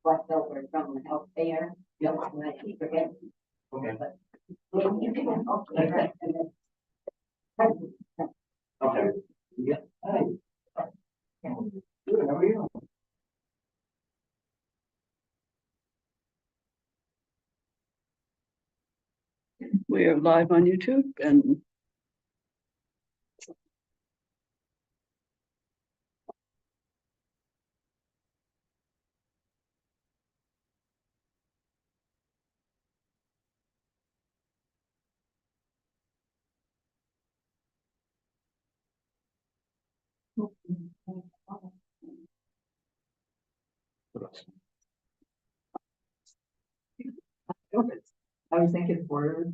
left over from the health fair. Yep. And I keep forgetting. Okay. But when you can help me, right? And then- Okay. Yeah. Hi. Good, how are you? We are live on YouTube and I was thinking for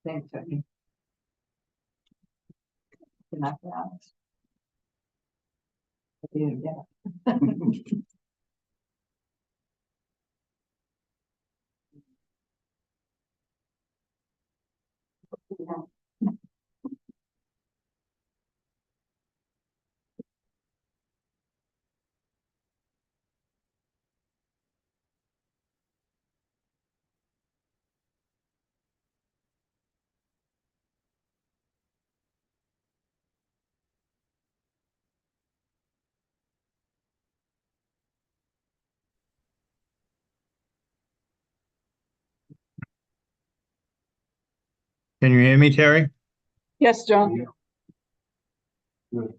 thanks, Tony. Enough for us. Yeah. Can you hear me, Terry? yes, John. Good.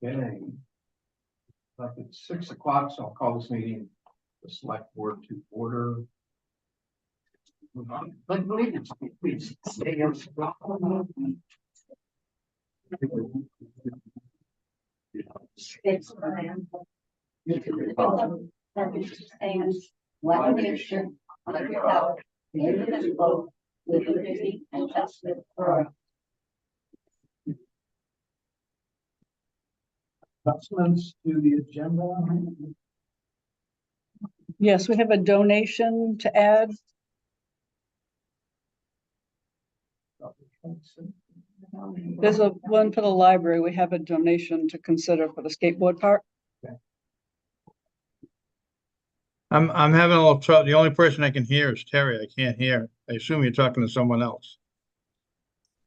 Okay. Like it's 6 o'clock, so I'll call this meeting the select board to order. But we stay on. It's and one nation under God, indivisible, with liberty and justice for all. Adjustments to the agenda. Yes, we have a donation to add. There's a one for the library. We have a donation to consider for the skateboard park. I'm having a little trouble. The only person I can hear is Terry. I can't hear. I assume you're talking to someone else.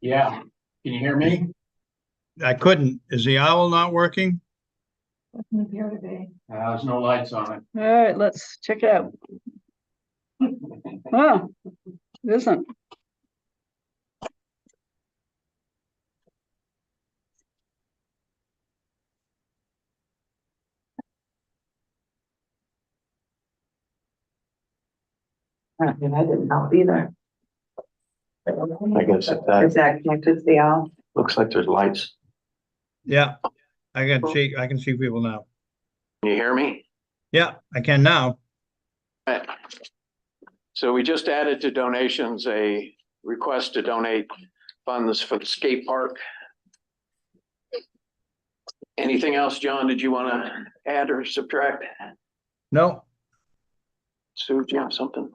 Yeah, can you hear me? I couldn't. Is the owl not working? There's no lights on it. All right, let's check it out. Oh, it isn't. And I didn't help either. I guess if that Is that connected to the owl? looks like there's lights. Yeah, I can see people now. Can you hear me? Yeah, I can now. Right. So we just added to donations a request to donate funds for the skate park. Anything else, John, did you want to add or subtract? No, Sue, do you have something?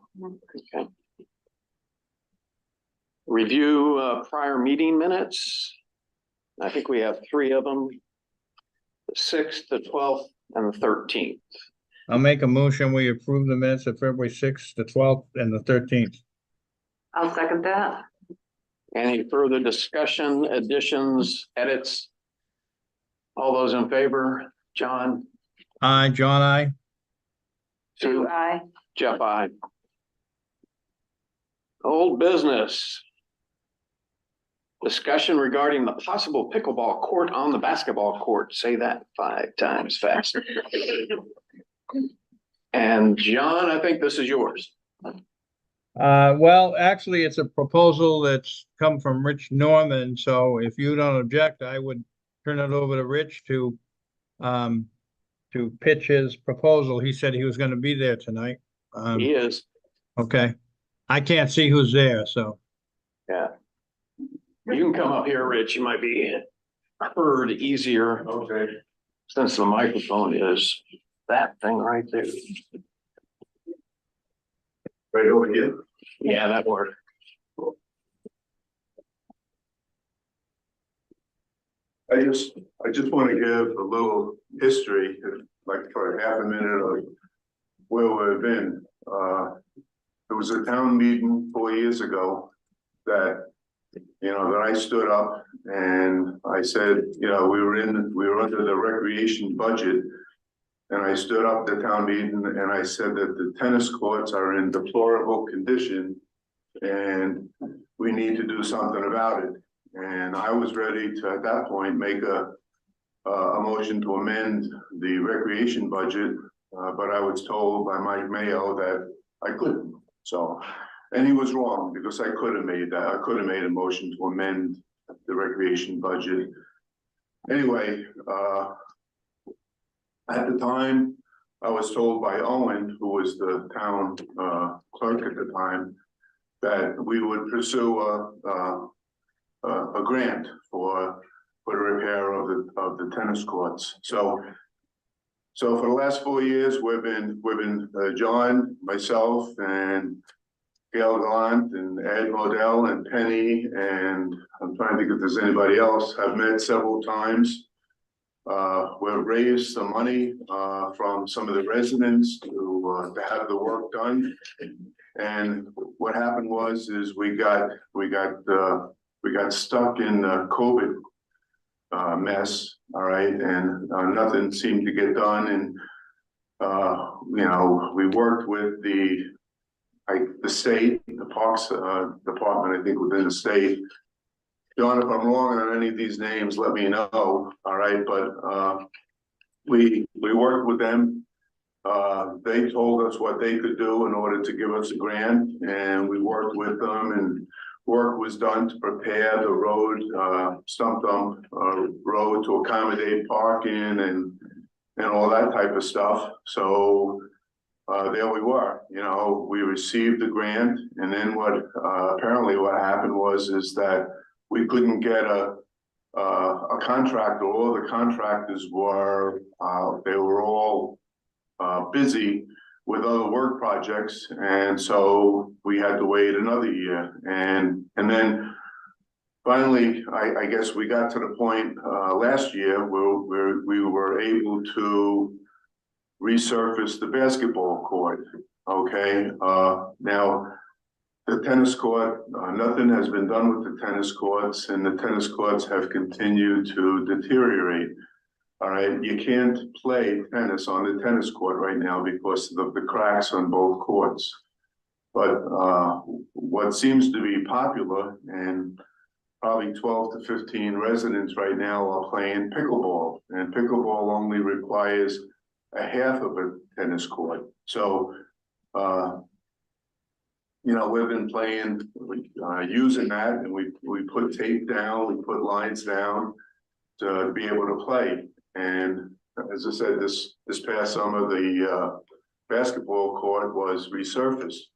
Okay. Review prior meeting minutes. I think we have 3 of them. The 6th, the 12th, and the 13th. I'll make a motion. We approve the minutes of February 6th, the 12th, and the 13th. I'll second that. Any further discussion, additions, edits? All those in favor? John? Aye, John, aye. Sue? Aye. Jeff, aye. Old business. Discussion regarding the possible pickleball court on the basketball court. Say that 5 times fast. And John, I think this is yours. Well, actually, it's a proposal that's come from Rich Norman, so if you don't object, I would turn it over to Rich to pitch his proposal. He said he was gonna be there tonight. He is. Okay. I can't see who's there, so. Yeah. You can come up here, Rich. You might be heard easier. Okay. Since the microphone is that thing right there. Right over here. Yeah, that worked. I just want to give a little history, like for half a minute of where we've been. There was a town meeting 4 years ago that, that I stood up and I said, we were under the recreation budget. And I stood up at the town meeting and I said that the tennis courts are in deplorable condition and we need to do something about it. And I was ready to, at that point, make a motion to amend the recreation budget, but I was told by Mike Mayo that I couldn't. So, and he was wrong because I could have made that. I could have made a motion to amend the recreation budget. Anyway, at the time, I was told by Owen, who was the town clerk at the time, that we would pursue a grant for the repair of the tennis courts. So for the last 4 years, we've been John, myself, and Gail Gallant, and Ed Modell, and Penny, and I'm trying to think if there's anybody else. I've met several times. We've raised some money from some of the residents to have the work done. And what happened is we got stuck in the COVID mess, all right, and nothing seemed to get done. And we worked with the state, the Parks Department, I think, within the state. John, if I'm wrong on any of these names, let me know, all right, but we worked with them. They told us what they could do in order to give us a grant, and we worked with them, and work was done to prepare the road, stump dump road to accommodate parking and all that type of stuff. So there we were, we received the grant, and then apparently what happened is that we couldn't get a contractor. All the contractors were they were all busy with other work projects, and so we had to wait another year. And then finally, I guess we got to the point last year where we were able to resurface the basketball court. Okay, now the tennis court, nothing has been done with the tennis courts, and the tennis courts have continued to deteriorate. All right, you can't play tennis on the tennis court right now because of the cracks on both courts. But what seems to be popular, and probably 12 to 15 residents right now are playing pickleball, and pickleball only requires a half of a tennis court. So, we've been playing, using that, and we put tape down, we put lines down to be able to play. And as I said, this past summer, the basketball court was resurfaced.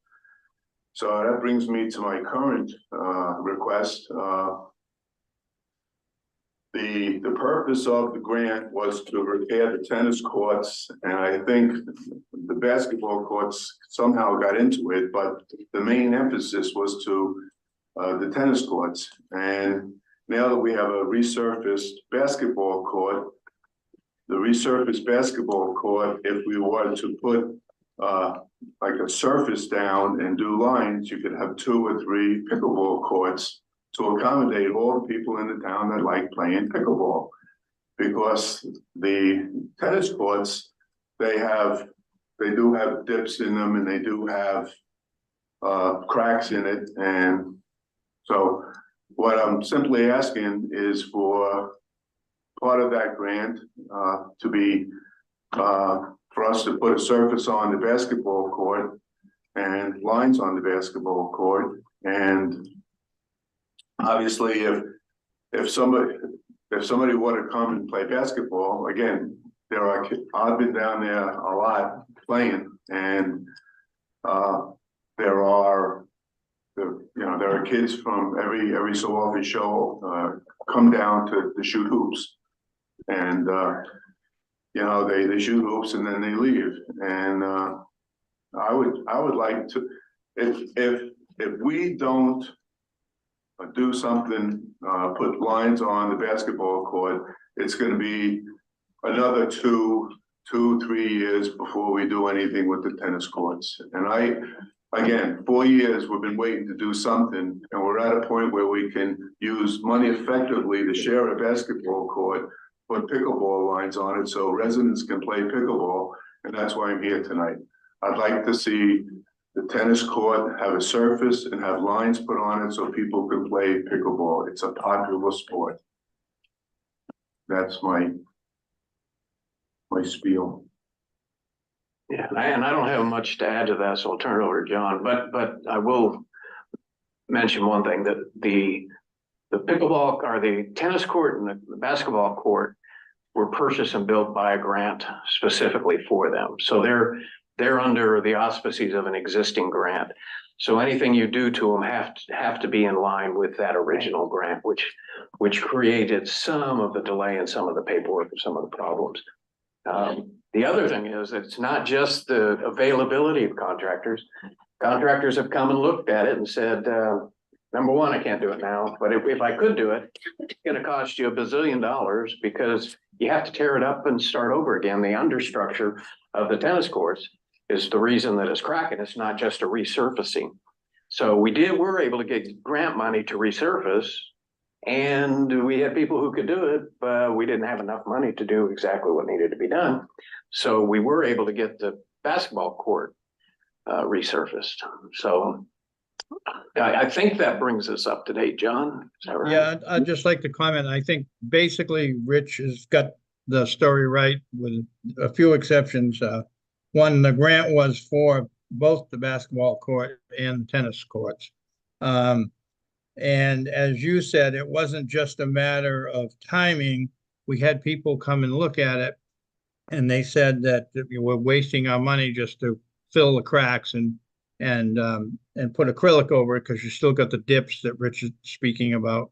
So that brings me to my current request. the purpose of the grant was to repair the tennis courts, and I think the basketball courts somehow got into it, but the main emphasis was to the tennis courts. And now that we have a resurfaced basketball court, the resurfaced basketball court, if we were to put like a surface down and do lines, you could have 2 or 3 pickleball courts to accommodate all the people in the town that like playing pickleball. Because the tennis courts, they do have dips in them, and they do have cracks in it. And so what I'm simply asking is for part of that grant to be for us to put a surface on the basketball court and lines on the basketball court. And obviously, if somebody were to come and play basketball, again, I've been down there a lot playing, and there are kids from every so often show come down to shoot hoops, and they shoot hoops and then they leave. And I would like to, if we don't do something, put lines on the basketball court, it's going to be another 2-3 years before we do anything with the tennis courts. And again, 4 years we've been waiting to do something, and we're at a point where we can use money effectively to share a basketball court, put pickleball lines on it so residents can play pickleball, and that's why I'm here tonight. I'd like to see the tennis court have a surface and have lines put on it so people can play pickleball. It's a popular sport. That's my spiel. Yeah, and I don't have much to add to that, so I'll turn it over to John, but I will mention one thing, that the pickleball, or the tennis court and the basketball court were purchased and built by a grant specifically for them. So they're under the auspices of an existing grant. So anything you do to them have to be in line with that original grant, which created some of the delay and some of the paperwork and some of the problems. The other thing is, it's not just the availability of contractors. Contractors have come and looked at it and said, number one, I can't do it now, but if I could do it, it's going to cost you $1 bazillion, because you have to tear it up and start over again. The understructure of the tennis courts is the reason that it's cracking. It's not just a resurfacing. So we're able to get grant money to resurface, and we had people who could do it, but we didn't have enough money to do exactly what needed to be done. So we were able to get the basketball court resurfaced. So I think that brings us up to date, John. Is that right? Yeah, I'd just like to comment. I think basically Rich has got the story right, with a few exceptions. One, the grant was for both the basketball court and tennis courts. And as you said, it wasn't just a matter of timing. We had people come and look at it, and they said that we're wasting our money just to fill the cracks and put acrylic over it, because you still got the dips that Rich is speaking about.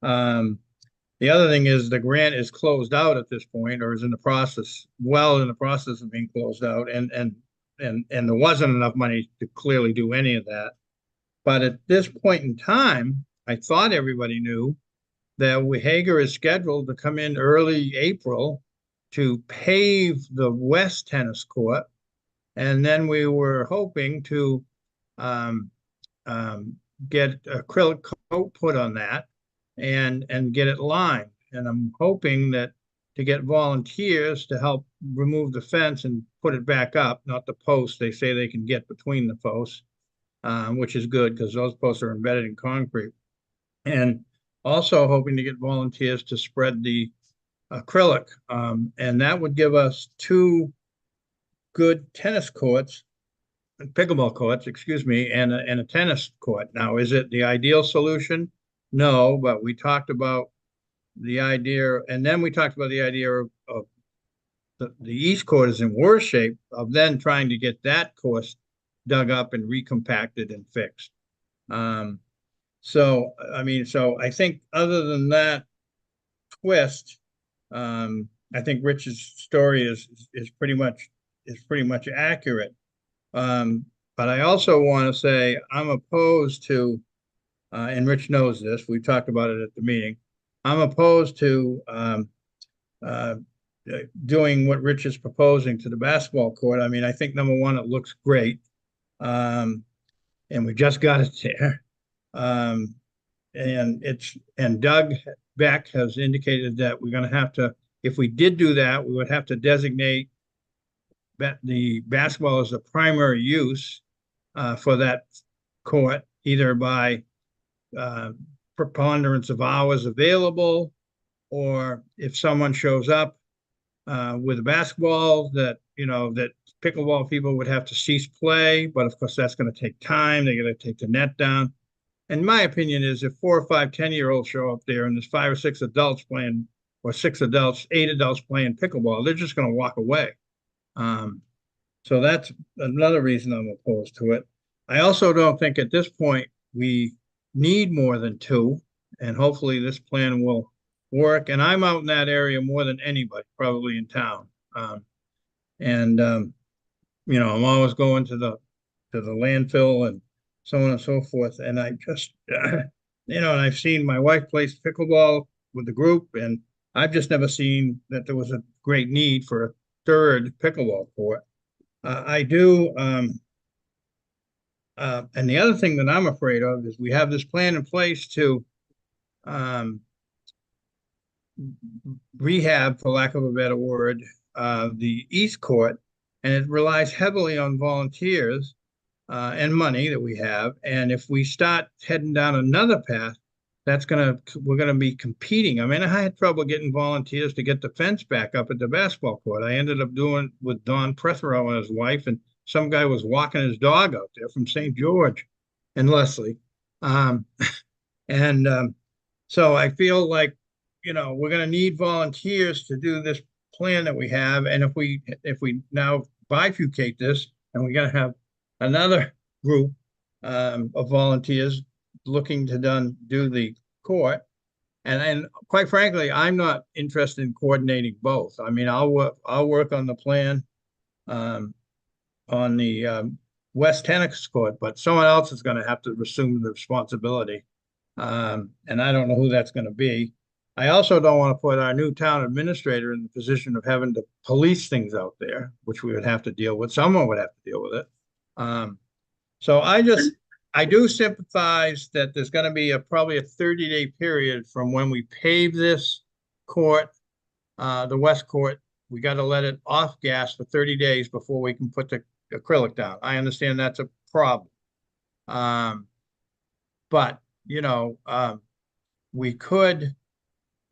The other thing is, the grant is closed out at this point, or is in the process of being closed out, and there wasn't enough money to clearly do any of that. But at this point in time, I thought everybody knew that Hager is scheduled to come in early April to pave the west tennis court. And then we were hoping to get acrylic coat put on that and get it lined. And I'm hoping that to get volunteers to help remove the fence and put it back up, not the posts they say they can get between the posts. Which is good, because those posts are embedded in concrete. And also hoping to get volunteers to spread the acrylic. And that would give us 2 good tennis courts, pickleball courts, excuse me, and a tennis court. Now, is it the ideal solution? No, but we talked about the idea, and then we talked about the idea of the East Court is in worse shape, of then trying to get that course dug up and recompacted and fixed. So I think other than that, twist, I think Rich's story is pretty much accurate. But I also want to say I'm opposed to, and Rich knows this, we talked about it at the meeting. I'm opposed to doing what Rich is proposing to the basketball court. I mean, I think number one, it looks great. And we just got it there. And Doug Beck has indicated that we're going to have to, if we did do that, we would have to designate the basketball as the primary use for that court, either by preponderance of hours available, or if someone shows up with a basketball that, that pickleball people would have to cease play. But of course, that's going to take time. They're going to take the net down. And my opinion is if 4 or 5, 10-year-olds show up there and there's 5 or 6 adults playing, or 6 adults, 8 adults playing pickleball, they're just going to walk away. So that's another reason I'm opposed to it. I also don't think at this point we need more than 2, and hopefully this plan will work. And I'm out in that area more than anybody, probably in town. I'm always going to the landfill and so on and so forth. And I just, and I've seen my wife plays pickleball with the group, and I've just never seen that there was a great need for a 3rd pickleball court. I do. And the other thing that I'm afraid of is we have this plan in place to rehab, for lack of a better word, the East Court, and it relies heavily on volunteers and money that we have. And if we start heading down another path, we're gonna be competing. I mean, I had trouble getting volunteers to get the fence back up at the basketball court. I ended up doing with Don Prethero and his wife, and some guy was walking his dog out there from St. George and Leslie. So I feel like, we're going to need volunteers to do this plan that we have. And if we now bifurcate this, and we're going to have another group of volunteers looking to do the court. And quite frankly, I'm not interested in coordinating both. I mean, I'll work on the plan on the West Tennis Court, but someone else is going to have to assume the responsibility. And I don't know who that's going to be. I also don't want to put our new town administrator in the position of having to police things out there, which we would have to deal with. Someone would have to deal with it. So I do sympathize that there's going to be probably a 30-day period from when we pave this court, the West Court. We got to let it off gas for 30 days before we can put the acrylic down. I understand that's a problem. But, we could,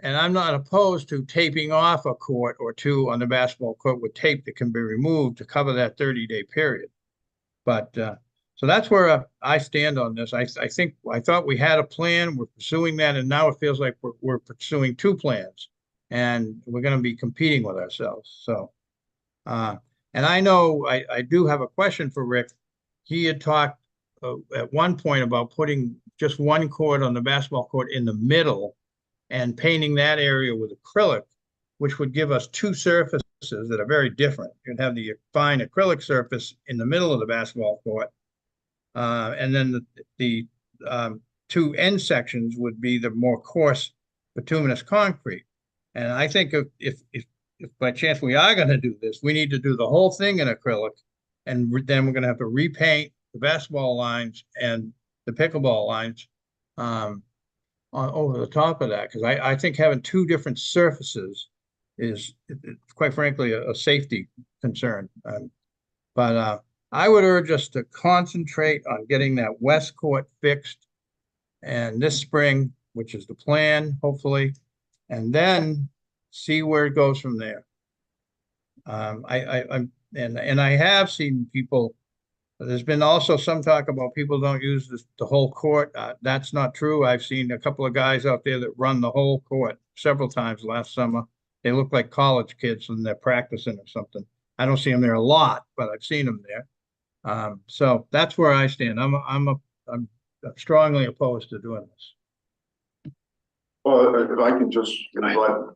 and I'm not opposed to taping off a court or 2 on the basketball court with tape that can be removed to cover that 30-day period. But so that's where I stand on this. I thought we had a plan. We're pursuing that, and now it feels like we're pursuing 2 plans, and we're going to be competing with ourselves. So, and I know I do have a question for Rick. He had talked at one point about putting just 1 court on the basketball court in the middle and painting that area with acrylic, which would give us 2 surfaces that are very different. You'd have the fine acrylic surface in the middle of the basketball court. And then the 2 end sections would be the more coarse bituminous concrete. And I think if by chance we are going to do this, we need to do the whole thing in acrylic, and then we're going to have to repaint the basketball lines and the pickleball lines over the top of that, because I think having 2 different surfaces is, quite frankly, a safety concern. But I would urge us to concentrate on getting that West Court fixed, and this spring, which is the plan, hopefully, and then see where it goes from there. I have seen people. There's been also some talk about people don't use the whole court. That's not true. I've seen a couple of guys out there that run the whole court several times last summer. They look like college kids when they're practicing or something. I don't see them there a lot, but I've seen them there. So that's where I stand. I'm strongly opposed to doing this. Well, if I can just, but,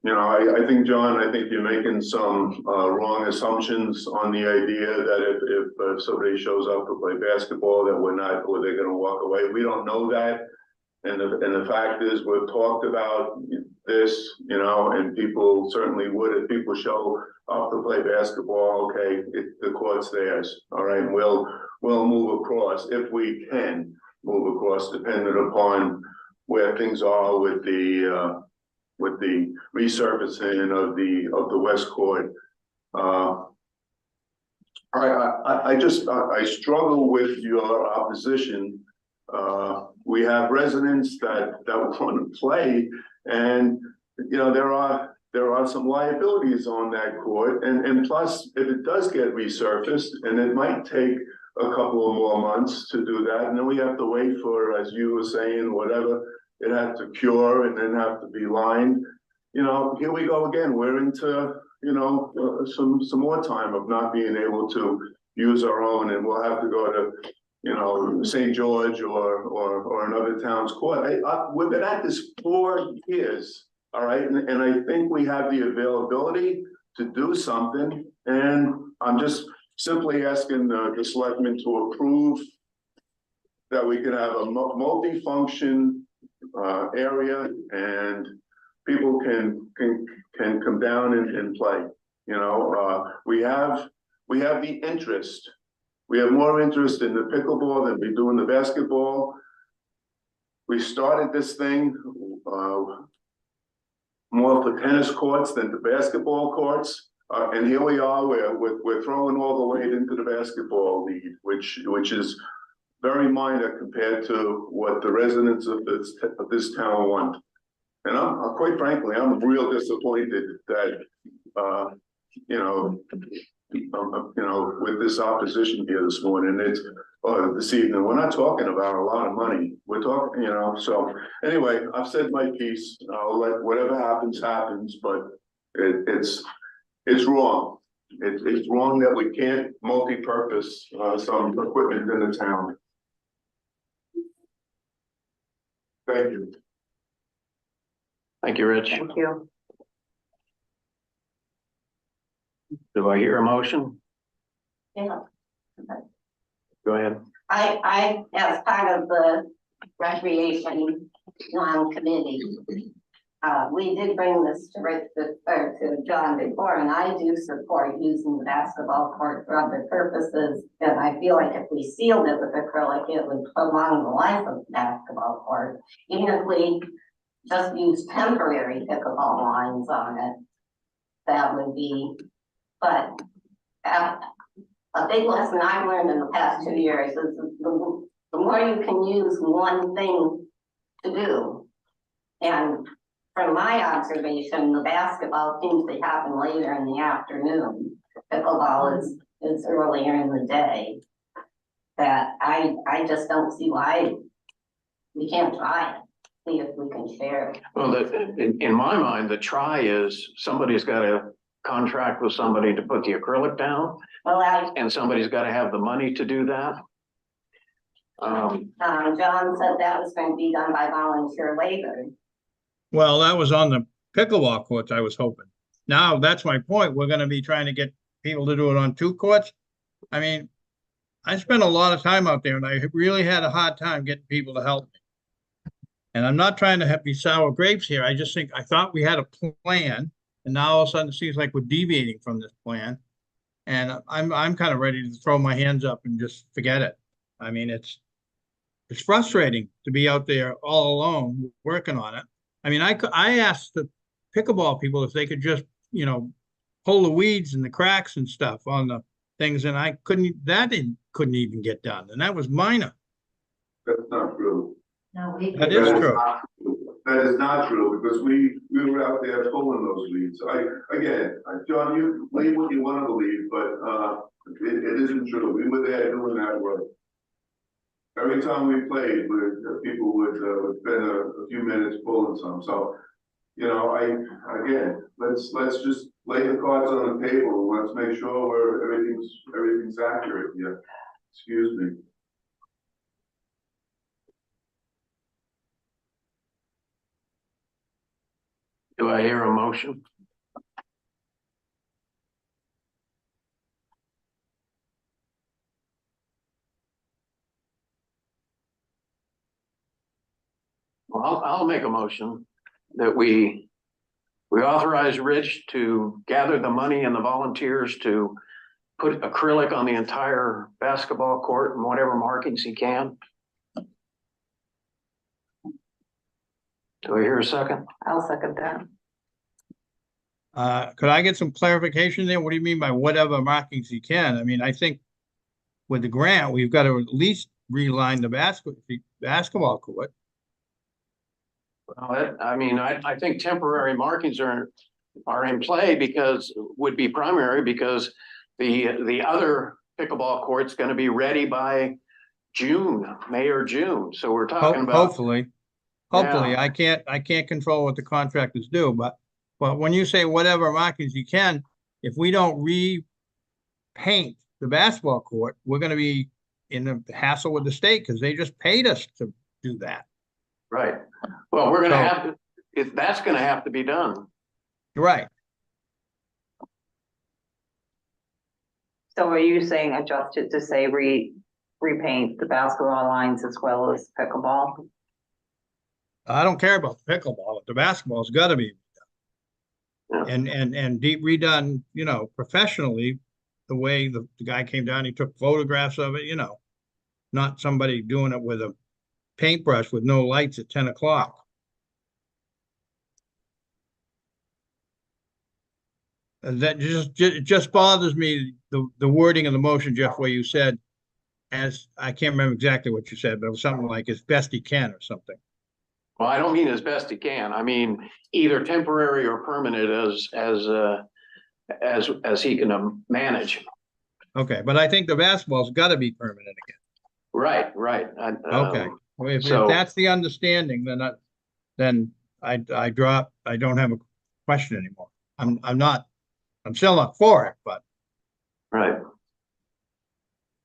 I think, John, I think you're making some, wrong assumptions on the idea that if somebody shows up to play basketball, that we're not, or they're gonna walk away. We don't know that. And the fact is, we've talked about this, and people certainly would, if people show up to play basketball, okay, the court's theirs, all right, we'll move across if we can move across, dependent upon where things are with the resurfacing of the West Court. I struggle with your opposition. We have residents that want to play, and there are some liabilities on that court, and plus, if it does get resurfaced, and it might take a couple of more months to do that, and then we have to wait for, as you were saying, whatever, it has to cure and then have to be lined. Here we go again. We're into, some more time of not being able to use our own, and we'll have to go to, St. George or another town's court. We've been at this 4 years, all right? And I think we have the availability to do something, and I'm just simply asking the selectmen to approve that we can have a multi-function area, and people can come down and play. We have the interest. We have more interest in the pickleball than we do in the basketball. We started this thing more for tennis courts than the basketball courts. And here we are, we're throwing all the weight into the basketball league, which is very minor compared to what the residents of this town want. And I'm quite frankly, I'm real disappointed that with this opposition here this morning, this evening, we're not talking about a lot of money. We're talking, so anyway, I've said my piece. I'll let whatever happens, but it's wrong. It's wrong that we can't multi-purpose some equipment in the town. Thank you. Thank you, Rich. Thank you. Do I hear a motion? Yeah. Go ahead. I, as part of the recreation committee, we did bring this to Rich, to John before, and I do support using the basketball court for other purposes. And I feel like if we sealed it with acrylic, it would prolong the life of the basketball court. Even if we just use temporary pickleball lines on it, that would be, but a big lesson I've learned in the past 2 years is the more you can use one thing to do. And from my observation, the basketball seems to happen later in the afternoon. Pickleball is earlier in the day. That I just don't see why we can't try it. See if we can share it. Well, in my mind, the try is somebody's got to contract with somebody to put the acrylic down, Well, and somebody's got to have the money to do that. John said that was going to be done by volunteer labor. Well, that was on the pickleball courts, I was hoping. Now, that's my point. We're gonna be trying to get people to do it on 2 courts. I mean, I spent a lot of time out there, and I really had a hard time getting people to help me. And I'm not trying to be sour grapes here. I just think, I thought we had a plan, and now all of a sudden it seems like we're deviating from this plan. And I'm kind of ready to throw my hands up and just forget it. I mean, it's frustrating to be out there all alone working on it. I mean, I asked the pickleball people if they could just, pull the weeds and the cracks and stuff on the things, and I couldn't even get done, and that was minor. That's not true. No, That is true. That is not true, because we were out there pulling those leads. John, you believe what you want to believe, but it isn't true. We were there doing that work. Every time we played, people would spend a few minutes pulling some. So, let's just lay the cards on the table. Let's make sure everything's accurate here. Excuse me. Do I hear a motion? Well, I'll make a motion that we authorize Rich to gather the money and the volunteers to put acrylic on the entire basketball court and whatever markings he can. Do I hear a second? I'll second that. Could I get some clarification there? What do you mean by whatever markings you can? I mean, I think with the grant, we've got to at least reline the basketball court. Well, I think temporary markings are in play because would be primary because the other pickleball court's going to be ready by May or June. So we're talking about. Hopefully, I can't control what the contractors do, but when you say whatever markings you can, if we don't repaint the basketball court, we're going to be in the hassle with the state because they just paid us to do that. Right. Well, we're going to have to, if that's going to have to be done. Right. So are you saying adjust it to say repaint the basketball lines as well as pickleball? I don't care about the pickleball. The basketball's got to be done. Yeah. And deep redone, professionally, the way the guy came down, he took photographs of it, not somebody doing it with a paintbrush with no lights at 10 o'clock. That just bothers me, the wording of the motion, Jeff, where you said, as I can't remember exactly what you said, but it was something like as best he can or something. Well, I don't mean as best he can. I mean, either temporary or permanent as he can manage. Okay, but I think the basketball's got to be permanent again. Right. Okay, well, if so- that's the understanding, then I drop. I don't have a question anymore. I'm still not for it, but Right.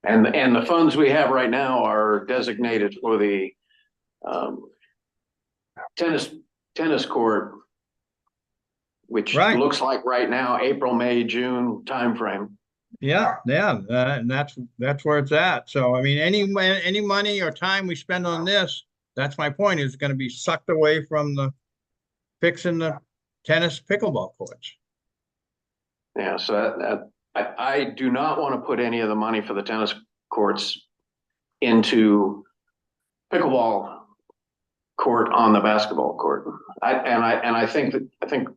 And the funds we have right now are designated for the tennis court, which Right. looks like right now, April, May, June timeframe. yeah, and that's where it's at. So I mean, any money or time we spend on this, that's my point, is going to be sucked away from the fixing the tennis pickleball courts. Yeah, so I do not want to put any of the money for the tennis courts into pickleball court on the basketball court. I think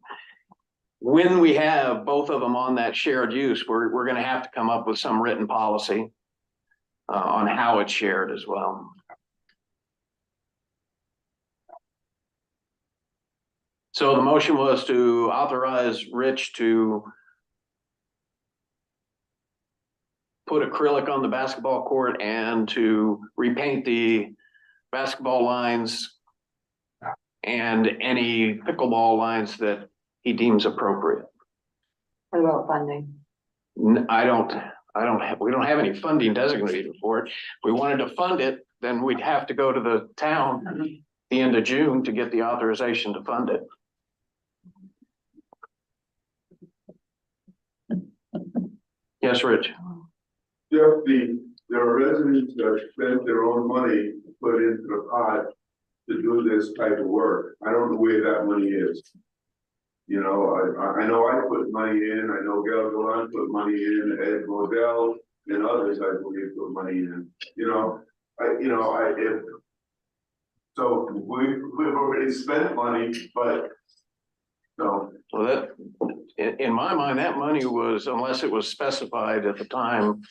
when we have both of them on that shared use, we're going to have to come up with some written policy on how it's shared as well. So the motion was to authorize Rich to put acrylic on the basketball court and to repaint the basketball lines and any pickleball lines that he deems appropriate. What about funding? We don't have any funding designated for it. If we wanted to fund it, then we'd have to go to the town at the end of June to get the authorization to fund it. Yes, Rich. Jeff, there are residents that spent their own money to put into the pot to do this type of work. I don't know where that money is. You know, I know I put money in, I know Gail Galan put money in, Ed Modell and others, I believe, put money in, so we've already spent money, but no. Well, that, in my mind, that money was, unless it was specified at the time,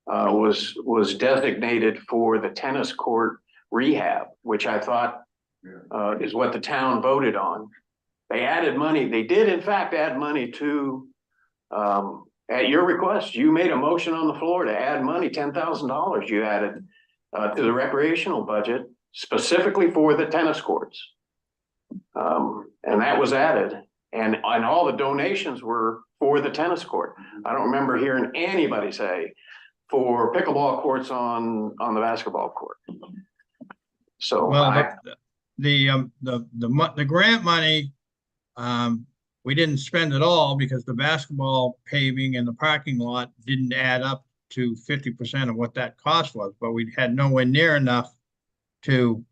was designated for the tennis court rehab, which I thought is what the town voted on. They added money. They did, in fact, add money to, at your request, you made a motion on the floor to add money, $10,000 you added to the recreational budget specifically for the tennis courts. And that was added. And all the donations were for the tennis court. I don't remember hearing anybody say for pickleball courts on the basketball court. So Well, the grant money We didn't spend it all because the basketball paving in the parking lot didn't add up to 50% of what that cost was, but we had nowhere near enough to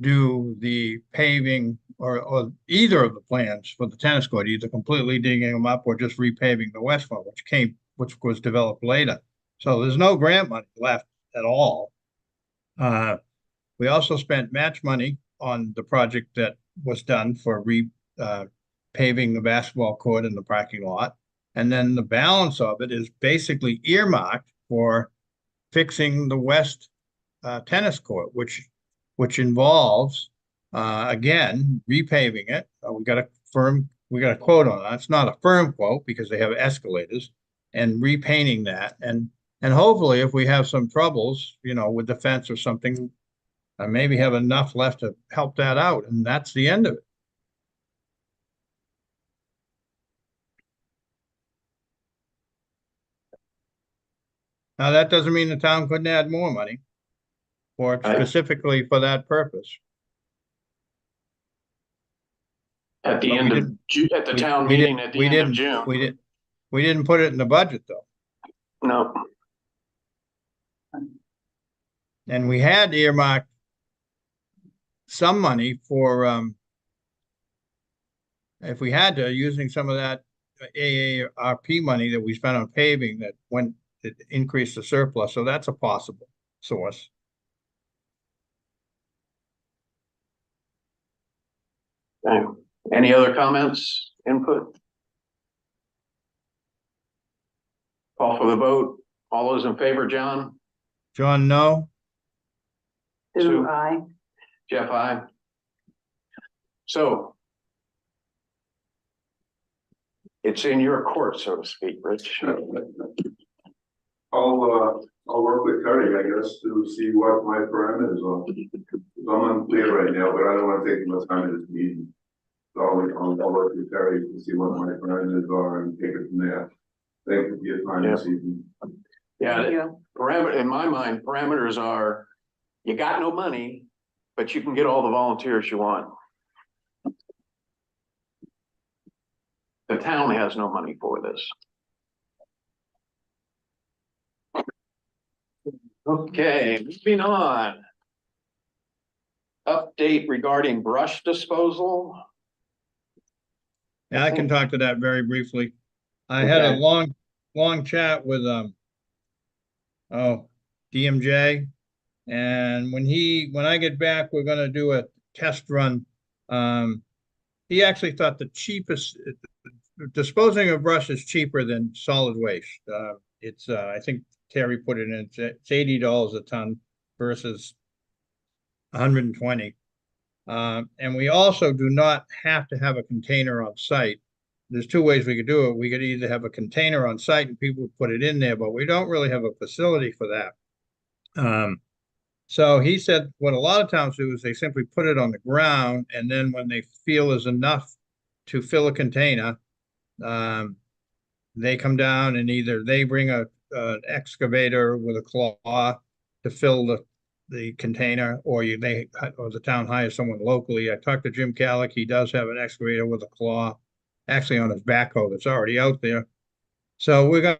do the paving or either of the plans for the tennis court, either completely digging them up or just repaving the west one, which was developed later. So there's no grant money left at all. We also spent match money on the project that was done for paving the basketball court in the parking lot. And then the balance of it is basically earmarked for fixing the west tennis court, which involves, again, repaving it. We got a quote on that. It's not a firm quote because they have escalators, and repainting that. And hopefully if we have some troubles, with the fence or something, maybe have enough left to help that out. And that's the end of it. Now, that doesn't mean the town couldn't add more money or specifically for that purpose. At the end of June, at the town meeting at the end of June. We didn't put it in the budget though. No. And we had earmarked some money for, if we had to, using some of that AARP money that we spent on paving that it increased the surplus. So that's a possible source. Okay. Any other comments, input? Call for the vote. All those in favor, John? John, no. Do I? Jeff, aye. So it's in your court, so to speak, Rich. I'll work with Terry, I guess, to see what my parameters are. I'm unclear right now, but I don't want to take much time in this meeting. So I'll work with Terry to see what my parameters are and take it from there. Thank you for your time this evening. Yeah, parameter, in my mind, parameters are, you got no money, but you can get all the volunteers you want. The town has no money for this. Okay, moving on. Update regarding brush disposal. Yeah, I can talk to that very briefly. I had a long chat with DMJ, and when I get back, we're gonna do a test run. He actually thought the cheapest disposing of brush is cheaper than solid waste. It's I think Terry put it in, it's $80 a ton versus 120. And we also do not have to have a container on site. There's two ways we could do it. We could either have a container on site and people would put it in there, but we don't really have a facility for that. So he said what a lot of towns do is they simply put it on the ground, and then when they feel is enough to fill a container, they come down and either they bring an excavator with a claw to fill the container, or the town hires someone locally. I talked to Jim Callick. He does have an excavator with a claw, actually on his backhoe that's already out there. So we're going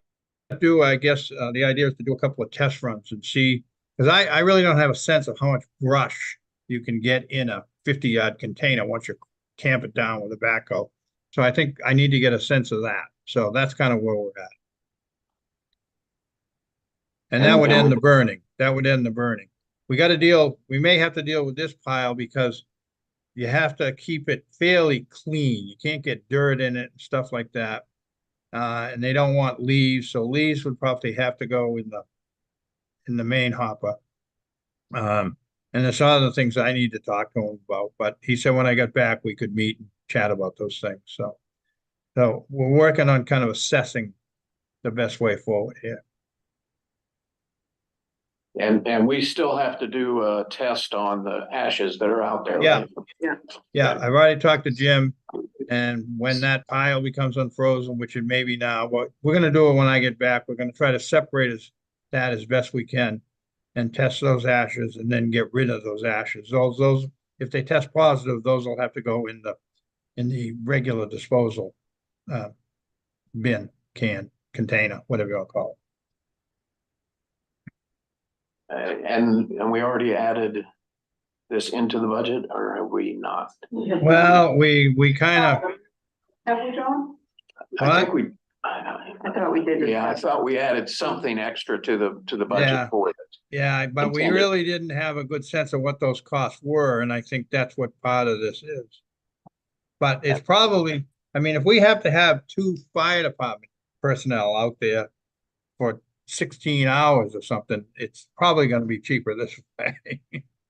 to do, I guess, the idea is to do a couple of test runs and see, because I really don't have a sense of how much brush you can get in a 50-yard container once you tamp it down with a backhoe. So I think I need to get a sense of that. So that's kind of where we're at. And that would end the burning. That would end the burning. We may have to deal with this pile because you have to keep it fairly clean. You can't get dirt in it and stuff like that. And they don't want leaves. So leaves would probably have to go in the main hopper. And there's other things I need to talk to him about, but he said when I got back, we could meet and chat about those things. So we're working on kind of assessing the best way forward here. And we still have to do a test on the ashes that are out there. Yeah. Right? Yeah, I've already talked to Jim, and when that pile becomes unfrozen, which it may be now, but we're gonna do it when I get back. We're gonna try to separate that as best we can and test those ashes and then get rid of those ashes. Those, if they test positive, those will have to go in in the regular disposal, bin, container, whatever you want to call And we already added this into the budget, or have we not? it. Well, we kind of, Have we, John? I think What? we. I thought we did. Yeah, I thought we added something extra to the Yeah. budget for it. yeah, but we Intended. really didn't have a good sense of what those costs were, and I think that's what part of this is. But it's probably, I mean, if we have to have 2 fire department personnel out there for 16 hours or something, it's probably gonna be cheaper this way.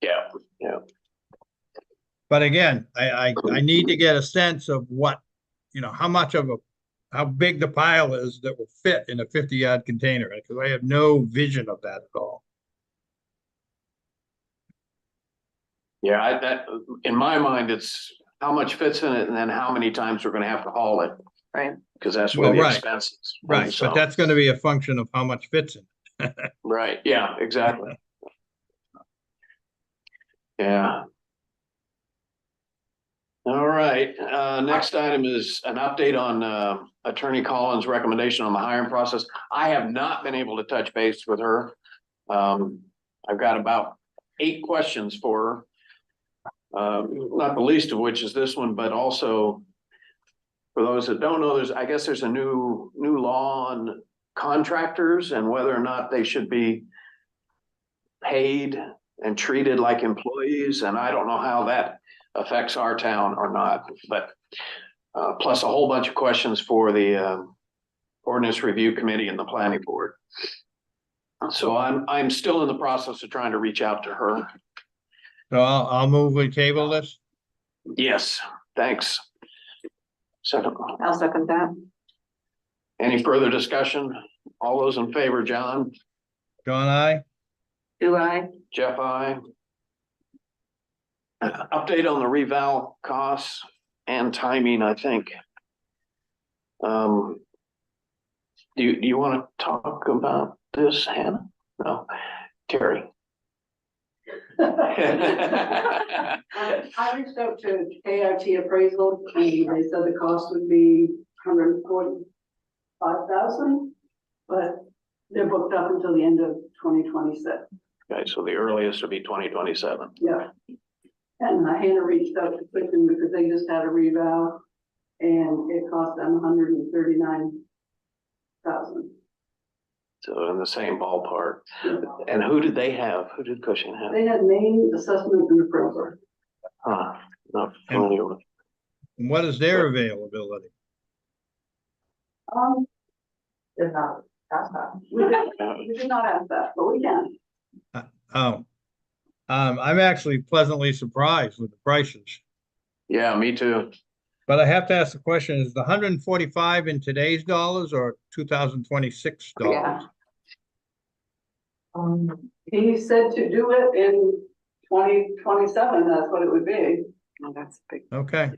Yeah, yeah. But again, I need to get a sense of what, how big the pile is that will fit in a 50-yard container, because I have no vision of that at all. Yeah, that, in my mind, it's how much fits in it and then how many times we're gonna have to haul it. Right. Because that's where Well, the right. expenses. Right, So, but that's gonna be a function of how much fits in. right, yeah, exactly. Yeah. All right, next item is an update on Attorney Collins' recommendation on the hiring process. I have not been able to touch base with her. I've got about 8 questions for her. Not the least of which is this one, but also for those that don't know, I guess there's a new law on contractors and whether or not they should be paid and treated like employees. And I don't know how that affects our town or not, but plus a whole bunch of questions for the ordinance review committee and the planning board. So I'm still in the process of trying to reach out to her. So I'll move and table this. Yes, thanks. Second, I'll second that. any further discussion? All those in favor, John, John, I. Do I? Jeff, I. Update on the reval costs and timing, I think. Do you want to talk about this, Hannah? No, Terry. I reached out to ART appraisal and they said the cost would be 145,000, but they're booked up until the end of 2026. Okay, so the earliest would be 2027. Yeah. And Hannah reached out to Quicken because they just had a revow and it cost them 139,000. So in the same ballpark. And who did they have? Who did Cushing have? They had Maine assessment and appraisal. Huh, not familiar with. What is their availability? Did not ask that. We did not ask that, but we can. Oh, I'm actually pleasantly surprised with the prices. Yeah, me too. But I have to ask the question, is the 145 in today's dollars or 2026 dollars? He said to do it in 2027, that's what it would be. Oh, that's big. Okay,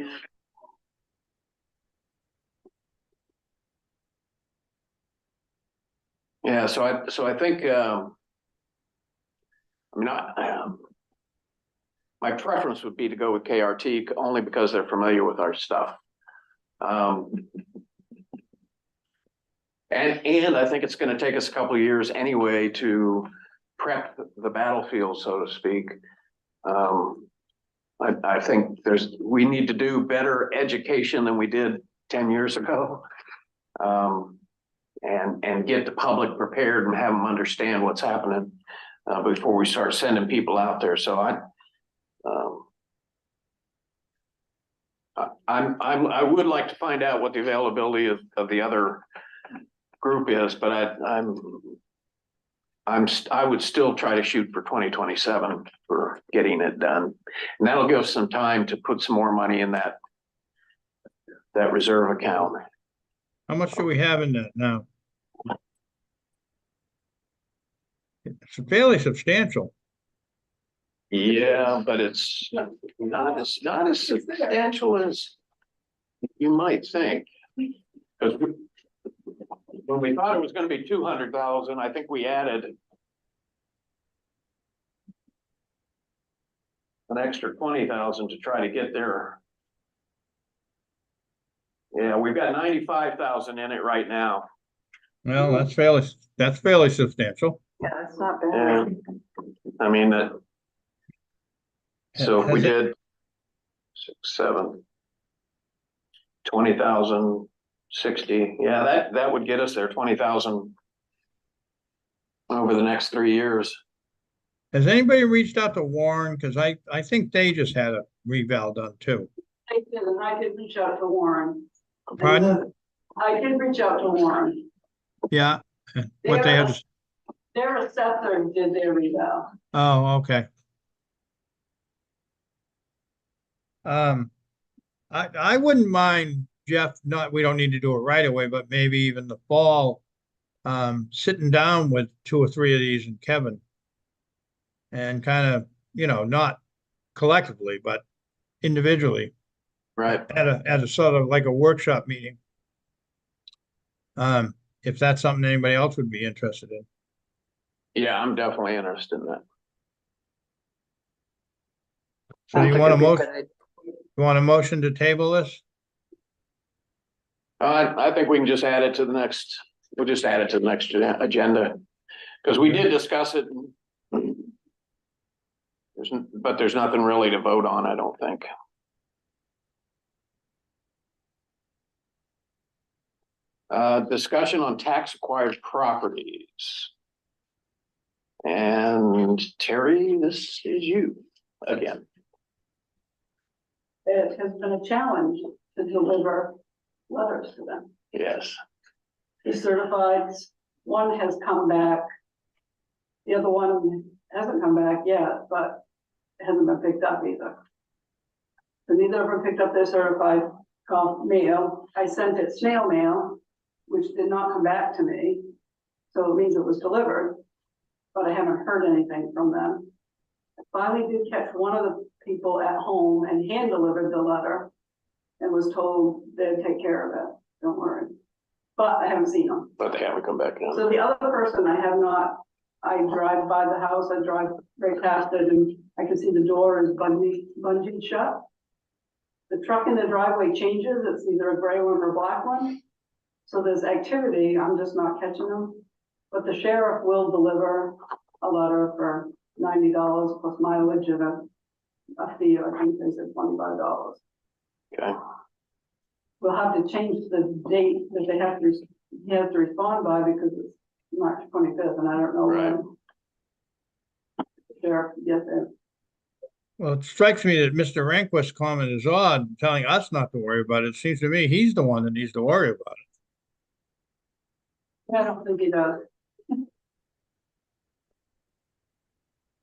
Yeah, so I think, I mean, my preference would be to go with KRT only because they're familiar with our stuff. And I think it's gonna take us a couple of years anyway to prep the battlefield, so to speak. I think we need to do better education than we did 10 years ago. And get the public prepared and have them understand what's happening before we start sending people out there. So I would like to find out what the availability of the other group is, but I would still try to shoot for 2027 for getting it done. And that'll give us some time to put some more money in that reserve account. how much do we have in that now? It's fairly substantial. Yeah, but it's not as substantial as you might think. Because when we thought it was gonna be 200,000, I think we added an extra 20,000 to try to get there. Yeah, we've got 95,000 in it right now. Well, that's fairly substantial. Yeah, that's not Yeah. bad. I mean, so if we Has it- did 6, 7, 20,000, 60, yeah, that would get us there, 20,000 over the next 3 years. Has anybody reached out to Warren? Because I think they just had a reval done too. I did, and I did reach out to Warren. Pardon? I did reach out to Warren. Yeah, what they had to, Their assessor did their reval. oh, okay. I wouldn't mind, Jeff, we don't need to do it right away, but maybe even the fall, sitting down with 2 or 3 of these and Kevin. And kind of, not collectively, but individually Right. at a sort of like a workshop meeting. If that's something anybody else would be interested in. Yeah, I'm definitely interested in that. So you Sounds like want a it'd be motion, good. you want a motion to table this? I think we can just add it to the next, we'll just add it to the next agenda. Because we did discuss it. But there's nothing really to vote on, I don't think. Discussion on tax acquired properties. And Terry, this is you again. It has been a challenge to deliver letters to them. Yes, The certifieds, one has come back. The other one hasn't come back yet, but it hasn't been picked up either. So neither of them picked up their certified mail. I sent it snail mail, which did not come back to me. So it means it was delivered, but I haven't heard anything from them. I finally did catch one of the people at home and hand delivered the letter and was told they'd take care of it. Don't worry. But I haven't seen them. but they haven't come back now. So the other person I have not, I drive by the house, I drive right past it and I can see the door is bungee shut. The truck in the driveway changes, it's either a gray one or a black one. So there's activity, I'm just not catching them. But the sheriff will deliver a letter for $90 plus mileage and a fee, I think they said $25. Okay, We'll have to change the date that they have to, he has to respond by because it's March 25th and I don't know Right. when. The sheriff gets it. Well, it strikes me that Mr. Rehnquist's comment is odd, telling us not to worry about it. It seems to me he's the one that needs to worry about it. I don't think he does.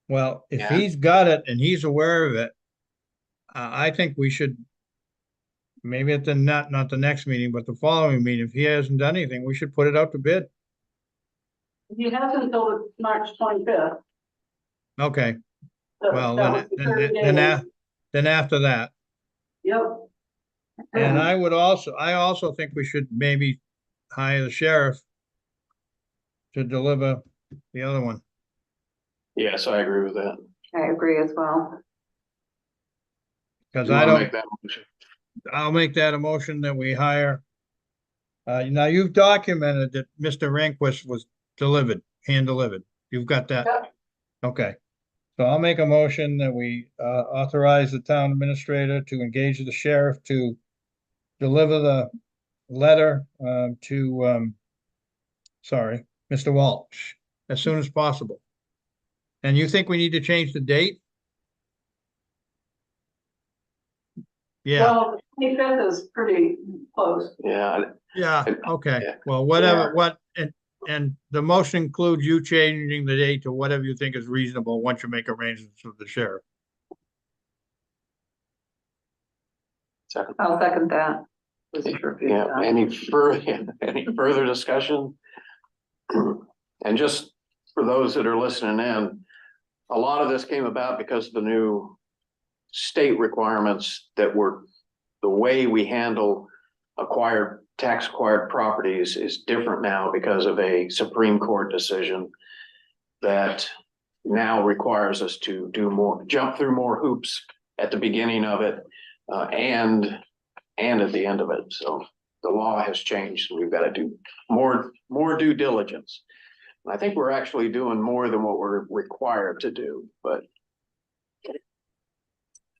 Well, if Yeah. he's got it and he's aware of it, I think we should, maybe at the, not the next meeting, but the following meeting, if he hasn't done anything, we should put it out to bid. He has until the March 25th. Okay, So well, that was the 30 days. then after that. Yep. And I also think we should maybe hire the sheriff to deliver the other one. yes, I agree with that. I agree as well. Because You I wanna don't, make that motion? I'll make that a motion that we hire. Now you've documented that Mr. Rehnquist was delivered, hand delivered. You've got that? Yep. Okay. So I'll make a motion that we authorize the town administrator to engage the sheriff to deliver the letter to Mr. Walsh as soon as possible. And you think we need to change the date? Yeah, Well, the 25th is pretty close. Yeah, yeah, okay. Yeah. Well, whatever, and the motion includes you changing the date to whatever you think is reasonable once you make arrangements with the sheriff. second. I'll second that. Was it for Yeah, feedback? any further discussion? And just for those that are listening in, a lot of this came about because of the new state requirements that were, the way we handle tax acquired properties is different now because of a Supreme Court decision that now requires us to jump through more hoops at the beginning of it, and at the end of it. So the law has changed, so we've got to do more due diligence. And I think we're actually doing more than what we're required to do, but.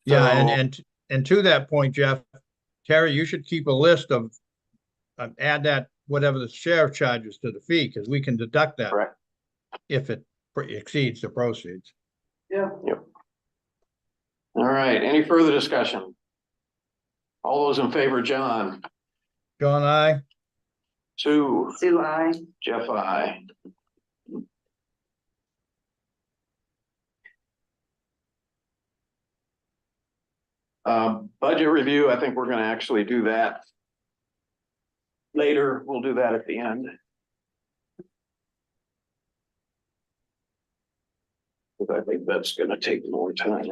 Yeah, So- and to that point, Jeff, Terry, you should keep a list of, add that, whatever the sheriff charges to the fee, because we can deduct that. Correct. If it exceeds the proceeds. Yeah, All right, any further discussion? All those in favor, John, John, I, Sue, Sue, I. Jeff, I. Budget review, I think we're gonna actually do that later. We'll do that at the end. But I think that's gonna take more time.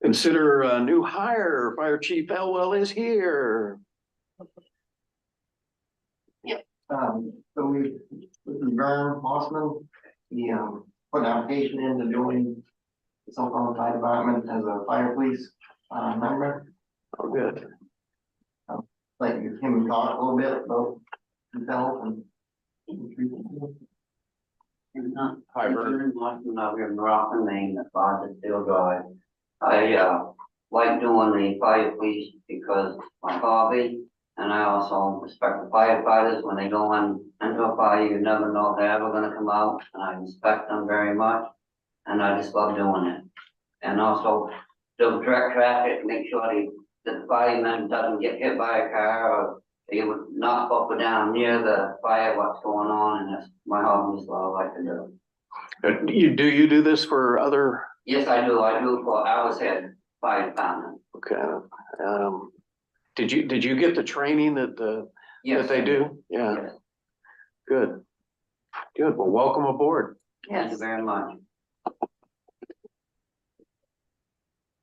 Consider a new hire. Fire Chief Elwell is here. So we, this is Vern Mossman, he, put an application in to join the Sulphur Fire Department as a fire police, member. Oh, good. Like him talk a little bit about himself and. Hi, Vern. Mossman, I've been rocking Maine, the father still guy. I, like doing the fire police because my hobby, and I also respect the firefighters when they go on into a fire, you never know if they're ever gonna come out, and I respect them very much. And I just love doing it. And also, do direct traffic, make sure that the fireman doesn't get hit by a car or they would not up or down near the fire, what's going on, and that's my hobby, so I like to do. You do this for other, Yes, I do for hours head fire department. okay, did you get the training that Yes, they do? Yeah, Yes, good. Good, well, welcome aboard. thank you Yes. very much.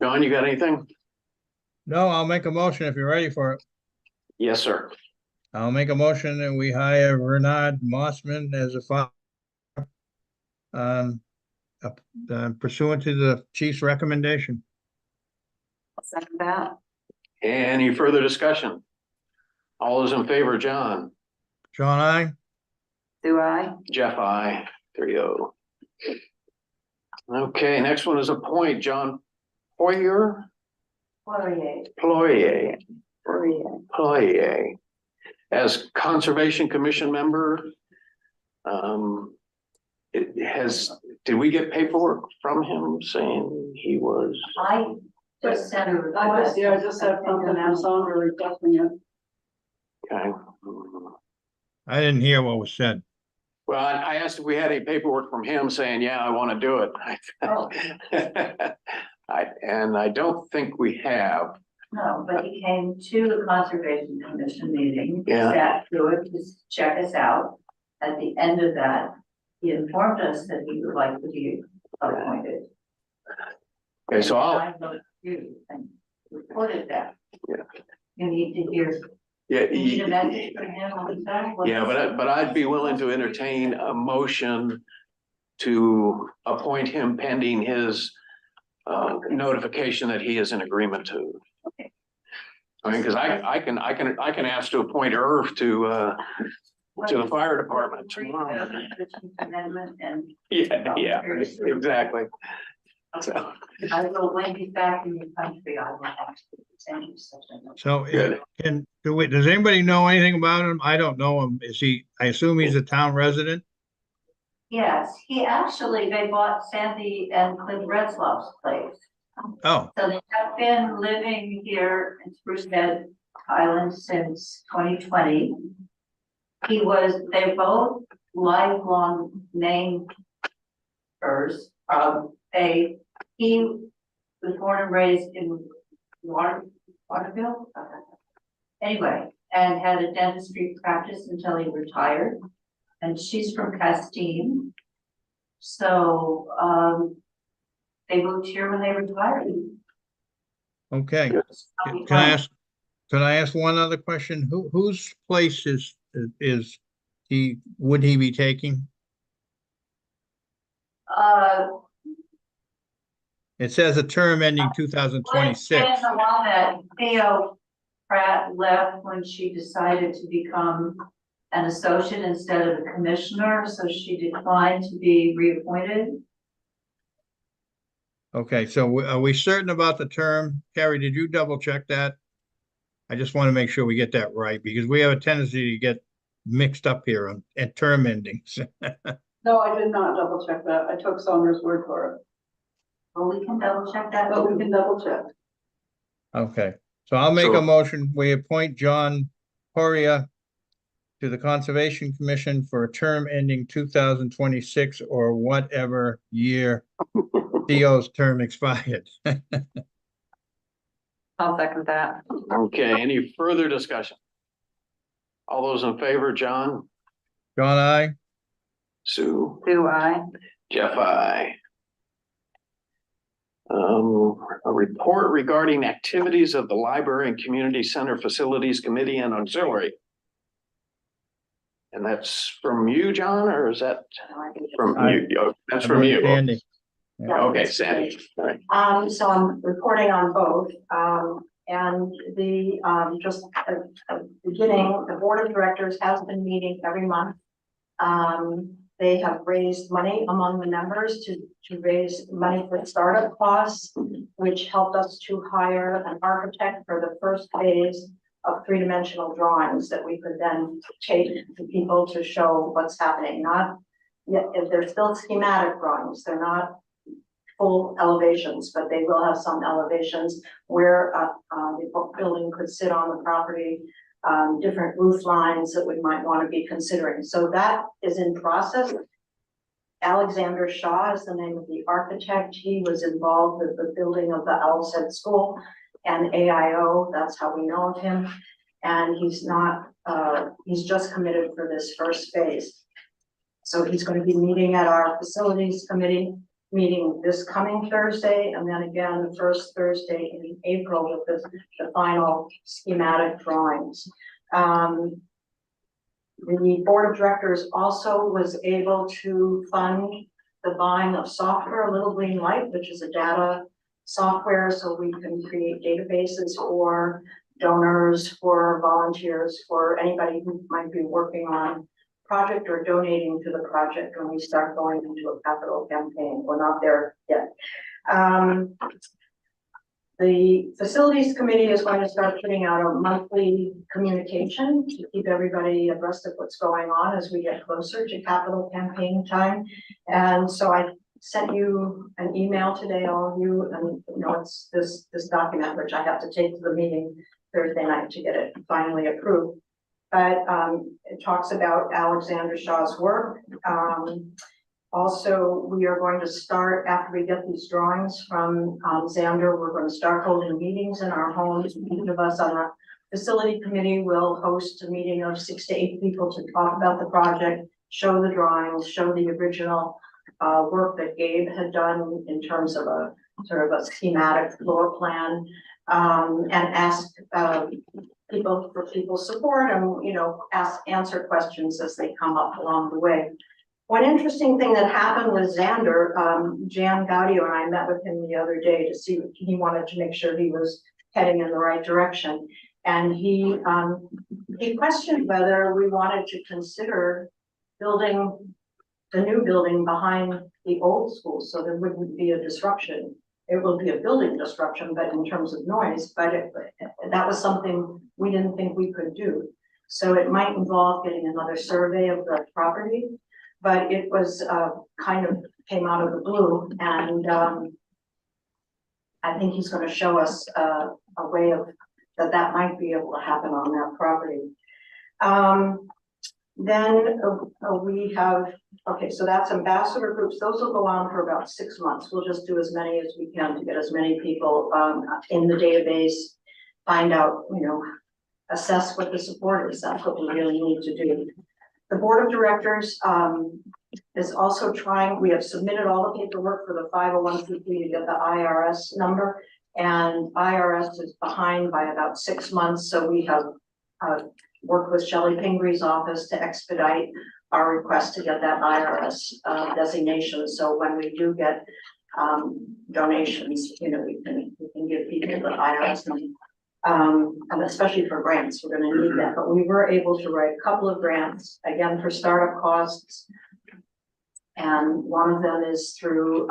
John, you got anything? no, I'll make a motion if you're ready for it. Yes, sir. I'll make a motion that we hire Bernard Mossman as a fire. Pursuant to the chief's recommendation. Second that. Any further discussion? All those in favor, John, John, I, Sue, I. Jeff, I, 3-0. Okay, next one is appoint John Poyer, Ployer, as Conservation Commission member. Did we get paperwork from him saying he was? I just sent a I request. just said something, I'm Sandra requesting it. Okay. I didn't hear what was said. Well, I asked if we had any paperwork from him saying, yeah, I want to do it. Oh. I don't think we have. No, but he came to the Conservation Commission meeting, Yeah. sat through it, to check us out. At the end of that, he informed us that he would like to be appointed. Okay, so I'll, I voted you and reported that. Yeah. You need to hear, yeah, you need a message from him on that. yeah, but I'd be willing to entertain a motion to appoint him pending his notification that he is in agreement to. Okay. I mean, because I can ask to appoint Irv to the fire department tomorrow. Amendment and Yeah, exactly. So, I will, when he's back in the country, I will actually send you such a note. So Good. does anybody know anything about him? I don't know him. I assume he's a town resident? Yes, he actually, they bought Sandy and Cliff Retzloff's place. Oh, So they have been living here in Spruce Bed Island since 2020. They're both lifelong neighbors. He was born and raised in Waterville. Anyway, and had a dentistry practice until he retired. And she's from Castine. So, they moved here when they retired. okay. Can I ask one other question? Whose place would he be taking? It says a term ending 2026. And the one that Theo Pratt left when she decided to become an associate instead of a commissioner, so she declined to be reappointed. Okay, so are we certain about the term? Carrie, did you double check that? I just want to make sure we get that right because we have a tendency to get mixed up here on at term endings. No, I did not double check that. I took Saunders' word for it, Well, we can double check that. but we can double check. Okay, so I'll make a So- motion. We appoint John Poria to the Conservation Commission for a term ending 2026 or whatever year Theo's term expired. I'll second that. Okay, any further discussion? All those in favor, John, John, I. Sue, Do I? Jeff, I. A report regarding activities of the Library and Community Center Facilities Committee and Auxiliary. And that's from you, John, or is that from you? Oh, that's from you. Sandy. Okay, Sandy, all right. So I'm reporting on both, and just at the beginning, the board of directors has been meeting every month. They have raised money among the members to raise money for startup costs, which helped us to hire an architect for the first phase of three-dimensional drawings that we could then take to people to show what's happening. Not yet, if they're still schematic drawings, they're not full elevations, but they will have some elevations where the building could sit on the property, different roof lines that we might want to be considering. So that is in process. Alexander Shaw is the name of the architect. He was involved with the building of the Owlshead School and AIO. That's how we know of him. And he's just committed for this first phase. So he's going to be meeting at our facilities committee meeting this coming Thursday, and then again the first Thursday in April with the final schematic drawings. The board of directors also was able to fund the buying of software, Little Green Light, which is a data software, so we can create databases for donors, for volunteers, for anybody who might be working on project or donating to the project when we start going into a capital campaign. We're not there yet. The facilities committee is going to start putting out a monthly communication to keep everybody abreast of what's going on as we get closer to capital campaign time. And so I sent you an email today, all of you, and you know, it's this document, which I have to take to the meeting Thursday night to get it finally approved. But it talks about Alexander Shaw's work. Also, we are going to start, after we get these drawings from Xander, we're going to start holding meetings in our homes. Each of us on the facility committee will host a meeting of 6 to 8 people to talk about the project, show the drawings, show the original work that Gabe had done in terms of a sort of a schematic floor plan, and ask people for people's support and, you know, answer questions as they come up along the way. One interesting thing that happened with Xander, Jan Gaudio and I met with him the other day to see, he wanted to make sure he was heading in the right direction. And he questioned whether we wanted to consider building the new building behind the old school so there wouldn't be a disruption. It will be a building disruption, but in terms of noise, but that was something we didn't think we could do. So it might involve getting another survey of the property, but it was kind of came out of the blue. And I think he's going to show us a way of that might be able to happen on that property. Then we have, okay, so that's ambassador groups. Those will go on for about 6 months. We'll just do as many as we can to get as many people in the database, find out, you know, assess what the support is. That's what we really need to do. The board of directors is also trying, we have submitted all the paperwork for the 501c3 to get the IRS number, and IRS is behind by about 6 months. So we have worked with Shelley Pingree's office to expedite our request to get that IRS designation. So when we do get donations, you know, we can give people the IRS money. And especially for grants, we're gonna need that, but we were able to write a couple of grants, again, for startup costs. And one of them is through,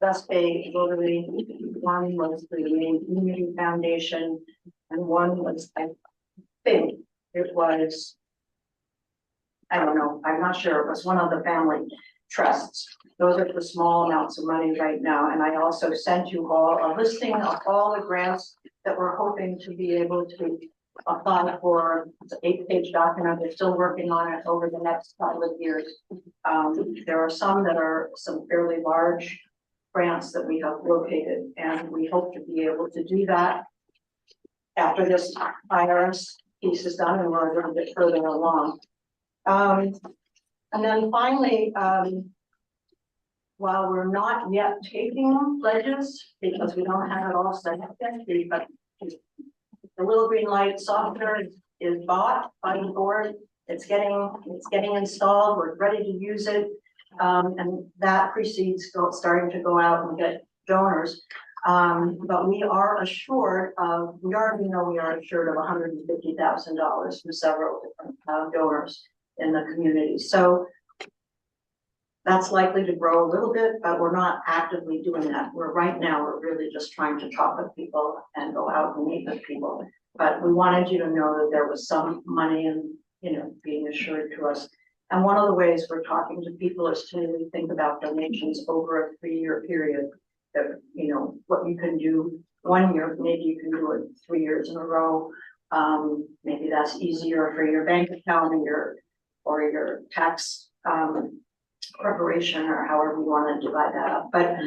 West Bay Rotary, one was through the Maine Community Foundation, and one was, I think, it was, I don't know, I'm not sure, it was one of the family trusts. Those are for small amounts of money right now, and I also sent you all a listing of all the grants that we're hoping to be able to apply for. It's an 8-page document, they're still working on it over the next couple of years. There are some that are some fairly large grants that we have located, and we hope to be able to do that after this IRS piece is done and we're a little bit further along. And then finally, while we're not yet taking pledges, because we don't have it all set up yet, but the little green light software is bought by the board. It's getting installed, we're ready to use it. And that precedes starting to go out and get donors. But we are assured of, we already know we are assured of $150,000 from several different donors in the community. So that's likely to grow a little bit, but we're not actively doing that. Right now, we're really just trying to talk with people and go out and meet with people. But we wanted you to know that there was some money and, you know, being assured to us. And one of the ways we're talking to people is to really think about donations over a 3-year period. That, you know, what you can do 1 year, maybe you can do it 3 years in a row. Maybe that's easier for your bank account and your tax preparation, or however you want to divide that up. But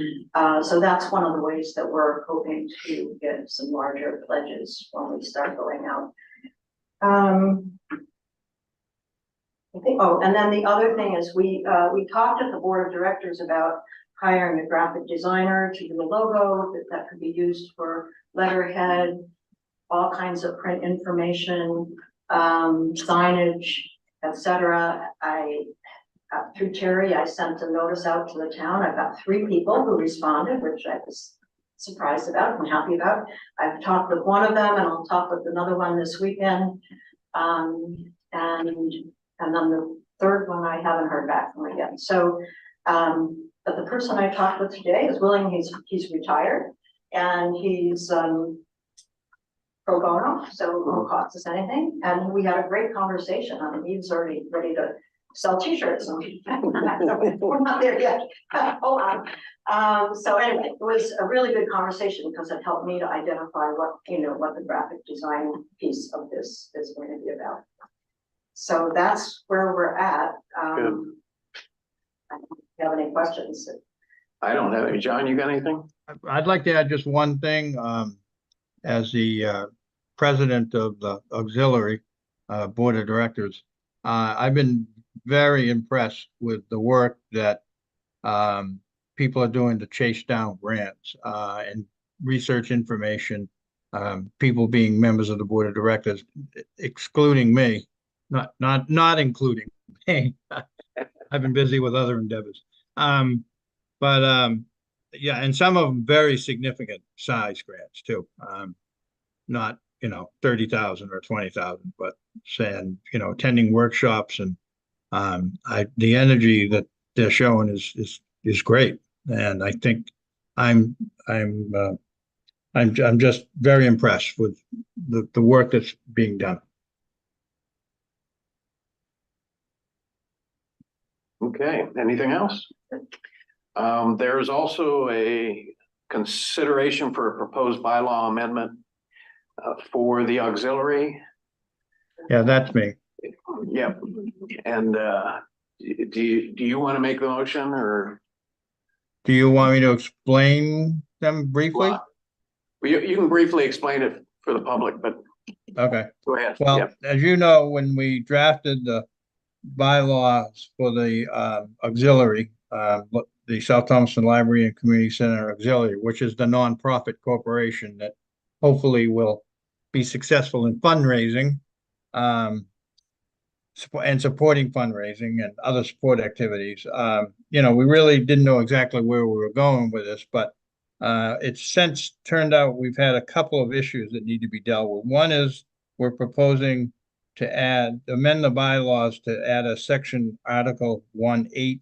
so that's one of the ways that we're hoping to get some larger pledges when we start going out. I think, oh, and then the other thing is we talked at the board of directors about hiring a graphic designer to do a logo that could be used for letterhead, all kinds of print information, signage, etc. Through Terry, I sent a notice out to the town. I've got 3 people who responded, which I was surprised about and happy about. I've talked with one of them, and I'll talk with another one this weekend. And then the third one I haven't heard back from again. So, but the person I talked with today is willing. He's retired, and he's pro bono, so it won't cost us anything. And we had a great conversation. I mean, he's already ready to sell t-shirts. And we're not there yet. Hold on. So anyway, it was a really good conversation because it helped me to identify what the graphic design piece of this is going to be about. So that's where we're at. I don't know if you have any questions. I don't have any. John, you got anything? I'd like to add just one thing. As the president of the auxiliary board of directors, I've been very impressed with the work that people are doing to chase down grants and research information. People being members of the board of directors, excluding me, not including me. I've been busy with other endeavors. Yeah, and some of them very significant size grants too. Not 30,000 or 20,000, but saying attending workshops, and the energy that they're showing is great, and I think I'm just very impressed with the work that's being done. Okay, anything else? There's also a consideration for a proposed bylaw amendment for the auxiliary. Yeah, that's me. Yep. And do you want to make the motion, or do you want me to explain them briefly? Well, you can briefly explain it for the public, but okay, go ahead. Well, yep. As you know, when we drafted the bylaws for the auxiliary, the South Thompson Library and Community Center Auxiliary, which is the nonprofit corporation that hopefully will be successful in fundraising. and supporting fundraising and other support activities. You know, we really didn't know exactly where we were going with this, but it's since turned out we've had a couple of issues that need to be dealt with. One is we're proposing to amend the bylaws to add a section, Article 1.8,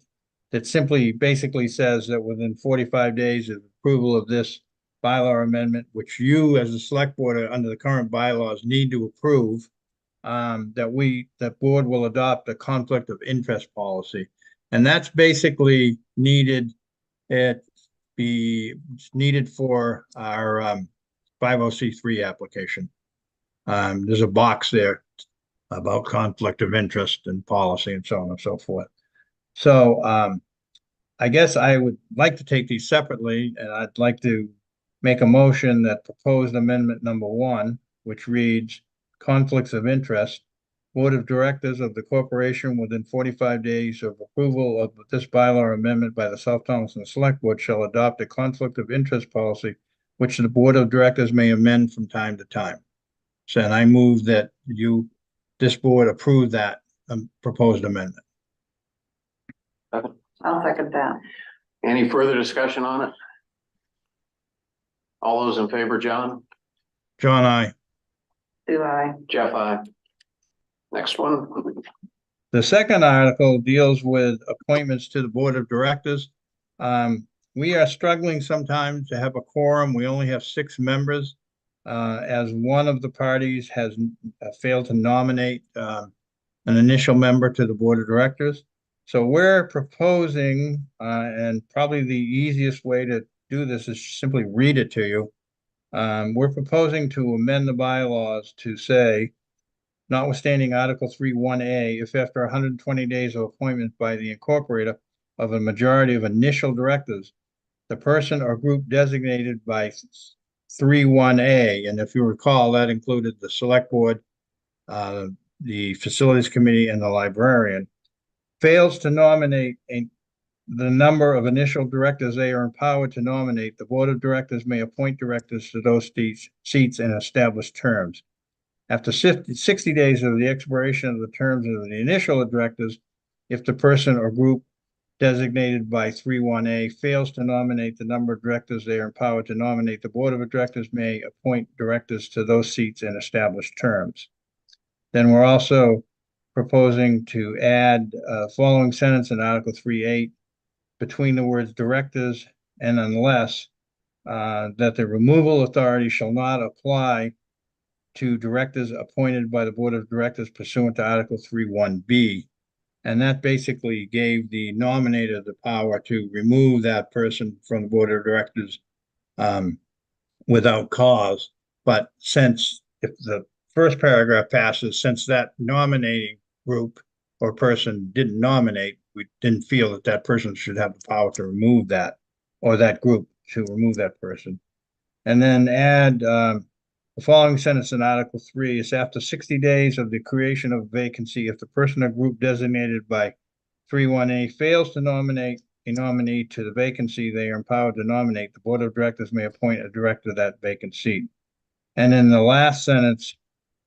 that simply basically says that within 45 days of approval of this bylaw amendment, which you as a select board under the current bylaws need to approve, that board will adopt a conflict of interest policy. And that's basically needed, it's needed for our 50C3 application. There's a box there about conflict of interest and policy and so on and so forth. So I guess I would like to take these separately, and I'd like to make a motion that proposed amendment number 1, which reads conflicts of interest. Board of Directors of the corporation within 45 days of approval of this bylaw amendment by the South Thompson Select Board shall adopt a conflict of interest policy, which the Board of Directors may amend from time to time. So, and I move that this board approve that proposed amendment. I'll second that. Any further discussion on it? All those in favor, John? John, I. Do I? Jeff, I. Next one. The second article deals with appointments to the Board of Directors. We are struggling sometimes to have a quorum. We only have 6 members, as one of the parties has failed to nominate an initial member to the Board of Directors. So we're proposing, and probably the easiest way to do this is simply read it to you. We're proposing to amend the bylaws to say, notwithstanding Article 3.1A, if after 120 days of appointment by the incorporator of a majority of initial directors, the person or group designated by 3.1A, and if you recall, that included the select board, the facilities committee, and the librarian, fails to nominate the number of initial directors they are empowered to nominate, the Board of Directors may appoint directors to those seats in established terms. After 60 days of the expiration of the terms of the initial directors, if the person or group designated by 3.1A fails to nominate the number of directors they are empowered to nominate, the Board of Directors may appoint directors to those seats in established terms. Then we're also proposing to add following sentence in Article 3.8 between the words directors and unless, that the removal authority shall not apply to directors appointed by the Board of Directors pursuant to Article 3.1B. And that basically gave the nominator the power to remove that person from the Board of Directors without cause. But since, if the first paragraph passes, since that nominating group or person didn't nominate, we didn't feel that that person should have the power to remove that, or that group to remove that person. And then add the following sentence in Article 3 is after 60 days of the creation of vacancy, if the person or group designated by 3.1A fails to nominate a nominee to the vacancy they are empowered to nominate, the Board of Directors may appoint a director to that vacant seat. And in the last sentence,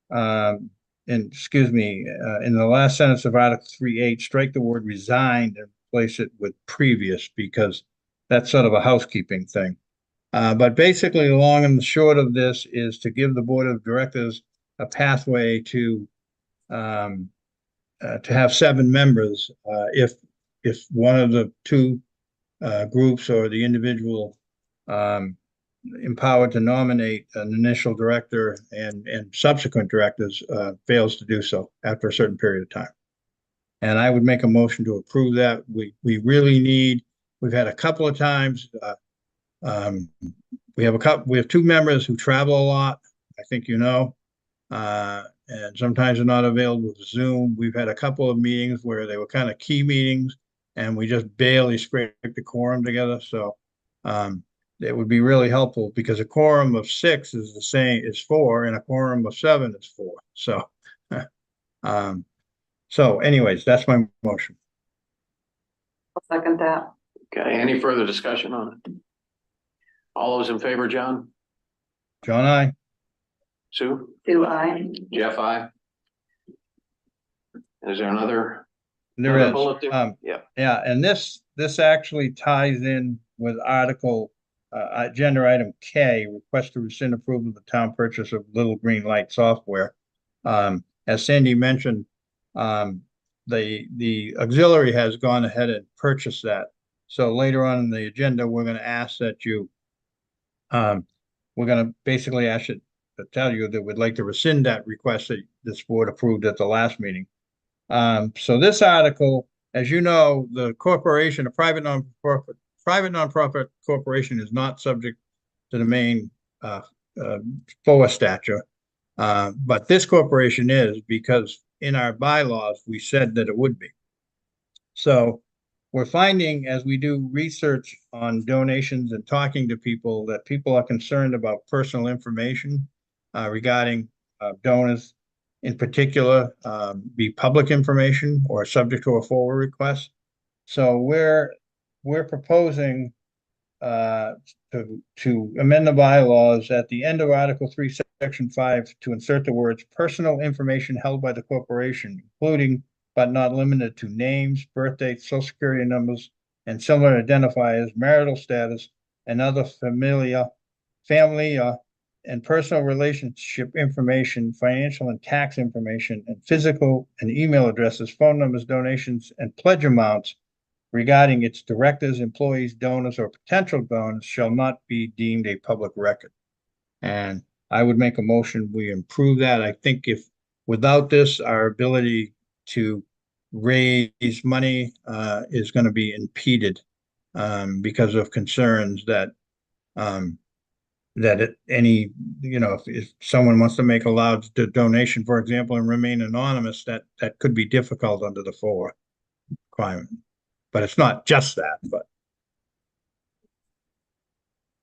in the last sentence of Article 3.8, strike the word resigned and replace it with previous, because that's sort of a housekeeping thing. But basically, the long and the short of this is to give the Board of Directors a pathway to have 7 members if one of the 2 groups or the individual empowered to nominate an initial director and subsequent directors fails to do so after a certain period of time. And I would make a motion to approve that. We really need, we've had a couple of times, we have 2 members who travel a lot, I think you know, and sometimes they're not available to Zoom. We've had a couple of meetings where they were kind of key meetings and we just barely scraped the quorum together. So it would be really helpful, because a quorum of 6 is the same as 4 and a quorum of 7 is 4. So, so anyways, that's my motion. I'll second that. Okay, any further discussion on it? All those in favor, John? John, I. Sue? Do I? Jeff, I. Is there another? There another is. bullet there? Yeah, and this actually ties in with agenda item K, request to rescind approval of the town purchase of Little Green Light software. As Sandy mentioned, the auxiliary has gone ahead and purchased that. So later on in the agenda, we're gonna ask that you, we're gonna basically ask you to tell you that we'd like to rescind that request that this board approved at the last meeting. So this article, as you know, the corporation, a private nonprofit corporation is not subject to the main FOA statute. But this corporation is, because in our bylaws, we said that it would be. So we're finding, as we do research on donations and talking to people, that people are concerned about personal information regarding donors, in particular, be public information or subject to a forward request. So we're proposing to amend the bylaws at the end of Article 3, Section 5, to insert the words personal information held by the corporation, including but not limited to names, birth dates, social security numbers, and similar identifiers, marital status, and other family and personal relationship information, financial and tax information, and physical and email addresses, phone numbers, donations, and pledge amounts regarding its directors, employees, donors, or potential donors shall not be deemed a public record. And I would make a motion, we improve that. I think if without this, our ability to raise money is going to be impeded because of concerns that if someone wants to make a large donation, for example, and remain anonymous, that could be difficult under the FOA requirement. But it's not just that, but.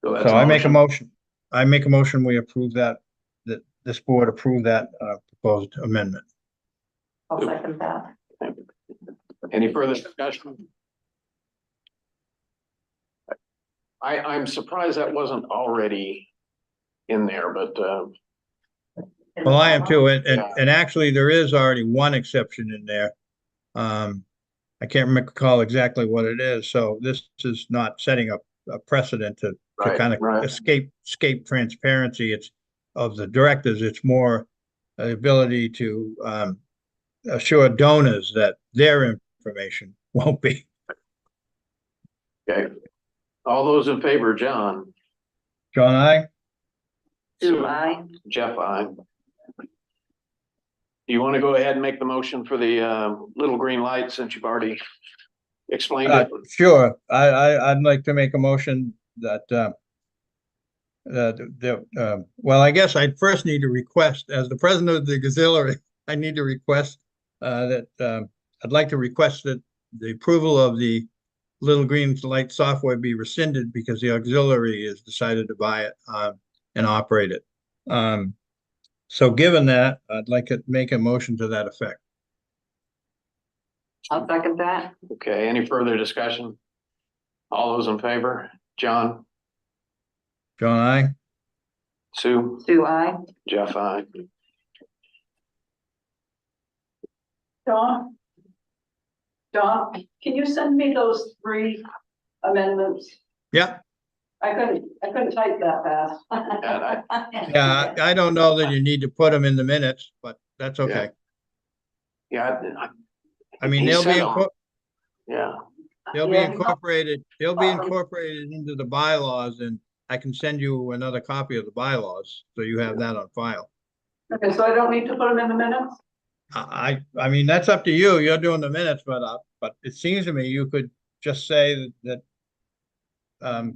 So I make a motion. I make a motion, we approve that this board approve that proposed amendment. I'll second that. Any further discussion? I'm surprised that wasn't already in there, but Well, I am too, and actually there is already one exception in there. I can't recall exactly what it is, so this is not setting up a precedent to kind of escape transparency. It's of the directors, it's more the ability to assure donors that their information won't be. okay. All those in favor, John? John, aye? Sue, aye. Jeff, aye. Do you want to go ahead and make the motion for the little green light since you've already explained it? Sure. I'd like to make a motion that well, I guess I'd first need to request, as the president of the auxiliary, I need to request that I'd like to request that the approval of the Little Green Light software be rescinded because the auxiliary has decided to buy it and operate it. So given that, I'd like to make a motion to that effect. I'll second that. Okay, any further discussion? All those in favor? John? John, aye? Sue? Sue, aye. Jeff, aye. Don, can you send me those 3 amendments? Yeah. I couldn't type that fast. Yeah, I don't know that you need to put them in the minutes, but that's okay. Yeah. I mean, He they'll be said yeah. they'll be incorporated into the bylaws, and I can send you another copy of the bylaws, so you have that on file. Okay, so I don't need to put them in the minutes? I mean, that's up to you. You're doing the minutes, but it seems to me you could just say that I'll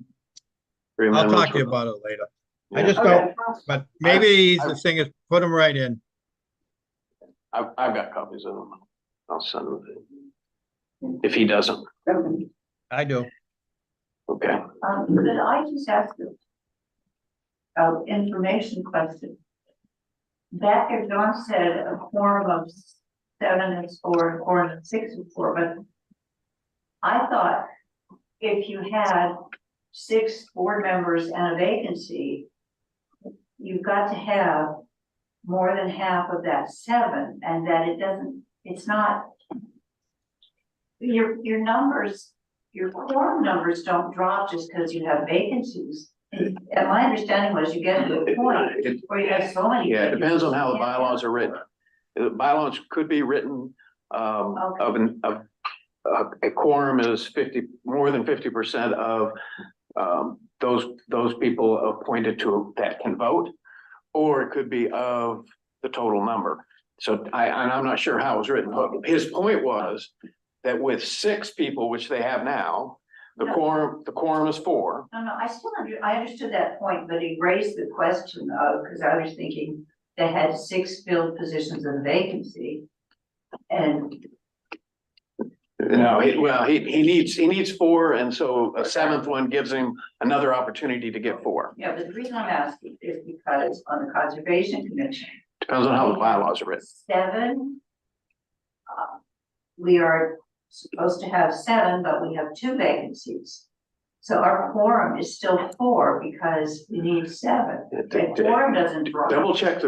talk to you about it later. Yeah. I just don't, but maybe the easiest thing is put them right in. I've got copies of them. I'll send them to him. If he doesn't. I do. Okay. Could I just ask an information question? Back as John said, a quorum of 7 is 4, a quorum of 6 is 4, but I thought if you had 6 board members and a vacancy, you've got to have more than half of that 7, and that it's not. Your numbers, your quorum numbers don't drop just because you have vacancies. And my understanding was you get to a point where you have so many. Yeah, it depends on how the vacancies. bylaws are written. The bylaws could be written, a quorum is more than 50% of, those people appointed to that can vote, or it could be of the total number. So I'm not sure how it was written, but his point was that with 6 people, which they have now, the quorum is 4. No, I understood that point, but he raised the question of, because I was thinking they had 6 filled positions of vacancy. And No, he needs 4, and so a 7th one gives him another opportunity to get 4. yeah, but the reason I'm asking is because on the Conservation Commission. Depends on how the bylaws are written. 7. We are supposed to have 7, but we have 2 vacancies. So our quorum is still 4 because we need 7. The quorum doesn't drop. Double check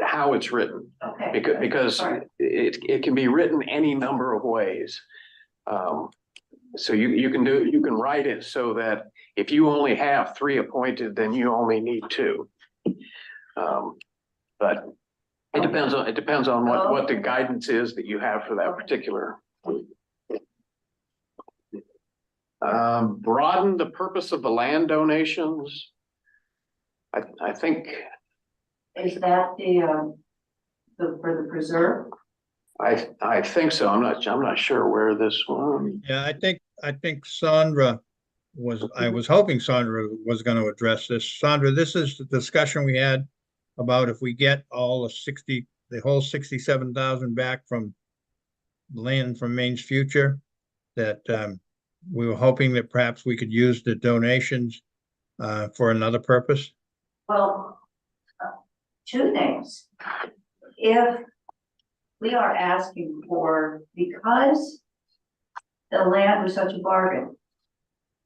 how it's written, Okay. because All right. it can be written any number of ways. So you can write it so that if you only have 3 appointed, then you only need 2. But it depends on what the guidance is that you have for that particular. Broaden the purpose of the land donations. I think. Is that for the preserve? I think so. I'm not sure where this one. Yeah, I think Sandra I was hoping Sandra was going to address this. Sandra, this is the discussion we had about if we get all the whole 67,000 back from land from Maine's Future, that we were hoping that perhaps we could use the donations for another purpose. Well, 2 things. If we are asking for, because the land was such a bargain,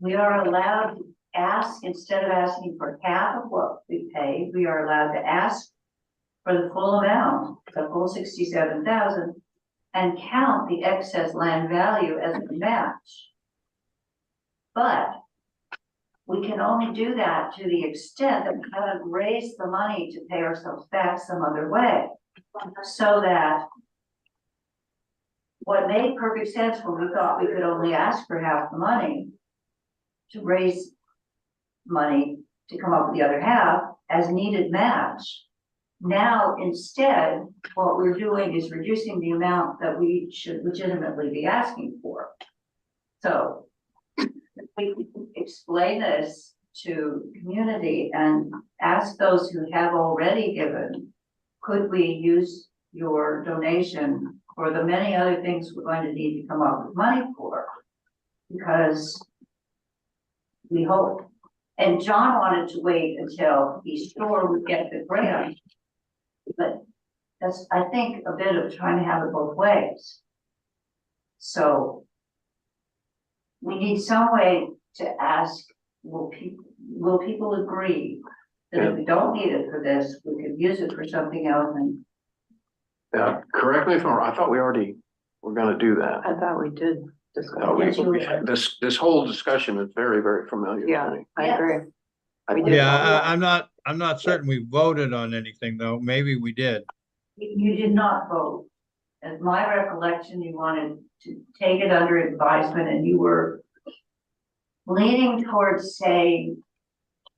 we are allowed to ask, instead of asking for half of what we paid, we are allowed to ask for the full amount, the full 67,000, and count the excess land value as a match. But we can only do that to the extent that we haven't raised the money to pay ourselves back some other way. So that what made perfect sense when we thought we could only ask for half the money to raise money to come up with the other half as needed match. Now, instead, what we're doing is reducing the amount that we should legitimately be asking for. So we can explain this to the community and ask those who have already given, could we use your donation for the many other things we're going to need to come up with money for? Because we hope, and John wanted to wait until he's sure we get the grant, but that's, I think, a bit of trying to have it both ways. So we need some way to ask, will people agree that if we don't need it for this, we could use it for something else? And Correct me if I'm wrong. I thought we already were going to do that. I thought we did discuss. This whole discussion is very, very familiar to me. I agree. Yeah, I'm not certain we voted on anything though. Maybe we did. You did not vote. As my recollection, you wanted to take it under advisement, and you were leaning towards saying,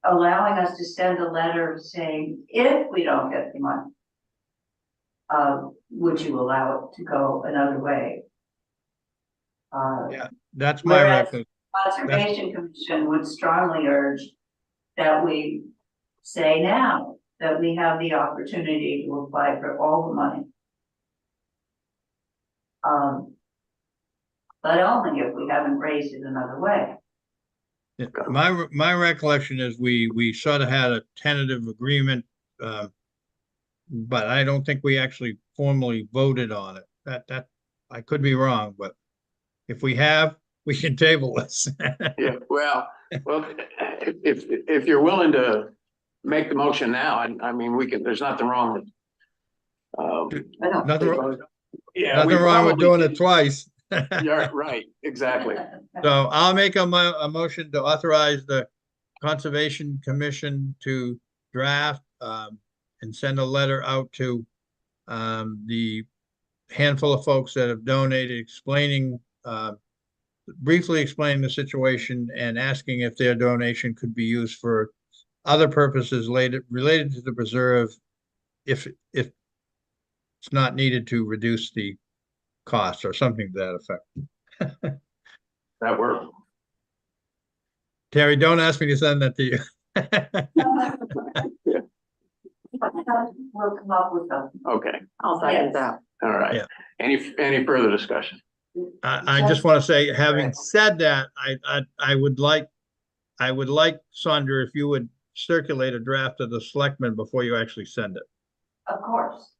allowing us to send a letter saying, if we don't get the money, would you allow it to go another way? Yeah, that's my Whereas record. Conservation Commission would strongly urge that we say now that we have the opportunity to apply for all the money. But only if we haven't raised it another way. Yeah, my recollection is we sort of had a tentative agreement, but I don't think we actually formally voted on it. That I could be wrong, but if we have, we can table this. Yeah, well, if you're willing to make the motion now, I mean, we can. There's nothing wrong with. Nothing wrong. Yeah, we Nothing wrong with probably doing did. it twice. Yeah, right, exactly. So I'll make a motion to authorize the Conservation Commission to draft, and send a letter out to, the handful of folks that have donated, explaining, briefly explaining the situation and asking if their donation could be used for other purposes related to the preserve, if it's not needed to reduce the cost or something to that effect. That worked. Terry, don't ask me to send that to you. We'll come up with something. Okay, I'll second that. all right. Yeah. Any further discussion? I just want to say, having said that, I would like Sandra, if you would circulate a draft of the selectmen before you actually send it. Of course.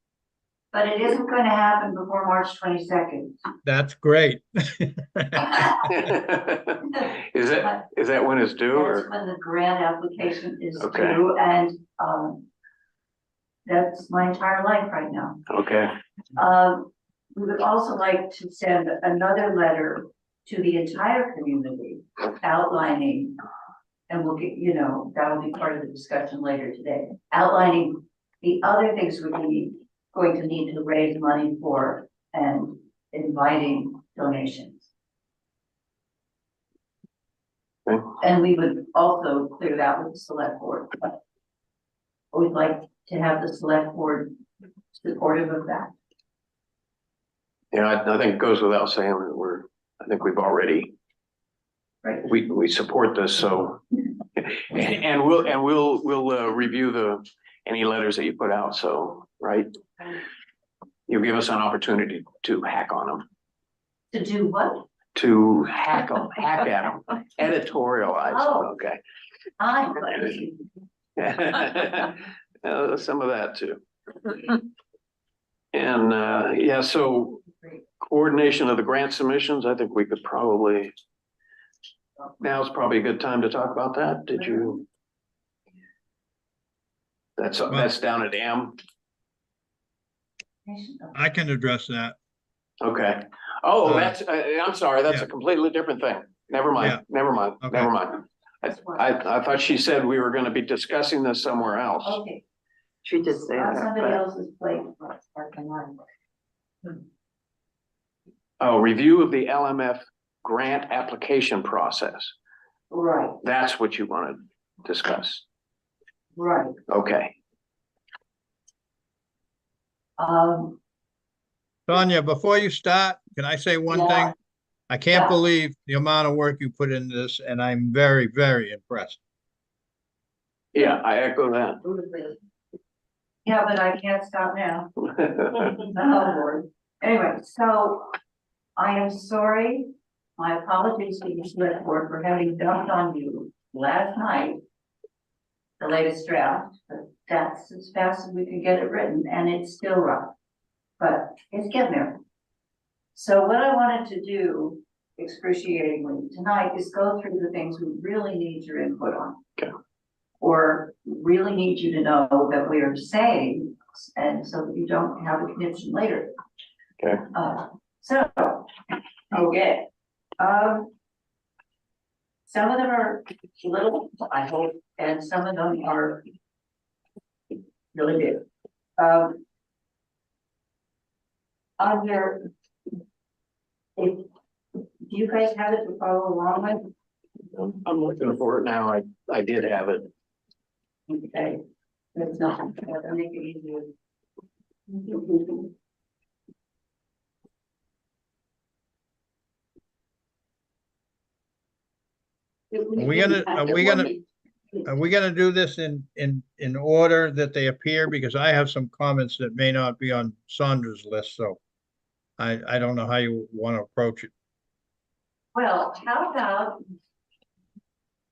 But it isn't going to happen before March 22nd. That's great. Is that when it's due That's or? when the grant application is Okay. due, and, that's my entire life right now. Okay, We would also like to send another letter to the entire community outlining, and we'll get, that'll be part of the discussion later today, outlining the other things we're going to need to raise money for and inviting donations. Okay. And we would also clear that with the select board. But we'd like to have the select board supportive of that. yeah, I think it goes without saying that I think we've already, Right. we support this, so. And we'll review any letters that you put out, so, right? You'll give us an opportunity to hack on them, To do what? to hack at them, editorialize, Oh. okay? I'm glad. Some of that too. And, yeah, so coordination of the grant submissions, I think we could probably, now's probably a good time to talk about that. Did you? That's down at M. I can address that. Okay. Oh, Uh, I'm sorry, that's yeah. a completely different thing. Never mind, Yeah. never mind, Okay. never mind. I thought she said we were gonna be discussing this somewhere else. Okay, She did say on that, somebody but else's plate. Let's start the line. Oh, review of the LMF grant application process. Right, That's what you want to discuss. right. Okay. Sonia, before you start, can I say one Yeah. thing? I can't Yeah. believe the amount of work you put into this, and I'm very, very impressed. Yeah, I echo that. Yeah, but I can't stop now. Oh, Lord. Anyway, so I am sorry. My apologies to the select board for having dumped on you last night the latest draft, but that's as fast as we can get it written, and it's still rough. But it's getting there. So what I wanted to do excruciatingly tonight is go through the things we really need your input on. Okay. Or really need you to know that we are saying, and so that you don't have a connection later. Okay. So, okay, some of them are little, I hope, and some of them are really big. Under, do you guys have it to follow along with? I'm looking for it now. I did have it. Okay, that's not, that'll make it easier. Are we gonna do this in order that they appear? Because I have some comments that may not be on Sandra's list, so I don't know how you want to approach it. Well, how about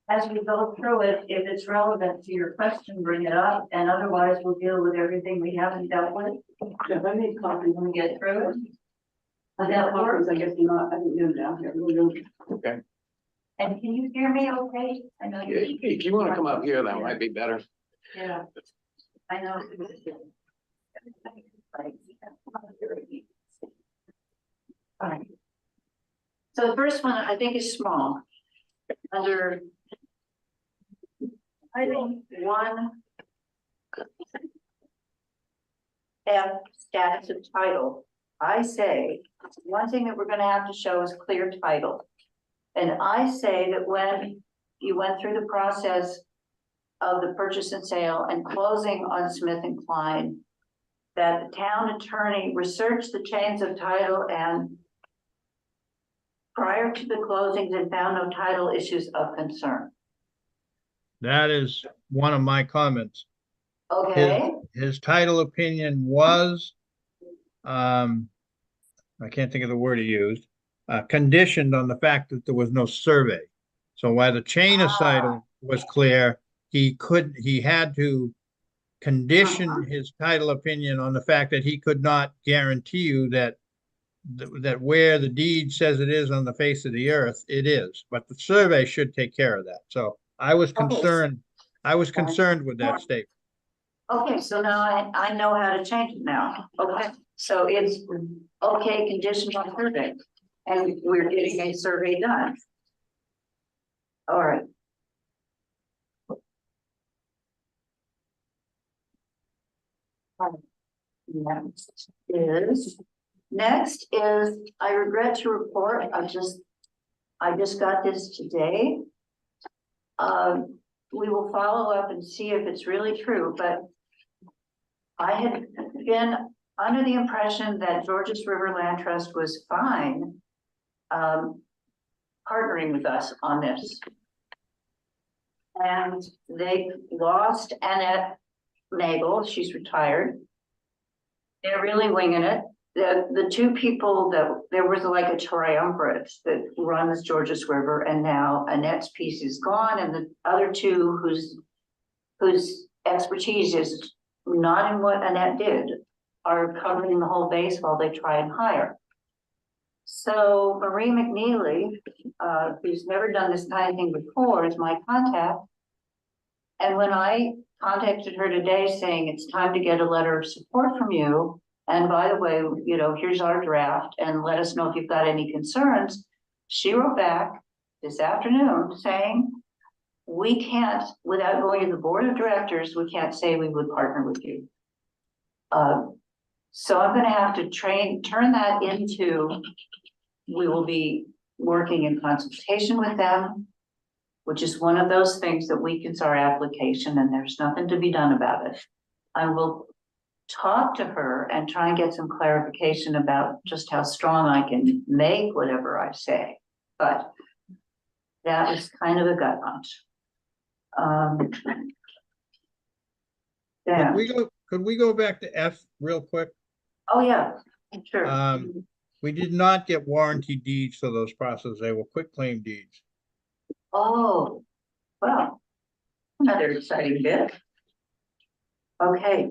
as we go through it, if it's relevant to your question, bring it up, and otherwise we'll deal with everything we haven't dealt with. Yeah, I made copies. When we get through it. I got copies, I guess you're not, I didn't get them down here. We'll do- Okay. And can you hear me okay? I know. If you want to come up here, that might be better. Yeah, I know. Alright. So the first one I think is small. Under item 1F status of title, I say, one thing that we're gonna have to show is clear title. And I say that when you went through the process of the purchase and sale and closing on Smith and Klein, that the town attorney researched the chains of title and prior to the closings and found no title issues of concern. That is one of my comments. Okay, His title opinion was, I can't think of the word he used, conditioned on the fact that there was no survey. So while the chain of title was clear, he had to condition his title opinion on the fact that he could not guarantee you that where the deed says it is on the face of the earth, it is, but the survey should take care of that. So I was concerned with that statement. okay, so now I know how to change it now. Okay, so it's okay, conditioned on survey, and we're getting a survey done. All right. Next is, I regret to report, I just got this today. We will follow up and see if it's really true, but I had been under the impression that Georges River Land Trust was fine partnering with us on this. And they lost Annette Nagel, she's retired. They're really winging it. The two people that, there was like a triumvirate that runs Georges River, and now Annette's piece is gone, and the other two whose expertise is not in what Annette did are covering the whole base while they try and hire. So Marie McNeely, who's never done this kind of thing before, is my contact. And when I contacted her today saying it's time to get a letter of support from you, and by the way, you know, here's our draft and let us know if you've got any concerns, she wrote back this afternoon saying, we can't, without going to the board of directors, we can't say we would partner with you. So I'm gonna have to turn that into, we will be working in consultation with them, which is one of those things that weakens our application and there's nothing to be done about it. I will talk to her and try and get some clarification about just how strong I can make whatever I say, but that was kind of a gut punch. Yeah. Could we go back to F real quick? Oh, yeah, sure. We did not get warranty deeds for those parcels. They were quitclaim deeds. Oh, well, another exciting bit. Okay.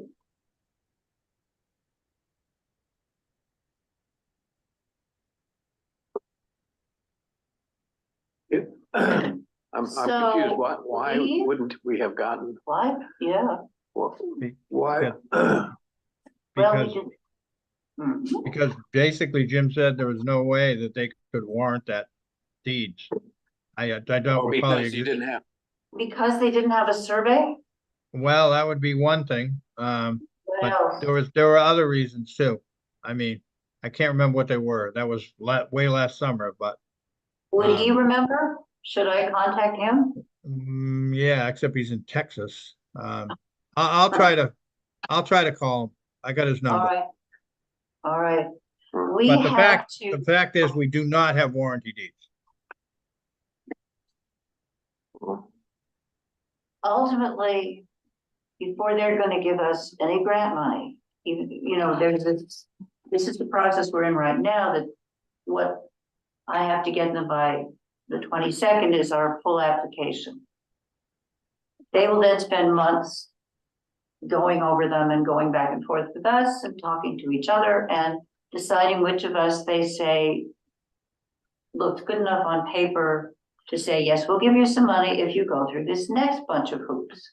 I'm So, confused. Why we- wouldn't we have gotten? What? Yeah. Why? Well, Because, we did. Mhm. because basically Jim said there was no way that they could warrant that deeds. I don't Oh, recall. because you didn't have. Because they didn't have a survey? Well, that would be one thing. What But else? there were other reasons too. I mean, I can't remember what they were. That was way last summer, but Would he remember? Should I contact him? yeah, except he's in Texas. I'll try to call him. I got his All number. right. All right. We But the have to, fact is we do not have warranty deeds. ultimately, before they're gonna give us any grant money, you know, there's this is the process we're in right now, that what I have to get them by the 22nd is our full application. They will then spend months going over them and going back and forth with us and talking to each other and deciding which of us they say looks good enough on paper to say, yes, we'll give you some money if you go through this next bunch of hoops.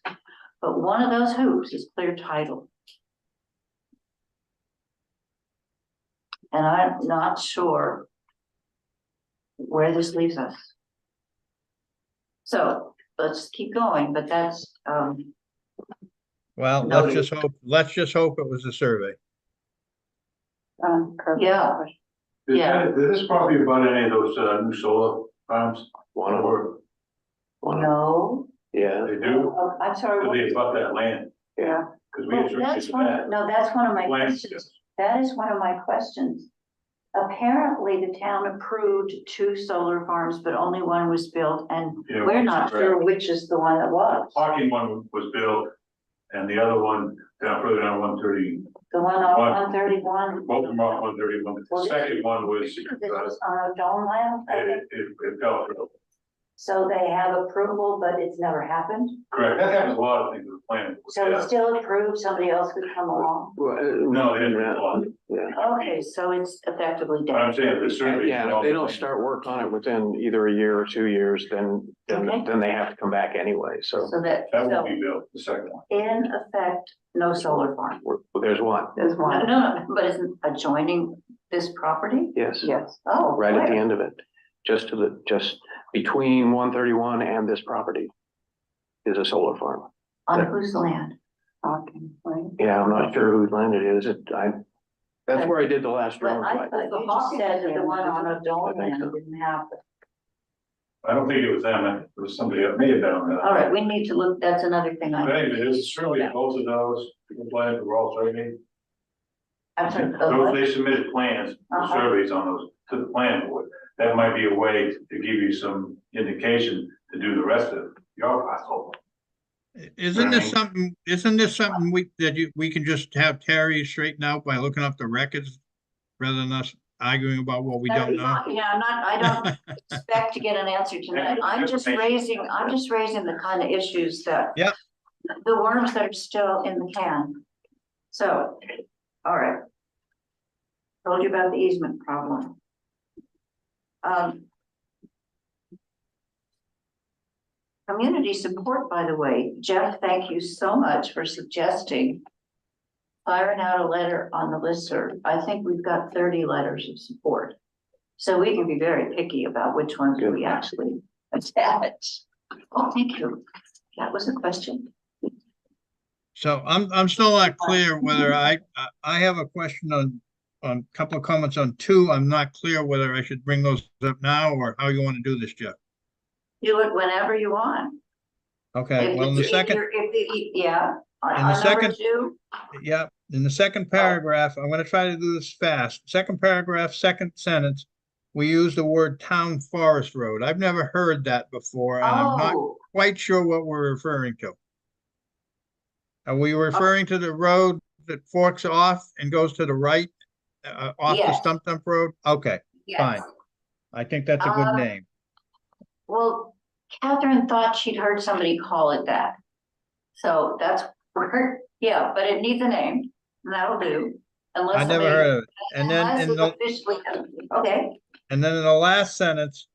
But one of those hoops is clear title. And I'm not sure where this leaves us. So let's keep going, but that's, Well, Noted. let's just hope it was a survey. yeah, Yeah. Did this property about any of those, new solar farms? One of them, one of them, no. yeah. They do? Oh, I'm sorry. Do they about that land? Yeah. Cause we Well, had that's one, no, that's one of my Land, questions. That is one of my questions. Apparently, the town approved 2 solar farms, but only one was built, and Yeah, we're not correct. sure which is the one that was. Parking one was built, and the other one down further down 130, The one on One. 131. both of them are 131, but Well, the this- second one was, This is on a dome land, I think. it fell through. So they have approval, but it's never happened. Correct, that happens a lot of things with planning. So it's still approved, somebody else could come along. Well, No, they didn't. Yeah. Okay, so it's effectively But I'm done. saying, there's certainly. Yeah, and if they don't start work on it within either a year or 2 years, then Okay. they have to come back anyway, so So that, That so won't be built, the second one. in effect, no solar farm. there's one, There's No, one. no, but isn't adjoining this property? yes. Yes. Oh. Right at the where? end of it, just between 131 and this property is a solar farm. On whose land? Talking, right? Yeah, I'm not sure whose land it is, that's where I did the last But drone I flight. thought you just said that the one on a dome land didn't happen. I don't think it was them, it was somebody else, may have been on that. All right, we need to look, that's another thing But I, anyway, there's surely both of those, people planning for all surveying. I'm sorry. Those, they submitted plans, Uh-huh. surveys on those to the plan board. That might be a way to give you some indication to do the rest of your parcel. Isn't this Right. something we can just have Terry straighten out by looking up the records rather than us arguing about what we don't know? Yeah, I don't expect to get an answer tonight. I'm just raising the kind of issues that. Yep. The worms that are still in the can. So, all right. Told you about the easement problem. Community support, by the way, Jeff, thank you so much for suggesting firing out a letter on the listserv. I think we've got 30 letters of support. So we can be very picky about which ones we actually attach. Oh, thank you. That was a question. So I'm still not clear whether I have a question on a couple of comments on 2. I'm not clear whether I should bring those up now or how you want to do this, Jeff. Do it whenever you want. Okay, well, in the second, Yeah. In the On number second- 2, yeah, in the second paragraph, I'm gonna try to do this fast. Second paragraph, second sentence, we use the word town forest road. I've never heard that before, and I'm not oh, quite sure what we're referring to. Are we referring to the road that forks off and goes to the right, off the Yes. Stump Dump Road? Okay, yes. fine. I think that's a good name. Well, Catherine thought she'd heard somebody call it that. So that's where, yeah, but it needs a name, and that'll do. Unless I never somebody- heard of it. And then Unless in it's the, officially, okay, and then in the last sentence,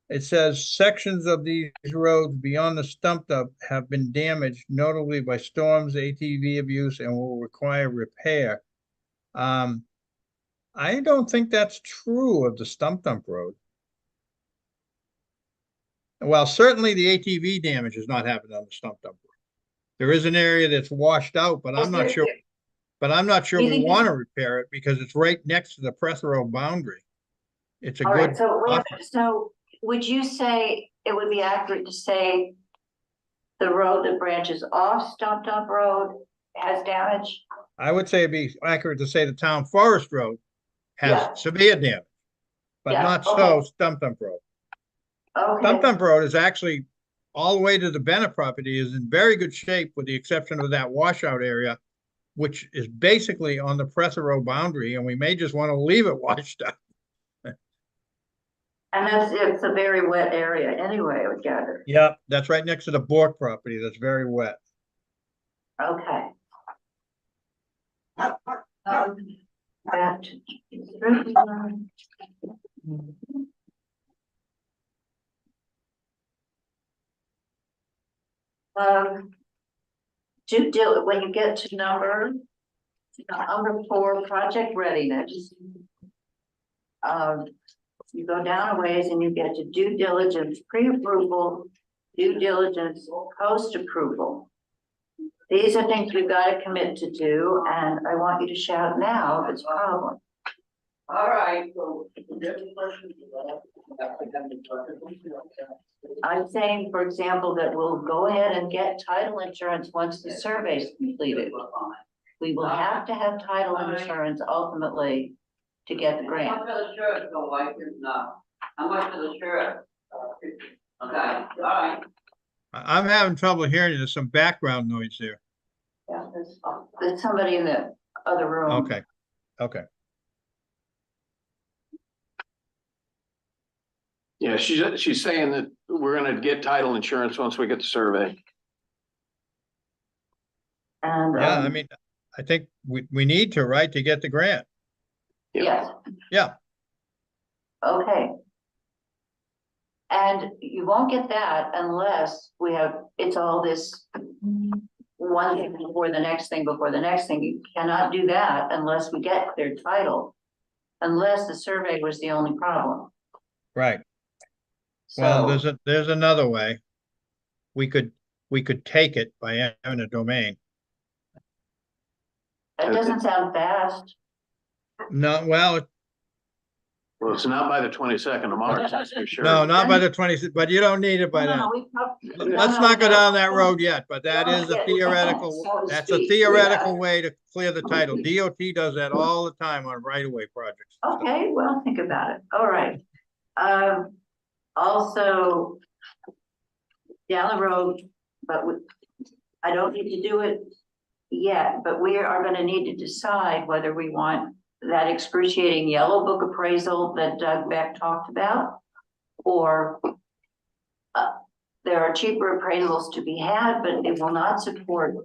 it says sections of these roads beyond the Stump Dump have been damaged notably by storms, ATV abuse, and will require repair. I don't think that's true of the Stump Dump Road. Well, certainly the ATV damage has not happened on the Stump Dump Road. There is an area that's washed out, but I'm not sure, You we think want to repair it because it's right next to the Prethero boundary. It's a all right, good, so, buffer. so would you say it would be accurate to say the road that branches off Stump Dump Road has damage? I would say it'd be accurate to say the town forest road Yeah. has severe damage, but Yeah, not so okay. Stump Dump Road. Okay, Stump Dump Road is actually all the way to the Bennett property is in very good shape with the exception of that washout area, which is basically on the Prethero boundary, and we may just want to leave it washed out. and it's a very wet area anyway, I would gather. Yep, that's right next to the Bork property. That's very wet. Okay. That. When you get to number 4, project readiness. you go down a ways and you get to due diligence, pre-approval, due diligence, post-approval. These are things we've got to commit to do, and I want you to shout now if it's a problem. All right. I'm saying, for example, that we'll go ahead and get title insurance once the survey is completed. We will have to have title insurance ultimately to get the How grant. much for the shirt, though, like, no, how much for the shirt? Okay, all right. I'm having trouble hearing you. There's some background noise there. Yeah, there's somebody in the other room. Okay, okay. Yeah, she's saying that we're gonna get title insurance once we get the survey. And, Yeah, I mean, I think we need to, right, to get the grant. yes, Yeah, okay. And you won't get that unless we have, it's all this one thing before the next thing before the next thing. You cannot do that unless we get clear title, unless the survey was the only problem. right. Well, So there's another way. We could take it by having a domain. that doesn't sound fast. No, well, Well, it's not by the 22nd of March, that's for sure. no, not by the 20th, but you don't need it by No, then. no, we prob- Let's no, not go no, down that no. road yet, but that Don't is a get theoretical, so to that's a speak, theoretical yeah. way to clear the title. DOT does that all the time on right-of-way projects. Okay, well, think about it. All right. Also down the road, but I don't need to do it yet, but we are gonna need to decide whether we want that excruciating yellow book appraisal that Doug Beck talked about, or there are cheaper appraisals to be had, but it will not support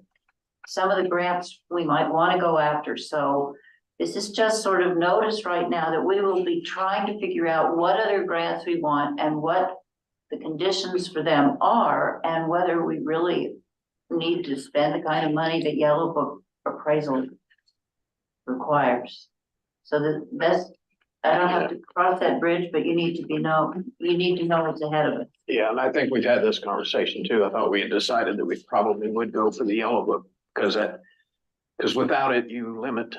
some of the grants we might want to go after. So this is just sort of notice right now that we will be trying to figure out what other grants we want and what the conditions for them are, and whether we really need to spend the kind of money that yellow book appraisal requires. So that's, I don't have to cross that bridge, but you need to know what's ahead of it. Yeah, and I think we've had this conversation too. I thought we had decided that we probably would go for the yellow book because without it, you limit.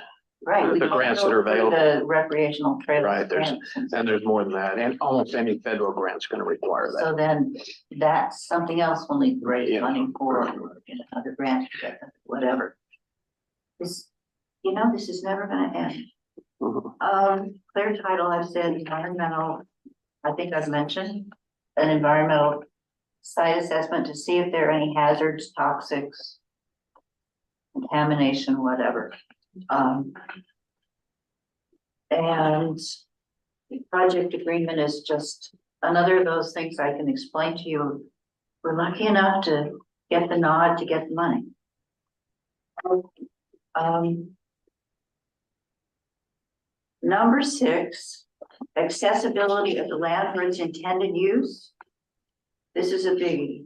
Right. we The don't grants go that are for available. The recreational trails. Right, there's, grants. and there's more than that. And almost any federal grant's gonna require that. So then that's something else we'll need to raise Yeah. money for, another grant, whatever. This, this is never gonna end. Mhm. Clear title, I've said environmental, I think I've mentioned an environmental site assessment to see if there are any hazards, toxics, contamination, whatever. And the project agreement is just another of those things I can explain to you. We're lucky enough to get the nod to get the money. Number 6, accessibility of the land for its intended use. This is a biggie.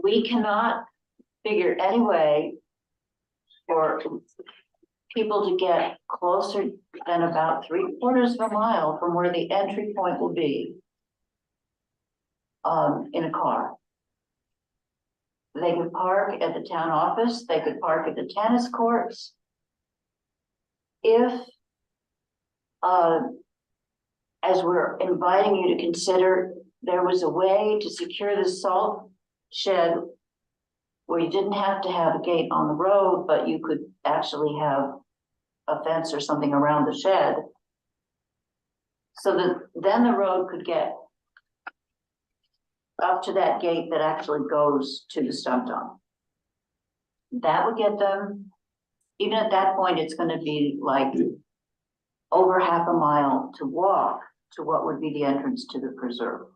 We cannot figure any way for people to get closer than about 3/4 of a mile from where the entry point will be in a car. They could park at the town office, they could park at the tennis courts. If, as we're inviting you to consider, there was a way to secure the salt shed where you didn't have to have a gate on the road, but you could actually have a fence or something around the shed. So that then the road could get up to that gate that actually goes to the stump dump. That would get them, even at that point, it's gonna be like over half a mile to walk to what would be the entrance to the preserve.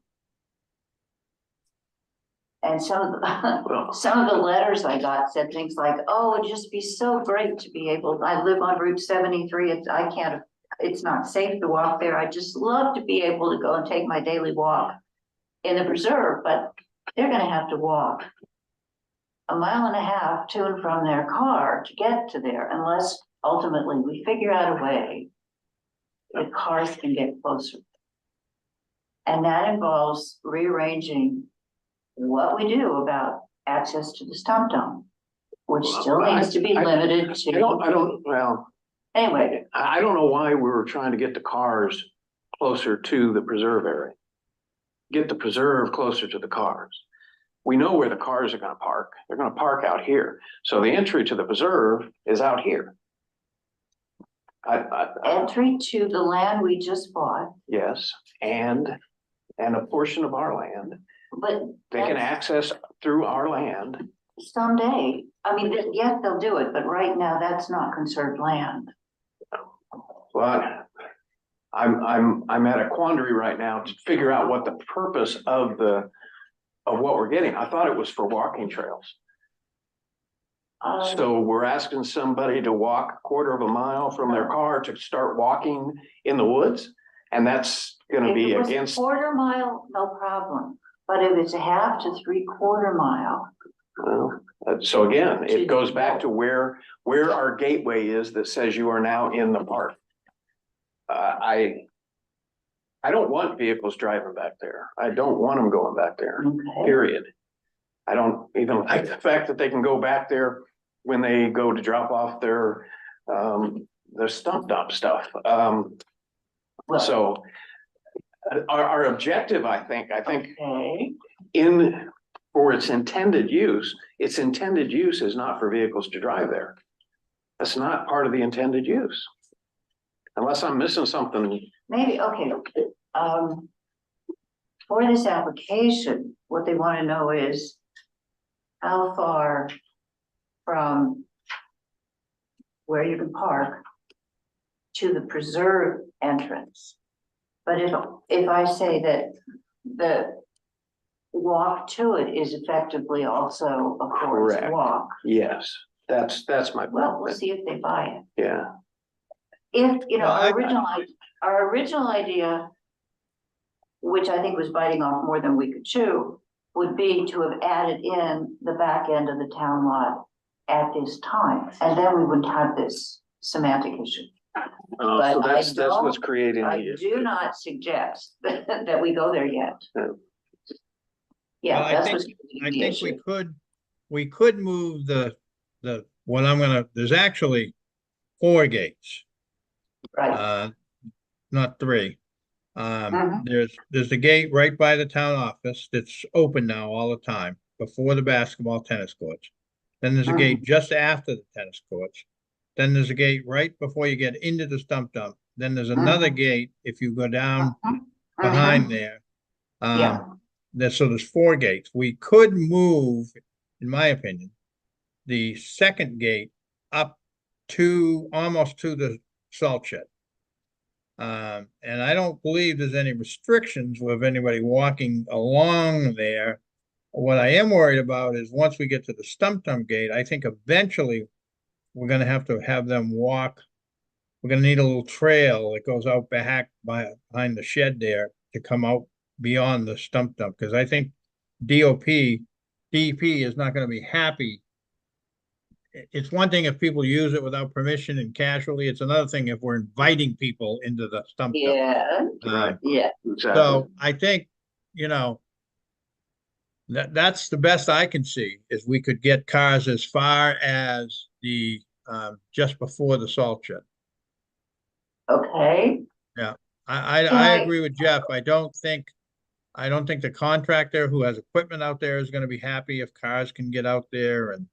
And some of the letters I got said things like, oh, it'd just be so great to be able, I live on Route 73, it's not safe to walk there. I just love to be able to go and take my daily walk in the preserve, but they're gonna have to walk a mile and a half to and from their car to get to there unless ultimately we figure out a way that cars can get closer. And that involves rearranging what we do about access to the stump dump, which still needs to be limited to. Anyway, I don't know why we were trying to get the cars closer to the preserve area. Get the preserve closer to the cars. We know where the cars are gonna park. They're gonna park out here. So the entry to the preserve is out here. entry to the land we just bought, Yes, and a portion of our land. but They can that's access through our land. someday. I mean, yes, they'll do it, but right now that's not conserved land. Well, I'm at a quandary right now to figure out what the purpose of what we're getting. I thought it was for walking trails. So we're asking somebody to walk a quarter of a mile from their car to start walking in the woods? And that's gonna be If it was a against, quarter mile, no problem, but if it's a half to 3/4 mile, well, so again, it goes back to where our gateway is that says you are now in the park. I don't want vehicles driving back there. I don't want them going back there, okay, period. I don't even like the fact that they can go back there when they go to drop off their stump dump stuff. So our objective, I think okay, for its intended use is not for vehicles to drive there. That's not part of the intended use. Unless I'm missing something. maybe, okay. For this application, what they want to know is how far from where you can park to the preserve entrance. But if I say that the walk to it is effectively also a forest Correct. walk, Yes, that's my. well, we'll see if they buy it. Yeah, If, you know, Well, our original idea, which I think was biting off more than we could chew, would be to have added in the back end of the town lot at this time, and then we wouldn't have this semantic issue. so But that's what's creating I the do not suggest that we go there yet. No. Yeah, Well, I that's think- what's I the think issue. we could move there's actually 4 gates, Right, not 3. Mhm. There's a gate right by the town office that's open now all the time, before the basketball tennis courts. Then there's a gate just after the tennis courts. Then there's a gate right before you get into the stump dump. Then there's another gate if you go down behind there. Yeah. So there's 4 gates. We could move, in my opinion, the second gate up to almost to the salt shed. And I don't believe there's any restrictions with anybody walking along there. What I am worried about is once we get to the stump dump gate, I think eventually we're gonna have to have them walk. We're gonna need a little trail that goes out back behind the shed there to come out beyond the stump dump, because I think DEP is not gonna be happy. It's one thing if people use it without permission and casually. It's another thing if we're inviting people into the stump dump. Yeah, Right. yeah, exactly. So I think, that's the best I can see, is we could get cars as far as the, just before the salt shed. okay, I agree with Jeff. I don't think the contractor who has equipment out there is gonna be happy if cars can get out there and,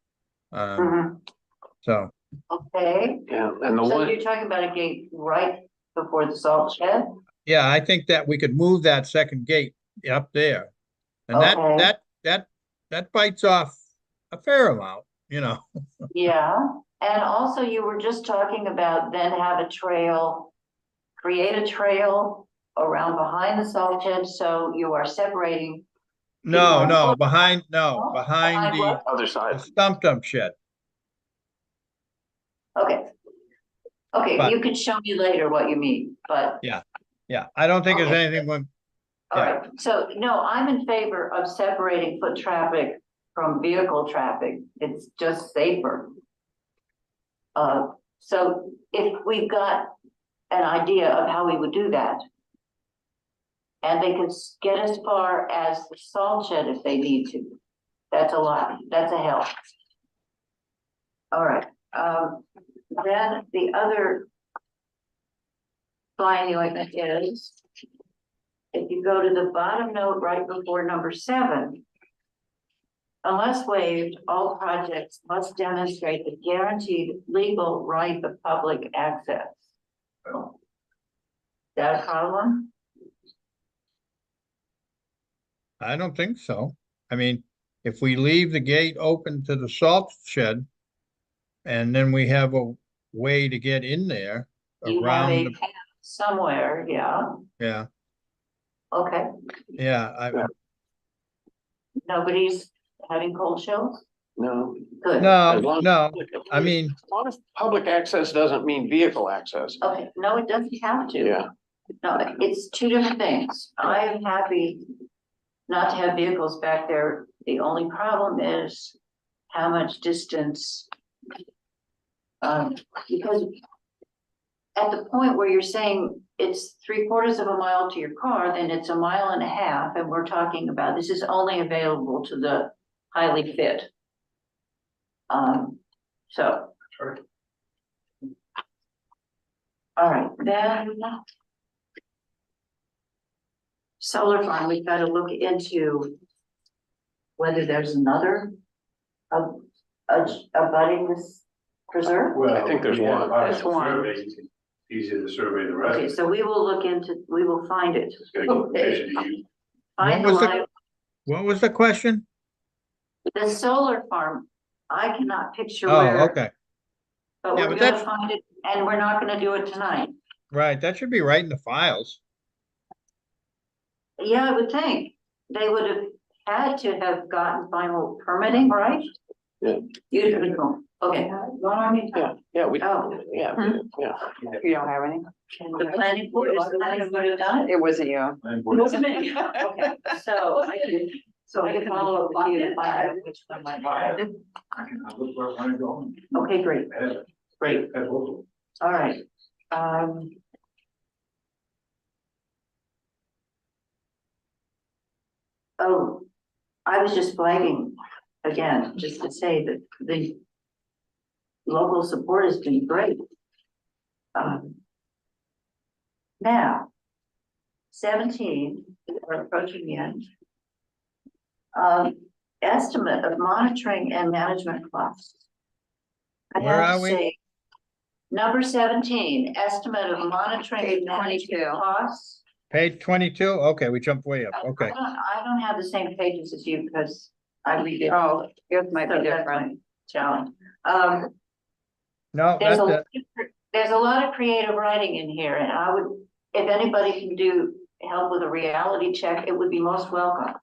so. okay. Yeah, and the So one, you're talking about a gate right before the salt shed? Yeah, I think that we could move that second gate up there. And Okay. that bites off a fair amount, Yeah, and also you were just talking about then have a trail, create a trail around behind the salt shed, so you are separating. No, behind Behind the what? other side. stump dump shed. Okay. Okay, But- you can show me later what you mean, but, Yeah, I don't think there's Okay. anything when, all right, so, no, I'm in favor of separating foot traffic from vehicle traffic. It's just safer. So if we've got an idea of how we would do that, and they could get as far as the salt shed if they need to, that's a lot, that's a help. All right, then the other fly in the ointment is, if you go to the bottom note right before number 7, unless waived, all projects must demonstrate the guaranteed legal right of public access. Is that a problem? I don't think so. I mean, if we leave the gate open to the salt shed, and then we have a way to get in there You have around, a path somewhere, yeah, yeah, okay, yeah, nobody's having cold chills, No. good. As no, long- no, I mean, As long as public access doesn't mean vehicle access. Okay, no, it doesn't have to. Yeah. No, it's two different things. I am happy not to have vehicles back there. The only problem is how much distance. Because at the point where you're saying it's 3/4 of a mile to your car, then it's 1.5 miles, and we're talking about, this is only available to the highly fit. So. All right, then. Solar farm, we've got to look into whether there's another abutting this preserve. Well, I think there's one. There's one. Easier to survey the rest. Okay, so we will look into, we will find it. It's gonna go permission to you. Find What was the- line. what was the question? The solar farm, I cannot picture Oh, where, okay, but Yeah, we're but gonna that's- find it, and we're not gonna do it tonight. right, that should be right in the files. Yeah, I would think they would have had to have gotten final permitting, right? Yeah. You didn't go, okay. What I mean, Yeah, we, oh, yeah, yeah. You don't have any? the planning board is the one who would have done it. It wasn't you. It wasn't me. Okay, so I can follow up with you to find out which one I bought. Okay, great, great, all right. Oh, I was just flagging again, just to say that the local support has been great. Now, 17, we're approaching the end. Estimate of monitoring and management costs. I Where have are to we? say, number 17, estimate of monitoring Page and management 22. costs. Page 22, okay, we jumped way up, okay. I don't have the same pages as you because I read it. Oh, yours might be So that's different. my challenge. No, There's that's it. there's a lot of creative writing in here, and I would, if anybody can help with a reality check, it would be most welcome.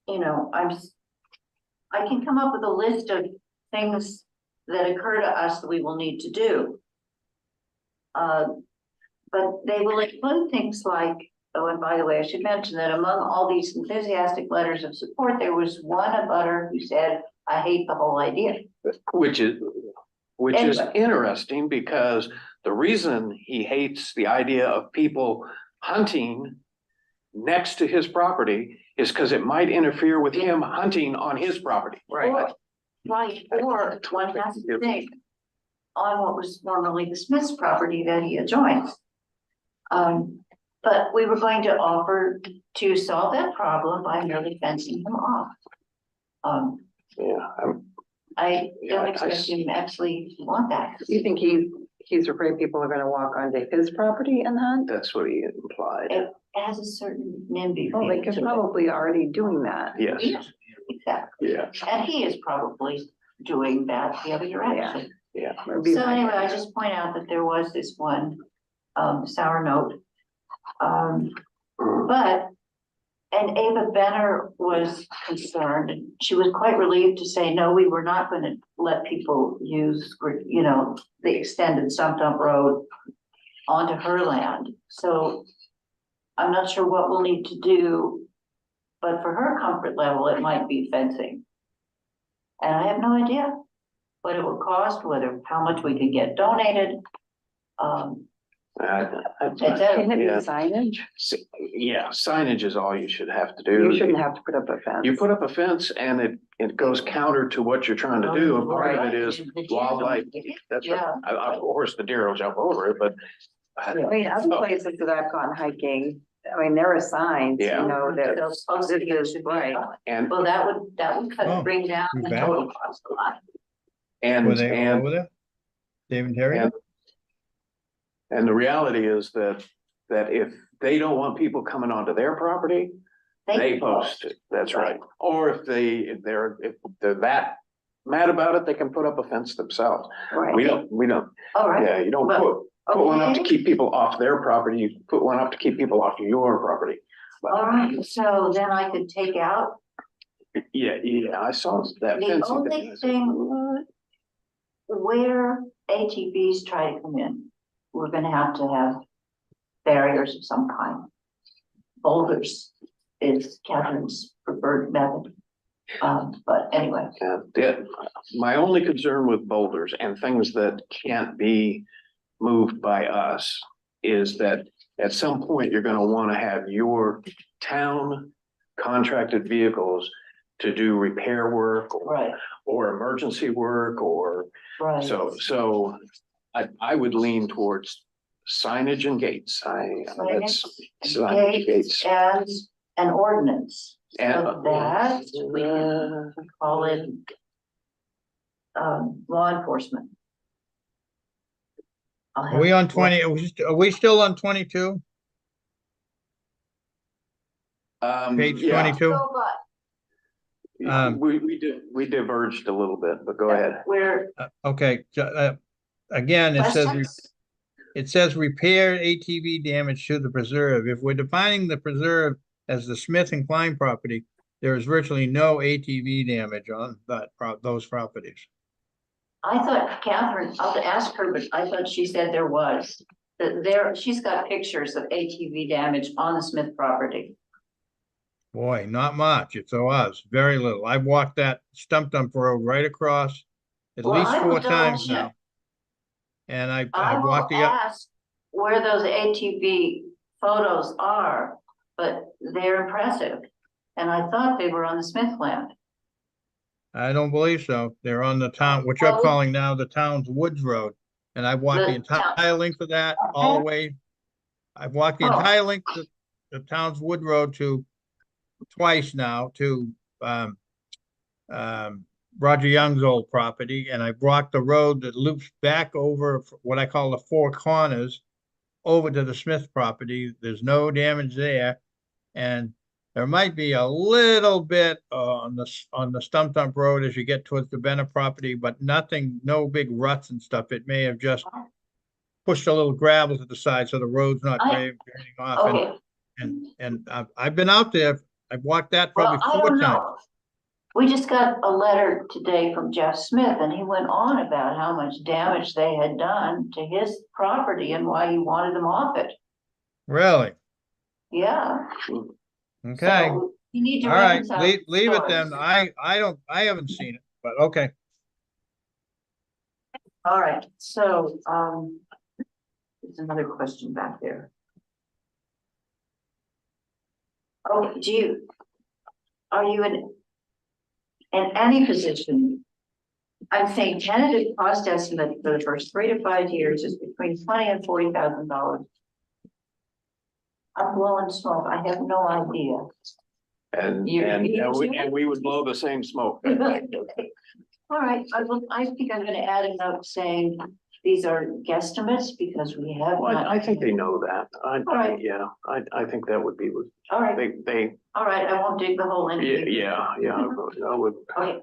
You know, I can come up with a list of things that occur to us that we will need to do. But they will include things like, oh, and by the way, I should mention that among all these enthusiastic letters of support, there was one abutter who said, I hate the whole idea. Which is Anyway. interesting because the reason he hates the idea of people hunting next to his property is because it might interfere with him hunting on his property. Or, right, or one has to think on what was formerly the Smith's property that he adjoins. But we were going to offer to solve that problem by merely fencing him off. Yeah, I Yeah, don't I expect s- him to actually want that. You think he's afraid people are gonna walk onto his property and hunt? that's what he implied. It has a certain NIMBY Well, they feel could to it. probably already doing that. Yes, Yeah, exactly. yeah, And he is probably doing that the other direction. yeah. Would be So my anyway, I guess. just point out that there was this one, sour note. But, and Ava Benner was concerned, and she was quite relieved to say, no, we were not gonna let people use, you know, the extended sump dump road onto her land. So I'm not sure what we'll need to do but for her comfort level, it might be fencing. And I have no idea what it would cost, how much we could get donated. Can it be Yeah. signage? Yeah, signage is all you should have to You do. shouldn't have to put up a fence. You put up a fence and it goes counter to what you're trying to do. And part of it is wildlife. That's right. Yeah. Of course, the deer will jump over it, but. I mean, other places that I've gone hiking, I mean, there are signs, you Yeah. know, that Those posted this is right. And, Well, that would Oh, bring down too the bad. total cost a lot. Were they all and, over there? Dave and Terry? and. And the reality is that if they don't want people coming onto their property, they post it. That's right. Or if they're that mad about it, they can put up a fence themselves. Right. We don't, All right. yeah, you don't But- put one up to okay. keep people off their property. You put one up to keep people off your property. All right, so then I could take out, Yeah, I saw that the fencing only thing. I said, thing where ATVs try to come in, we're gonna have to have barriers of some kind. Boulders is Catherine's preferred method. But anyway, My only concern with boulders and things that can't be moved by us is that at some point, you're gonna wanna have your town contracted vehicles to do repair work right, or emergency work or, right. so I would lean towards signage and gates. That's signage, gates. As an ordinance, And- so that we can call it law enforcement. I'll Are have- we on 20? Are we still on 22? Page Yeah, 22? So, but we diverged a little bit, but go ahead. we're, Okay, again, questions? it says repair ATV damage to the preserve. If we're defining the preserve as the Smith and Klein property, there is virtually no ATV damage on those properties. I thought Catherine, I'll have to ask her, but I thought she said there was. That she's got pictures of ATV damage on the Smith property. Boy, not much. It's a was very little. I've walked that stump dump road right across at Well, least I will 4 times double now. check. And I I've walked will ask where those ATV photos are, but they're impressive. And I thought they were on the Smith land. I don't believe so. They're on the town, what you're calling now the town's Woods Road. And I've walked the The town- entire length of that all the way. I've walked the Oh. entire length of the town's Wood Road to twice now to Roger Young's old property. And I walked the road that loops back over what I call the Four Corners over to the Smith property. There's no damage there. And there might be a little bit on the Stump Dump Road as you get towards the Bennett property, but nothing, no big ruts and stuff. It may have just pushed a little gravel to the side so the road's not draining off. Okay, And I've been out there. I've walked that well, probably I 4 don't times. know. We just got a letter today from Jeff Smith and he went on about how much damage they had done to his property and why he wanted them off it. Really? Yeah. Okay. So you need to All right. reconcile Leave it stories. then. I haven't seen it, but okay. All right, so, there's another question back there. Oh, are you in any position? I'm saying tentative cost estimate for the first 3 to 5 years is between $20,000 and $40,000. I'm blowing smoke, I have no idea. And You- we would blow the same smoke. All right, I think I'm gonna add a note saying these are guesstimates because we have Well, not. I think they know that. right. I think that would be, All right, they, all right, I won't dig the hole in. yeah, I would. Okay.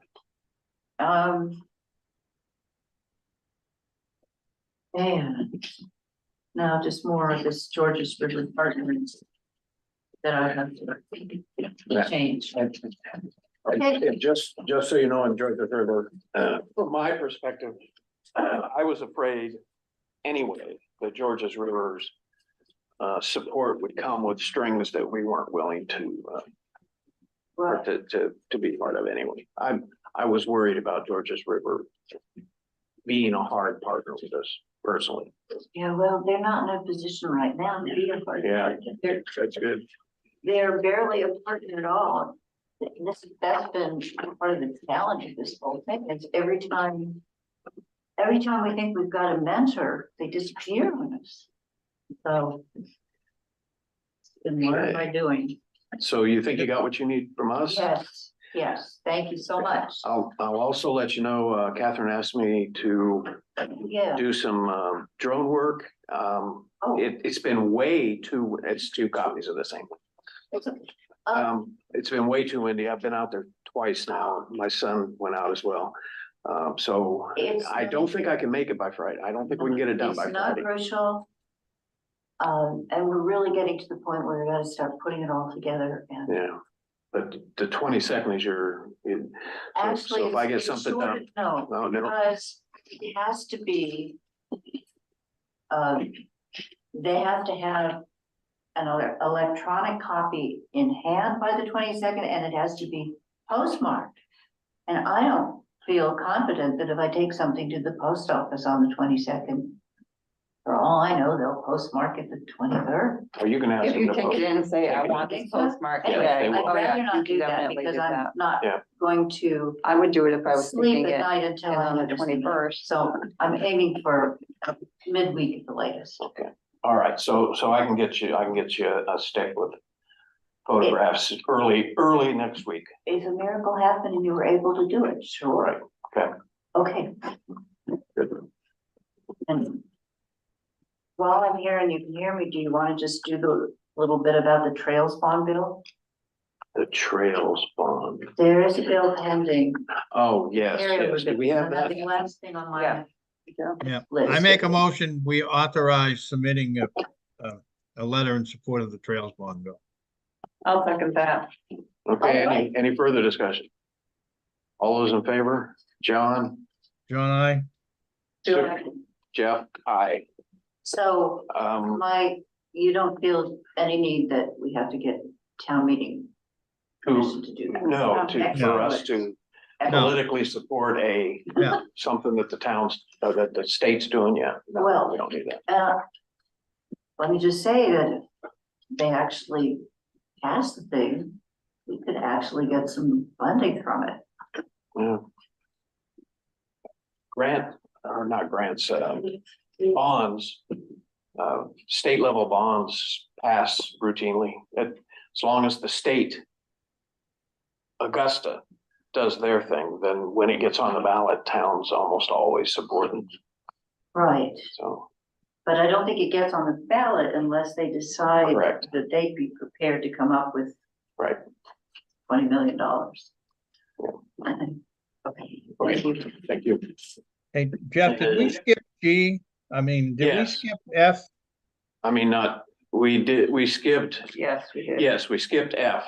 And now just more of this George's River Partners that I have to change. Okay. And just so you know, in Georgia River, from my perspective, I was afraid anyway, that Georgia's River's support would come with strings that we weren't willing to or to be part of anyway. I was worried about Georges River being a hard partner with us personally. Yeah, well, they're not in a position right now to be a partner. Yeah. They're, That's good. they're barely a partner at all. That's been part of the challenge of this whole thing, is every time we think we've got a mentor, they disappear on us. So. Then what am I doing? So you think you got what you need from us? Yes, yes, thank you so much. I'll also let you know, Catherine asked me to Yeah, do some drone work. It's been it's 2 copies of the same. It's been way too windy. I've been out there twice now. My son went out as well. So I don't think I can make it by Friday. I don't think we can get it done by it's not Friday. crucial. And we're really getting to the point where we gotta start putting it all together and. Yeah, but the 22nd is Actually, so if I get it's something shorter- done. No, No, no, because it has to be. They have to have an electronic copy in hand by the 22nd, and it has to be postmarked. And I don't feel confident that if I take something to the post office on the 22nd, for all I know, they'll postmark it the 23rd. are you gonna ask If them you to take post? it in and say, I Take want it. this postmark. Anyway, they will. I'd rather you not can do that definitely because do I'm that. not Yeah. going to I would do it if I was sleep taking at it night until I on the understand. 21st. So I'm aiming for midweek at the latest. Okay, all right, so I can get you a stick with photographs early next week. If a miracle happened and you were able to do it, sure. Right, okay, Okay, good. and while I'm here and you can hear me, do you want to just do the little bit about the trails bond bill? The trails bond. There is a bill pending. Oh, yes, yes. Do we have that? The last thing on my Yeah. Yeah, list. I make a motion, we authorize submitting a letter in support of the Trails Bond bill. I'll second that. Okay, All any further discussion? All those in favor? John? John, I, Jeff? Aye. So Um, you don't feel any need that we have to get town meeting permission to do that? no, for Excellent. us to No. politically support Yeah. something that the town's, that the state's doing, yeah. No, Well- we don't need that. Let me just say that if they actually pass the thing, we could actually get some funding from it. Yeah. Not grants, bonds, state level bonds pass routinely. As long as the state, Augusta, does their thing, then when it gets on the ballot, towns almost always support it. Right, So, but I don't think it gets on the ballot unless they decide Correct. that they'd be prepared to come up with right. $20 million. Okay, Okay, thank you. hey, Jeff, did we skip G? I mean, did we Yes. skip F? I mean, we skipped, Yes, we did. yes, we skipped F.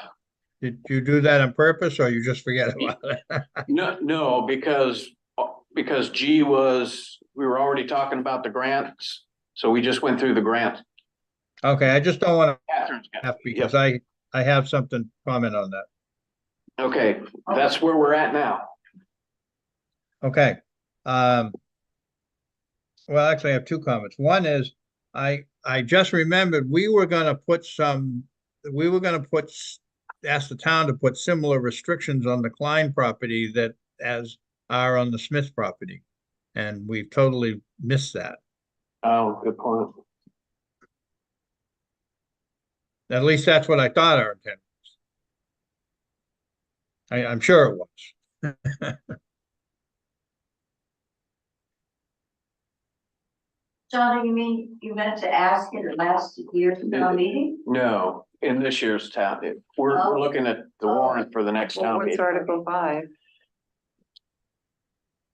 Did you do that on purpose or you just forget about it? No, because G we were already talking about the grants, so we just went through the grant. Okay, I just don't want Catherine's to got- F because I have something to comment on that. Okay, that's where we're at now. Okay. Well, actually, I have 2 comments. One is, I just remembered we were gonna ask the town to put similar restrictions on the Klein property that as are on the Smith property. And we've totally missed that. Oh, good point. At least that's what I thought our intent was. I'm sure it was. John, you mean you meant to ask it at last year's town meeting? No, in this year's town, we're Oh. looking at the warrant for the next Well, town what's meeting. Article 5?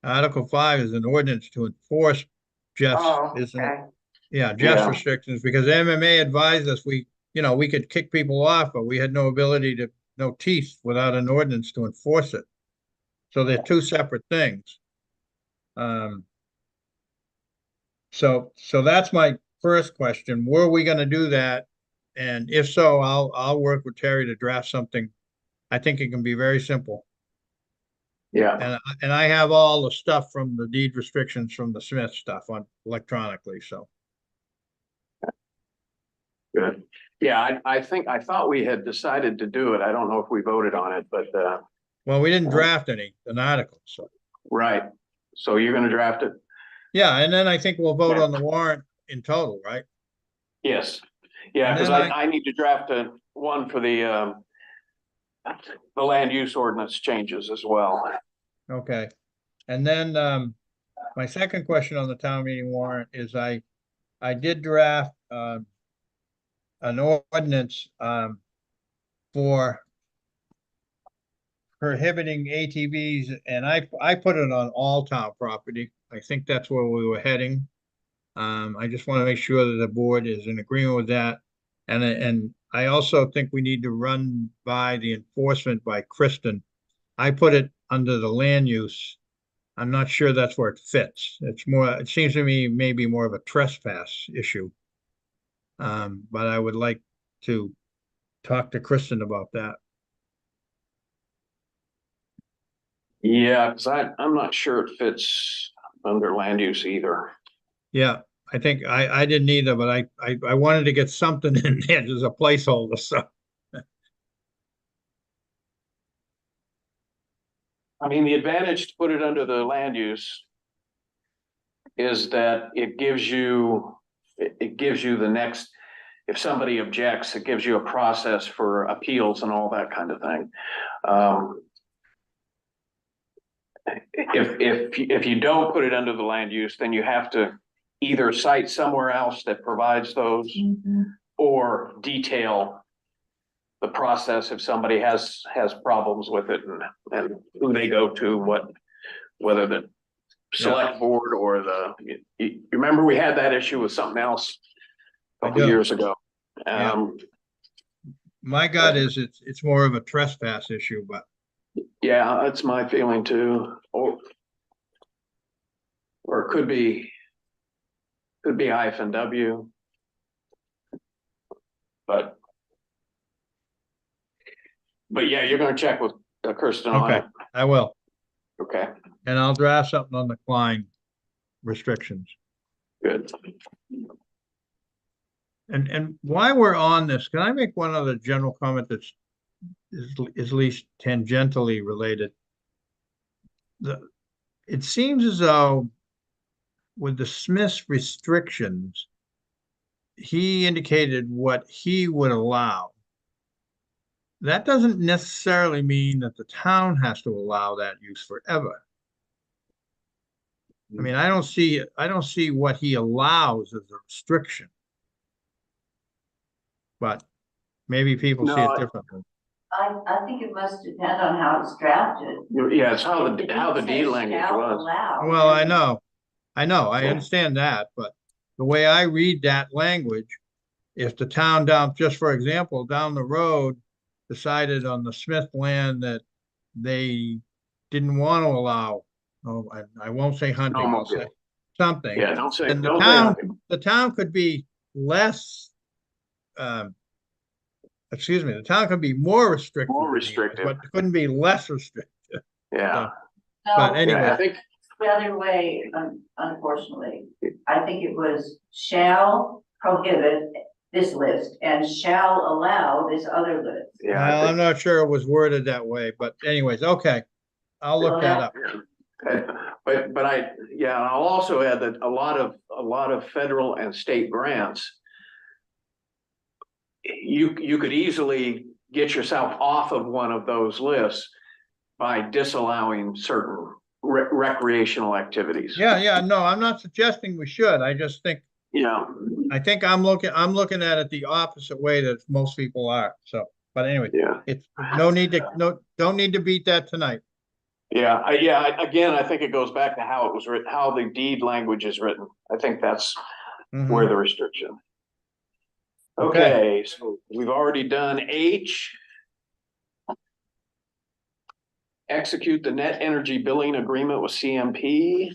Article 5 is an ordinance to enforce Jeff's, Oh, isn't it? okay. Yeah, Jeff's Yeah. restrictions, because MMA advised us, we could kick people off, but we had no teeth without an ordinance to enforce it. So they're 2 separate things. So that's my first question. Were we gonna do that? And if so, I'll work with Terry to draft something I think it can be very simple. Yeah, And I have all the stuff from the deed restrictions from the Smith stuff on electronically, so. good. Yeah, I thought we had decided to do it. I don't know if we voted on it, but, Well, we didn't draft an article, so. right. So you're gonna draft it? Yeah, and then I think we'll vote Yeah. on the warrant in total, right? Yes. Yeah, And because then I need to draft one for the land use ordinance changes as well. Okay. And then, my second question on the town meeting warrant is I did draft, an ordinance, for prohibiting ATVs, and I put it on all town property. I think that's where we were heading. I just want to make sure that the board is in agreement with that. And I also think we need to run by the enforcement by Kristen. I put it under the land use. I'm not sure that's where it fits. It's more, it seems to me maybe more of a trespass issue. But I would like to talk to Kristen about that. Yeah, because I'm not sure it fits under land use either. Yeah, I think I didn't either, but I wanted to get something in there as a placeholder, so. I mean, the advantage to put it under the land use is that it gives you the next, if somebody objects, it gives you a process for appeals and all that kind of thing. If you don't put it under the land use, then you have to either cite somewhere else that provides those or detail the process if somebody has problems with it and who they go to, whether the select board or you remember we had that issue with something else a couple years ago. My gut is it's more of a trespass issue, but. Yeah, that's my feeling too. Or it could be -W. But yeah, you're gonna check with Kirsten on Okay, it. I will. Okay, And I'll draft something on the Klein restrictions. good. And while we're on this, can I make one other general comment that's is at least tangentially related? It seems as though with the Smith's restrictions, he indicated what he would allow. That doesn't necessarily mean that the town has to allow that use forever. I mean, I don't see what he allows as a restriction. But maybe people see it differently. I think it must depend on how it's drafted. Yeah, it's how the It deed says language shall was. allow, Well, I then- know, I understand that, but the way I read that language, if the town down, just for example, down the road decided on the Smith land that they didn't want to allow, oh, I won't say hunting, I'll say something. Yeah, don't say And don't say hunting. the town could be less, excuse me, the town could be more restrictive. More than he is, restrictive. But couldn't be less restrictive. Yeah. But No, anyway. Yeah, I think the other way, unfortunately, I think it was shall prohibit this list and shall allow this other list. yeah, I Well, I'm think not sure it was worded that way, but anyways, okay. I'll look that up. But I'll also add that a lot of federal and state grants, you could easily get yourself off of one of those lists by disallowing certain recreational activities. Yeah, no, I'm not suggesting we should. I just think, Yeah, I think I'm looking at it the opposite way that most people are. So, but anyway, yeah, it's don't need to beat that tonight. yeah. Again, I think it goes back to how it was written, how the deed language is written. I think that's Mhm. where the restriction. Okay. Okay, so we've already done H. Execute the net energy billing agreement with CMP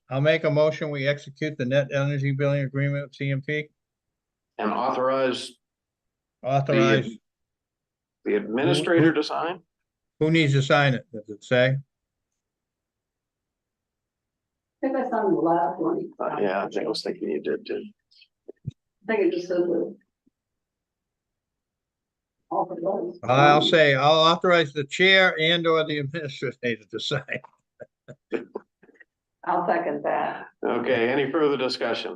I'll make a motion. We execute the net energy billing agreement with CMP. and authorize Authorize. the administrator to sign. Who needs to sign it? Does it say? I think I signed the last one. Yeah, I was thinking you did too. I think it just says the. All for those. I'll say, I'll authorize the chair and or the administrator to sign. I'll second that. Okay, any further discussion?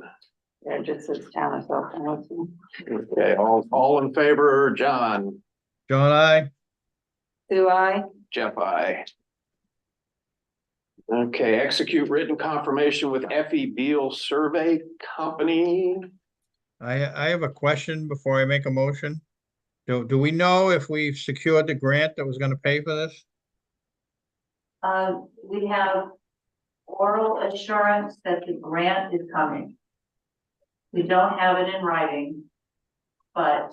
Yeah, it just says town of Southampton. Okay, all in favor, John, John, I. Do I? Jeff, I. Okay, execute written confirmation with F.E. Beal Survey Company. I have a question before I make a motion. Do we know if we've secured the grant that was gonna pay for this? We have oral assurance that the grant is coming. We don't have it in writing, but,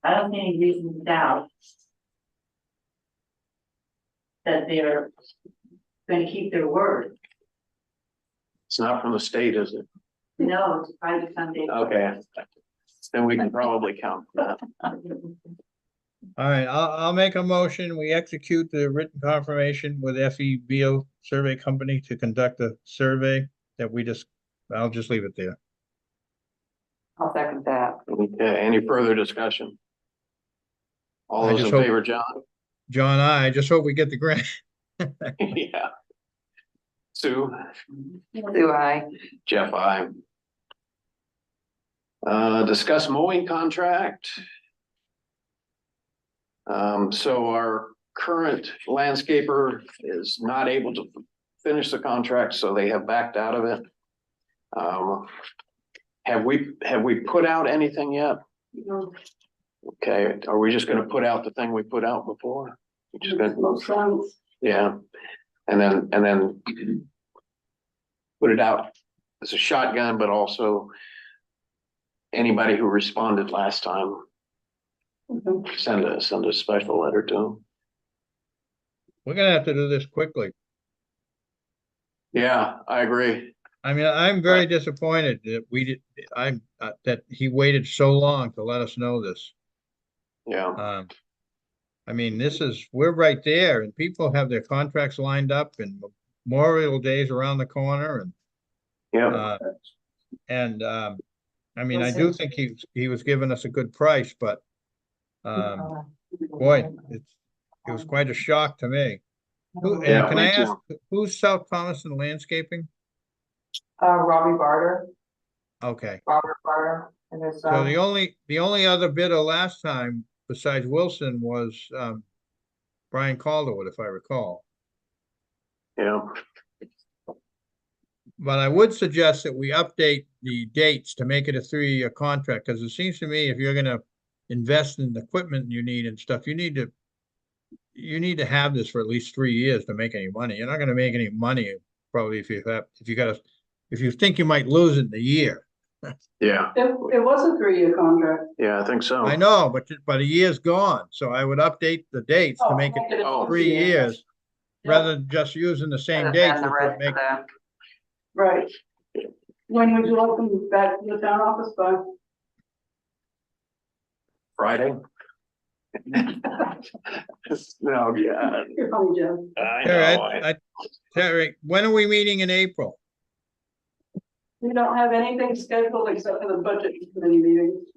I don't see any reason to doubt that they're going to keep their word. It's not from the state, is it? No, it's a private foundation. Okay. Then we can probably count that. All right, I'll make a motion. We execute the written confirmation with F.E. Beal Survey Company to conduct a survey that I'll just leave it there. I'll second that. Okay, any further discussion? All I those in just hope- favor, John? John, I just hope we get the grant. Yeah. Sue, Do I? Jeff, I. Discuss mowing contract. So our current landscaper is not able to finish the contract, so they have backed out of it. Have we put out anything yet? No, Okay, are we just gonna put out the thing we put out before? We're just makes gonna, no sense. yeah, and then put it out as a shotgun, but also anybody who responded last time, Okay. send a special letter to them. We're gonna have to do this quickly. Yeah, I agree. I mean, I'm very disappointed that that he waited so long to let us know this. Yeah, I mean, we're right there and people have their contracts lined up and Memorial Day's around the corner yeah, I mean, I do think he was giving us a good price, but boy, it was quite a shock to me. Yeah, Can I me too. ask, who's South Thomaston Landscaping? Robbie Barter, Okay, Robert Barter, and his so the only other bidder last time besides Wilson was Brian Calderwood, if I recall. yeah, But I would suggest that we update the dates to make it a 3-year contract, because it seems to me if you're gonna invest in the equipment you need and stuff, you need to have this for at least 3 years to make any money. You're not gonna make any money probably if you think you might lose it in a year. yeah, It was a 3-year contract. yeah, I think so. I know, but a year's gone, so I would update the dates to make it Oh, 3 years Yeah. rather than just using the same and dates. the which would rest make of the, Right. When would you like them back to the town office by? Friday? No, yeah, You're funny, Jim. I Terry, know. Terry, when are we meeting in April? We don't have anything scheduled except for the budget committee meetings.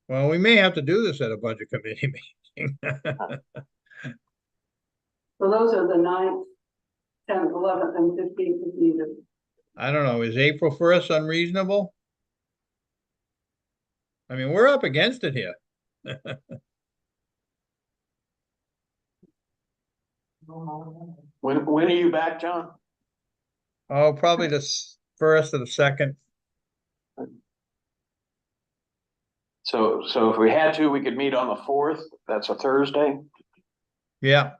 Well, we may have to do this at a budget committee meeting. So those are the 9th, 10th, 11th, and 15th if needed. I don't know, is April 1st unreasonable? I mean, we're up against it here. When are you back, John? Oh, probably the first or the second. So if we had to, we could meet on the 4th. That's a Thursday. Yeah,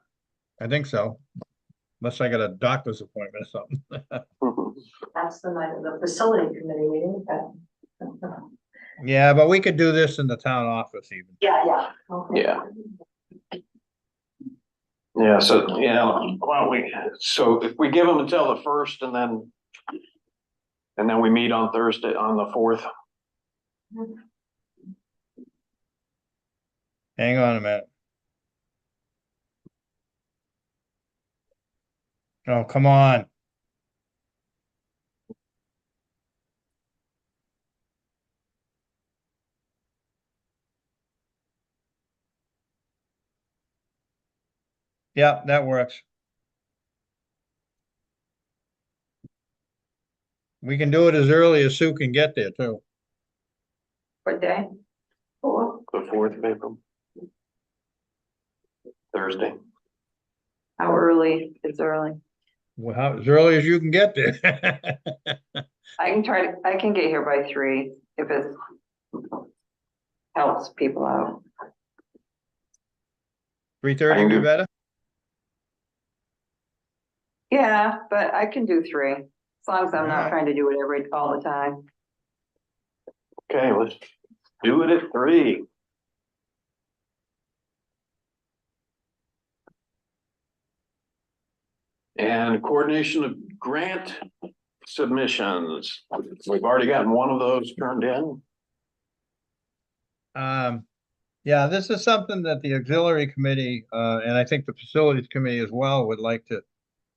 I think so. Unless I got a doctor's appointment or something. That's the night of the facility committee meeting, but. Yeah, but we could do this in the town office even. Yeah. Okay. Yeah. Yeah, so, yeah, why don't we, so if we give them until the 1st and then we meet on Thursday, on the 4th. Hang on a minute. Oh, come on. Yeah, that works. We can do it as early as Sue can get there too. What day? The 4th of April. Thursday. How early is early? Well, how, as early as you can get there. I can get here by 3 if it helps people out. 3:30 be better? Yeah, but I can do 3, as long as I'm not Alright. trying to do it all the time. Okay, let's do it at 3. And coordination of grant submissions. We've already gotten one of those turned in. Yeah, this is something that the auxiliary committee, and I think the facilities committee as well would like to,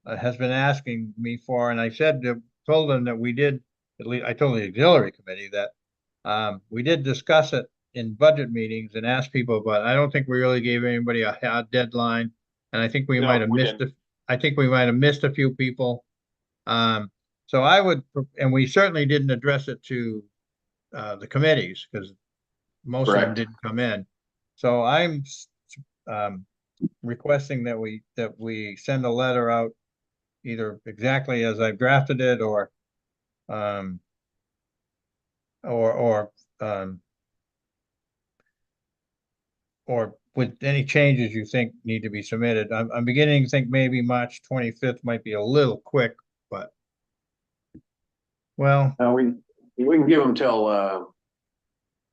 has been asking me for, and I said, told them that we did, at least, I told the auxiliary committee that, we did discuss it in budget meetings and asked people, but I don't think we really gave anybody a hard deadline. And I think we No, might have we missed, didn't. I think we might have missed a few people. So I would, and we certainly didn't address it to, the committees, because most of them Correct. didn't come in. So I'm requesting that we send a letter out either exactly as I've drafted it or um or with any changes you think need to be submitted. I'm beginning to think maybe March 25th might be a little quick, but well, We can give them till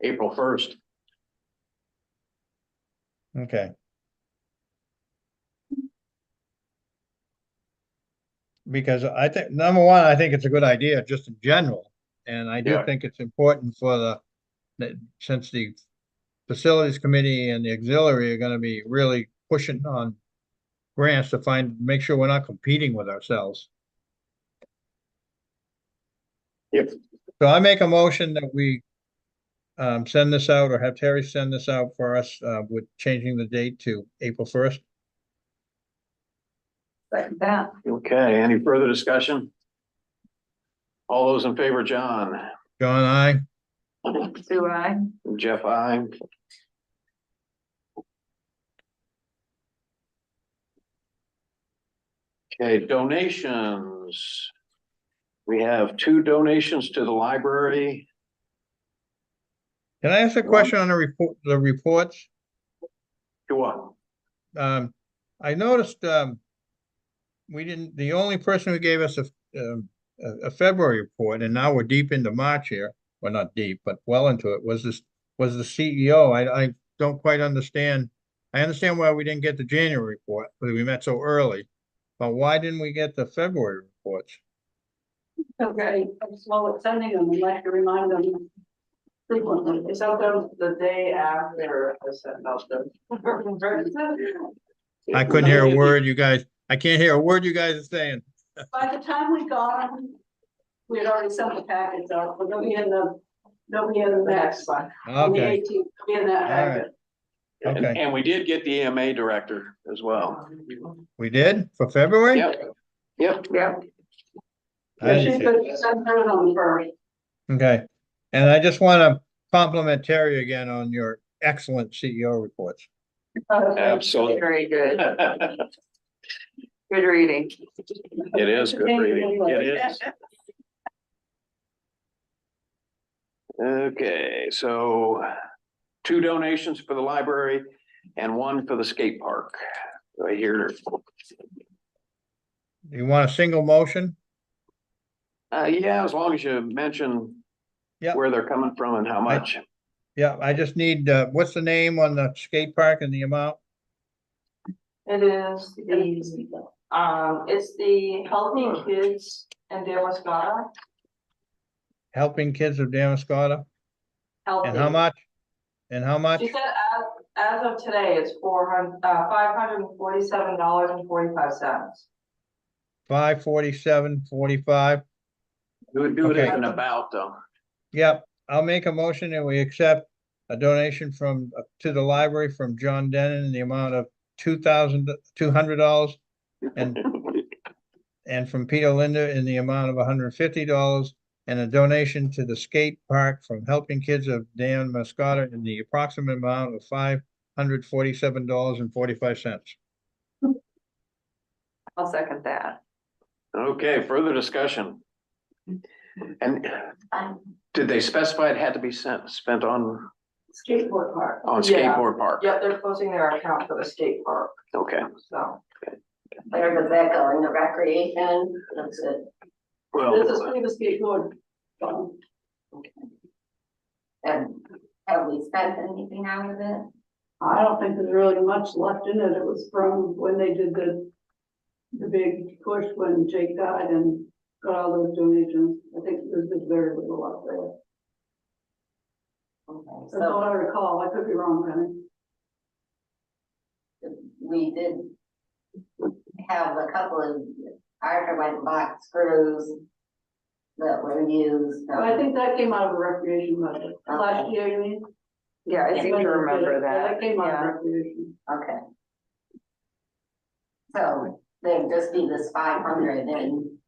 April 1st. okay. Because I think, number one, I think it's a good idea just in general. And I do Yeah. think it's important for since the facilities committee and the auxiliary are gonna be really pushing on grants to make sure we're not competing with ourselves. Yep. So I make a motion that we send this out or have Terry send this out for us, with changing the date to April 1st. Like that. Okay, any further discussion? All those in favor, John? John, I. Do I? Jeff, I. Okay, donations. We have 2 donations to the library. Can I ask a question on the reports? To what? I noticed, the only person who gave us a February report, and now we're deep into March here, well, not deep, but well into it, was the CEO. I don't quite understand. I understand why we didn't get the January report, because we met so early, but why didn't we get the February reports? Okay, I'm slow at sending them, I'd like to remind them frequently. It's sometimes the day after I send out the. I couldn't hear a word I can't hear a word you guys are saying. By the time we got them, we had already sent the packets out, but they'll be in the next one. On the Okay, 18th, they'll be in that All right. packet. okay. And we did get the EMA director as well. We did for February? Yep. Yep. Yep. I She didn't see could it. send hers on the first. Okay, and I just want to compliment Terry again on your excellent CEO reports. Absolutely. Very good. Good reading. It is good reading. It is. Okay, so 2 donations for the library and 1 for the skate park. Right here. You want a single motion? Yeah, as long as you mention Yep. where they're coming from and how much. Yeah, I just need, what's the name on the skate park and the amount? It is it's the Healthy Kids in Damascata. Helping Kids of Damascata? And how much? And how much? She said as of today, it's $547.45. 547.45. Do it Okay. as an about though. Yep, I'll make a motion and we accept a donation to the library from John Denon in the amount of $2,200 and from Peter Linda in the amount of $150 and a donation to the skate park from Helping Kids of Dan Mascotta in the approximate amount of $547.45. I'll second that. Okay, further discussion. And did they specify it had to be spent on Skateboard park. skateboard park? Yeah, they're closing their account for the skate park, Okay, so. Where does that go into recreation? That's it. well, This is pretty much skateboard. And have we spent anything out of it? I don't think there's really much left in it. It was from when they did the big push when Jake died and got all those donations. I think there's just very little up there. Okay, That's what so I recall. I could be wrong, Penny. we did have a couple of, Arthur went and bought screws that were used. But I think that came out of the recreation budget. Last year, you mean? Yeah, I seem to remember Yeah, that. that came out of Yeah. recreation. Okay. So there'd just be this 500 in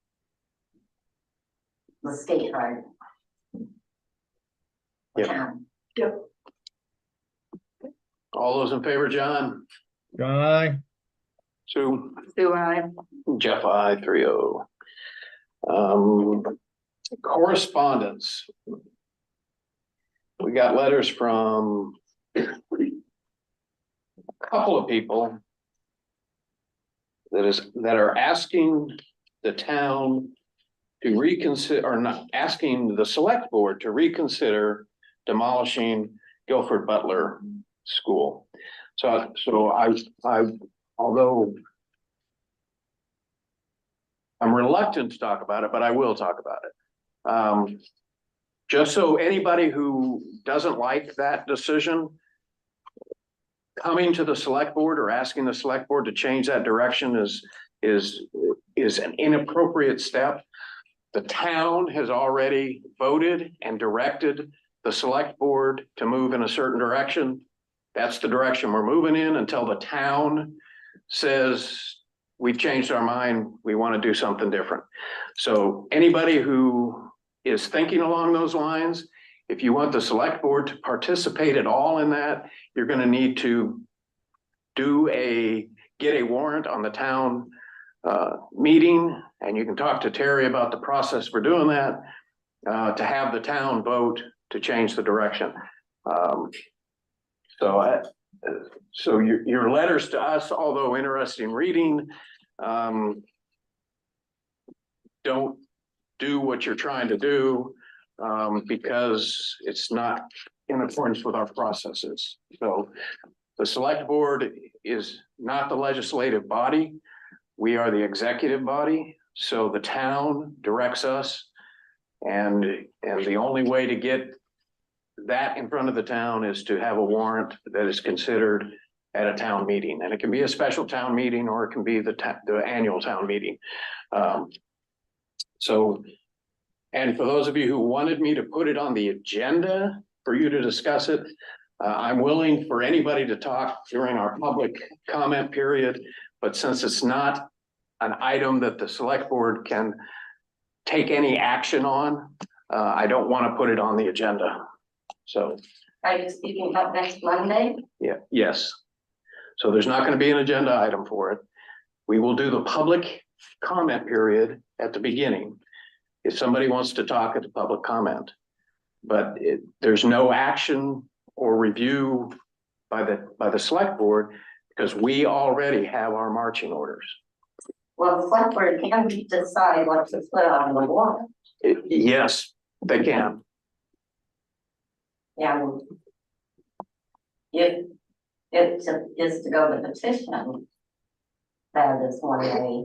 the skate park. Yep. account. all those in favor, John, John, I. Sue, Do I? Jeff, I 3-0. Correspondence. We got letters from a couple of people that are asking the town to reconsider, or not, asking the select board to reconsider demolishing Guilford Butler School. So I, although I'm reluctant to talk about it, but I will talk about it. Just so anybody who doesn't like that decision coming to the select board or asking the select board to change that direction is an inappropriate step. The town has already voted and directed the select board to move in a certain direction. That's the direction we're moving in until the town says, we've changed our mind, we want to do something different. So anybody who is thinking along those lines, if you want the select board to participate at all in that, you're going to need to get a warrant on the town meeting, and you can talk to Terry about the process for doing that, to have the town vote to change the direction. So your letters to us, although interesting reading, don't do what you're trying to do, because it's not in accordance with our processes. So the select board is not the legislative body. We are the executive body. So the town directs us, and the only way to get that in front of the town is to have a warrant that is considered at a town meeting, and it can be a special town meeting or it can be the annual town meeting. And for those of you who wanted me to put it on the agenda for you to discuss it, I'm willing for anybody to talk during our public comment period, but since it's not an item that the select board can take any action on, I don't want to put it on the agenda. So, Are you speaking about next Monday? yeah, yes. So there's not going to be an agenda item for it. We will do the public comment period at the beginning if somebody wants to talk at the public comment. But there's no action or review by the select board because we already have our marching orders. Well, the select board can decide what to put on the warrant. Yes, they can. And if it is to go to petition, that is one way.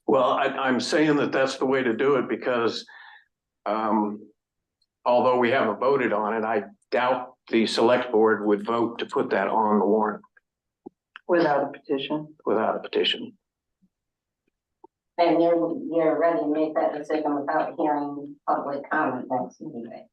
Well, I'm saying that that's the way to do it because although we haven't voted on it, I doubt the select board would vote to put that on the warrant Without a petition. without a petition. And you're ready to make that decision without hearing public comment next meeting.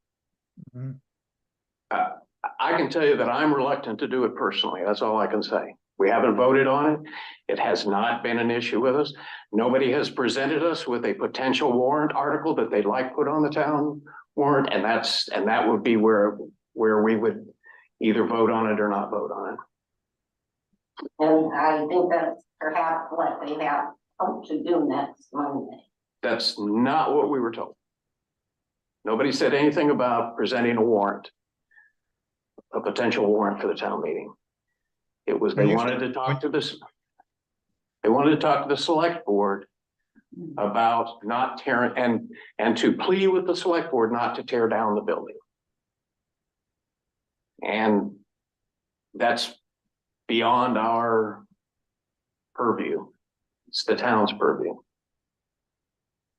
I can tell you that I'm reluctant to do it personally. That's all I can say. We haven't voted on it. It has not been an issue with us. Nobody has presented us with a potential warrant article that they'd like put on the town warrant, and that would be where we would either vote on it or not vote on it. And I think that's perhaps what they have hoped to do next Monday. That's not what we were told. Nobody said anything about presenting a warrant, a potential warrant for the town meeting. It was, they wanted to talk to this. They wanted to talk to the select board about not tearing and to plead with the select board not to tear down the building. And that's beyond our purview. It's the town's purview.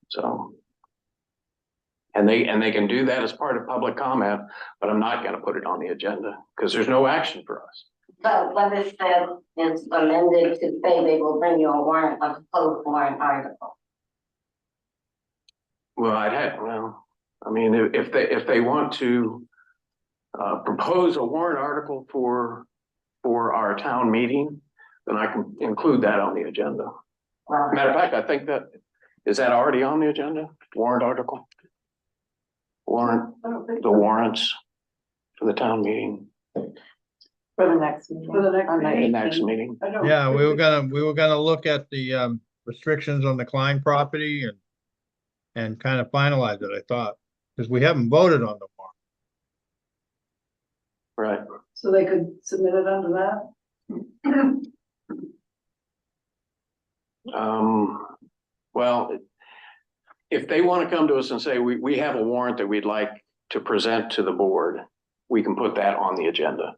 So. And they can do that as part of public comment, but I'm not gonna put it on the agenda because there's no action for us. But what is said is amended to say they will bring you a warrant, a proposed warrant article. Well, I mean, if they want to propose a warrant article for our town meeting, then I can include that on the agenda. Well, Matter of fact, I think is that already on the agenda? Warrant article? Warrant, I don't think the warrants for the town meeting, For the next meeting. For the next On meeting. the next meeting. I don't Yeah, we think were gonna look at the restrictions on the Klein property and kind of finalize it, I thought, because we haven't voted on the warrant. Right. So they could submit it under that? Well, if they want to come to us and say, we have a warrant that we'd like to present to the board, we can put that on the agenda.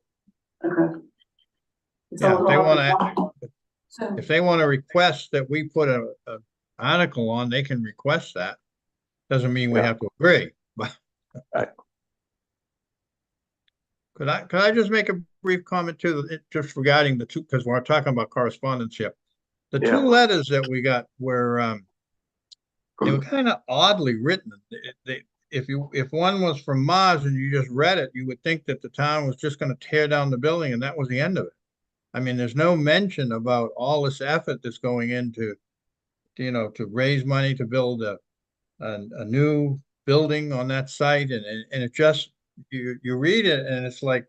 Okay. Yeah, So if they want to request that we put a article on, they can request that. Doesn't mean we Yeah. have to agree, but. Right. Could I just make a brief comment too, just regarding the two, because we're talking about correspondence here. The Yeah. two letters that we got were, they were kind of oddly written. If one was from Mars and you just read it, you would think that the town was just going to tear down the building and that was the end of it. I mean, there's no mention about all this effort that's going into, to raise money to build a new building on that site, and it just, you read it and it's like,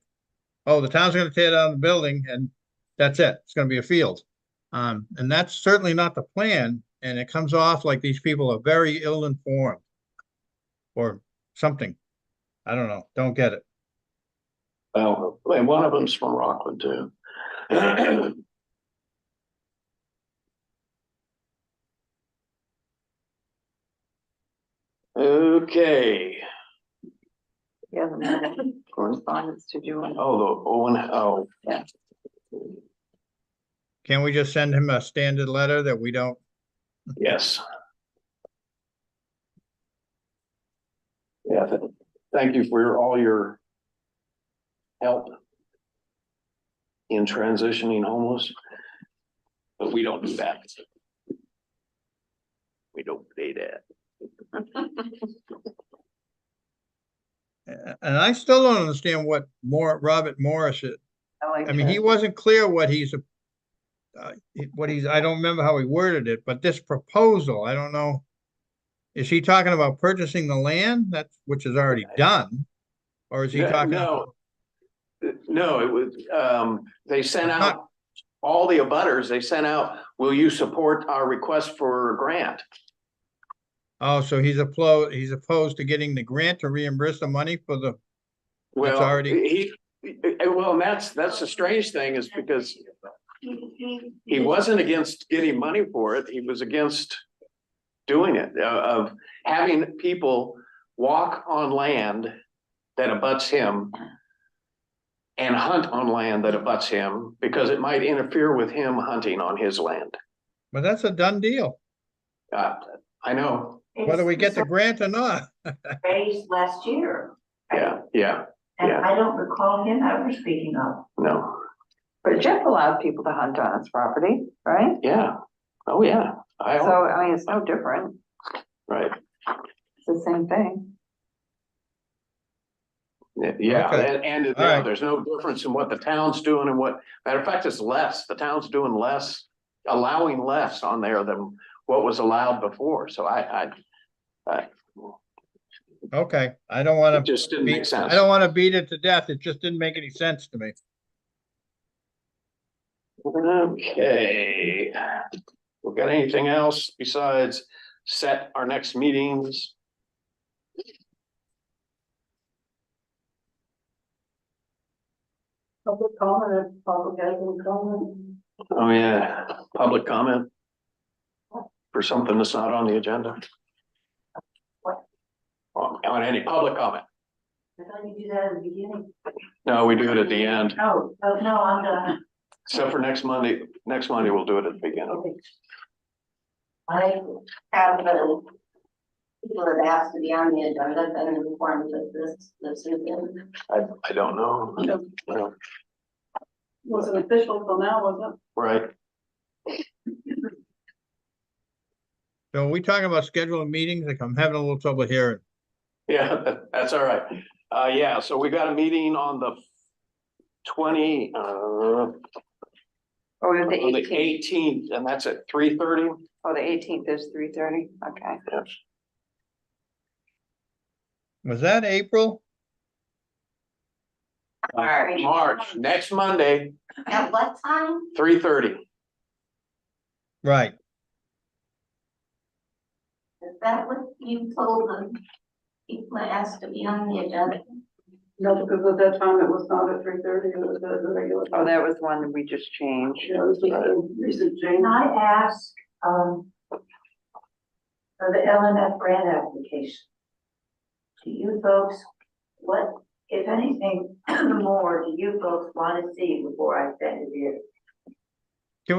oh, the town's going to tear down the building and that's it. It's going to be a field. And that's certainly not the plan. And it comes off like these people are very ill-informed or something. I don't know. Don't get it. Well, and one of them's from Rockland too. Okay. Yeah, the correspondence to do. Oh. Yeah. Can we just send him a standard letter that we don't? Yes. Yeah, thank you for all your help in transitioning homeless, but we don't do that. We don't do that. And I still don't understand what Robert Morris is. I mean, he wasn't clear what he's, I don't remember how he worded it, but this proposal, I don't know. Is he talking about purchasing the land which is already done? Or is he talking? No, it was, they sent out all the abutters, they sent out, will you support our request for a grant? Oh, so he's opposed to getting the grant to reimburse the money for the. Well, already. And that's the strange thing is because he wasn't against getting money for it. He was against doing it, of having people walk on land that abuts him and hunt on land that abuts him because it might interfere with him hunting on his land. But that's a done deal. I know. Whether we get the grant or not. Raised last year. Yeah. And Yeah. I don't recall him ever speaking up. No, But Jeff allowed people to hunt on his property, right? yeah, oh, yeah, So, I mean, it's no different. right, It's the same thing. yeah, Okay. and All right. there's no difference in what the town's doing and what, matter of fact, it's less, the town's doing less, allowing less on there than what was allowed before, so I Okay, I don't want it to just didn't make sense. I don't want to beat it to death. It just didn't make any sense to me. Okay. We got anything else besides set our next meetings? Public comment, if public has any comment. Oh, yeah, public comment for something that's not on the agenda. On any public comment? I thought you do that at the beginning. No, we do it at the end, Oh, no, I'm done. except for next Monday. Next Monday, we'll do it at the beginning. I have people that asked to be on the agenda, been informed of this weekend. I don't know. No, Wasn't official till now, was right, So are we talking about scheduling meetings? Like, I'm having a little trouble hearing. yeah, that's all right. Yeah, so we got a meeting on the 20, Oh, the on the 18th. 18th, and that's at 3:30. Oh, the 18th is 3:30. Okay. Yes. Was that April? March, next Monday, At what time? 3:30. Right. Is that what you told them? People that asked to be on the agenda? it? No, because at that time it was not at 3:30, it was at the regular. Oh, that was one that we just changed. Yeah, this was a recent change. Can I ask, for the LMF grant application? Do you folks, what, if anything, more do you folks want to see before I send it here?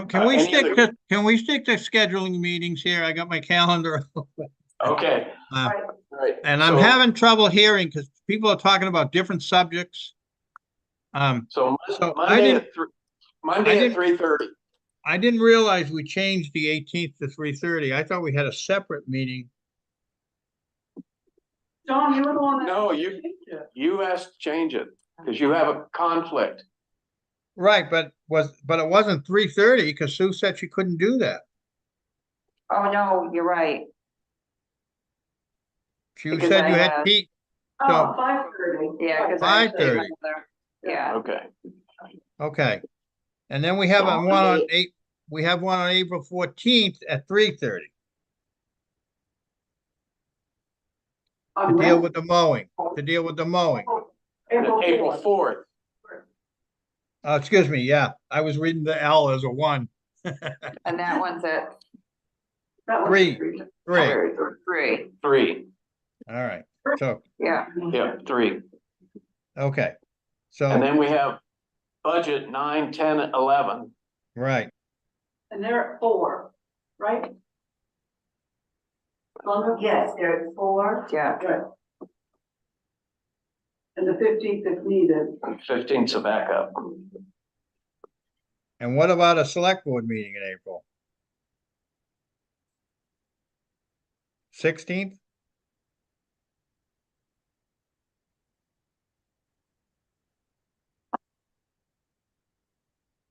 Can we any stick other- to, can we stick to scheduling meetings here? I got my calendar. Okay, Uh, right. And I'm So- having trouble hearing because people are talking about different subjects. So So Monday didn't- at Monday at 3:30. I didn't realize we changed the 18th to 3:30. I thought we had a separate meeting. John, you were the one that. No, you asked to change it because you have a conflict. Right, but it wasn't 3:30 because Sue said she couldn't do that. Oh, no, you're right. She Because said I you had have- Pete. Oh, 5:30. Yeah, because 5:30. Yeah, Okay, Okay. And then we have one on we have one on April 14th at 3:30 to deal with the mowing, April 4th. Excuse me, yeah, I was reading the L as a 1. and that one's at That was 3. 3, 3. 3, all right, so, Yeah, yeah, 3. okay. And So, then we have budget 9, 10, 11. right, And they're at 4, right? Yes, there are 4. yeah. Good. And the 15th if needed. 15th's a backup. and what about a select board meeting in April? 16th?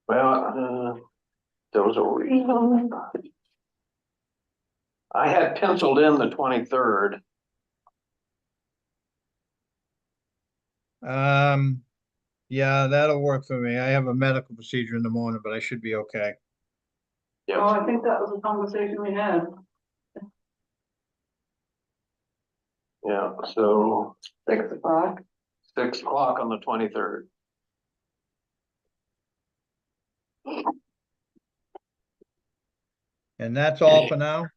Well, there was a reason. I had penciled in the 23rd. Yeah, that'll work for me. I have a medical procedure in the morning, but I should be okay. Oh, Yes, I think that was a conversation we had. yeah, so 6 o'clock. 6 o'clock on the 23rd. And that's all for now?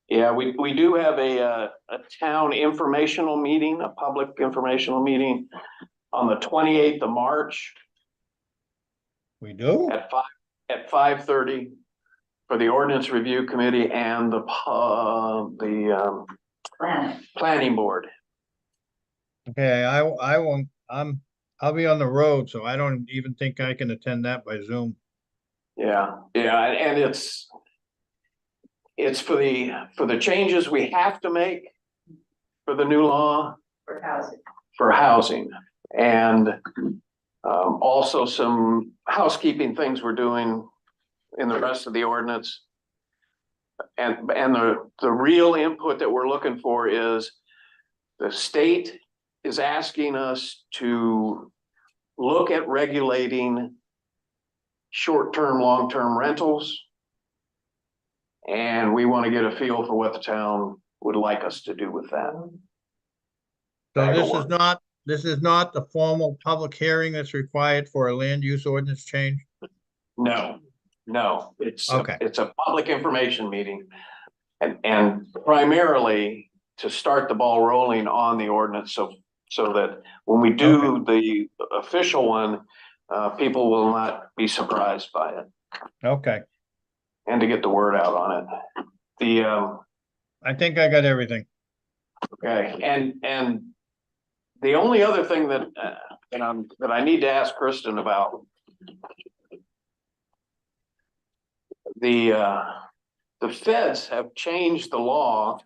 Yeah, we do have a town informational meeting, a public informational meeting on the 28th of March We do? at 5:30 for the ordinance review committee and the Planet. planning board. Okay, I won't, I'll be on the road, so I don't even think I can attend that by Zoom. Yeah, and it's for the changes we have to make for the new law For housing. for housing. And also some housekeeping things we're doing in the rest of the ordinance. And the real input that we're looking for is the state is asking us to look at regulating short-term, long-term rentals. And we want to get a feel for what the town would like us to do with that. So this is not the formal public hearing that's required for a land use ordinance change? No, it's Okay. it's a public information meeting. And primarily to start the ball rolling on the ordinance, so that when we do the official one, people will not be surprised by it. Okay, And to get the word out on it. I think I got everything. Okay, and the only other thing that I need to ask Kristen about, the feds have changed the law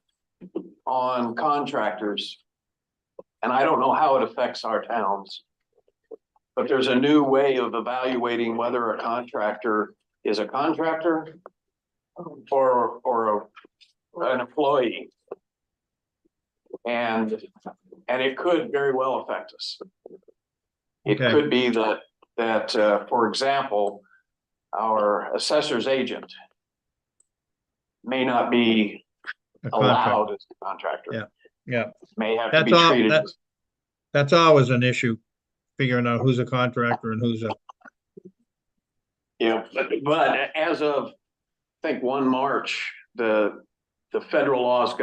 on contractors. And I don't know how it affects our towns. But there's a new way of evaluating whether a contractor is a contractor or an employee. And it could very well affect us. It Okay. could be that for example, our assessor's agent may not be A contract. allowed as a contractor. Yeah. May have to That's be all, treated. that's always an issue, figuring out who's a contractor and who's a, Yeah, but as of, I think 1 March, the federal laws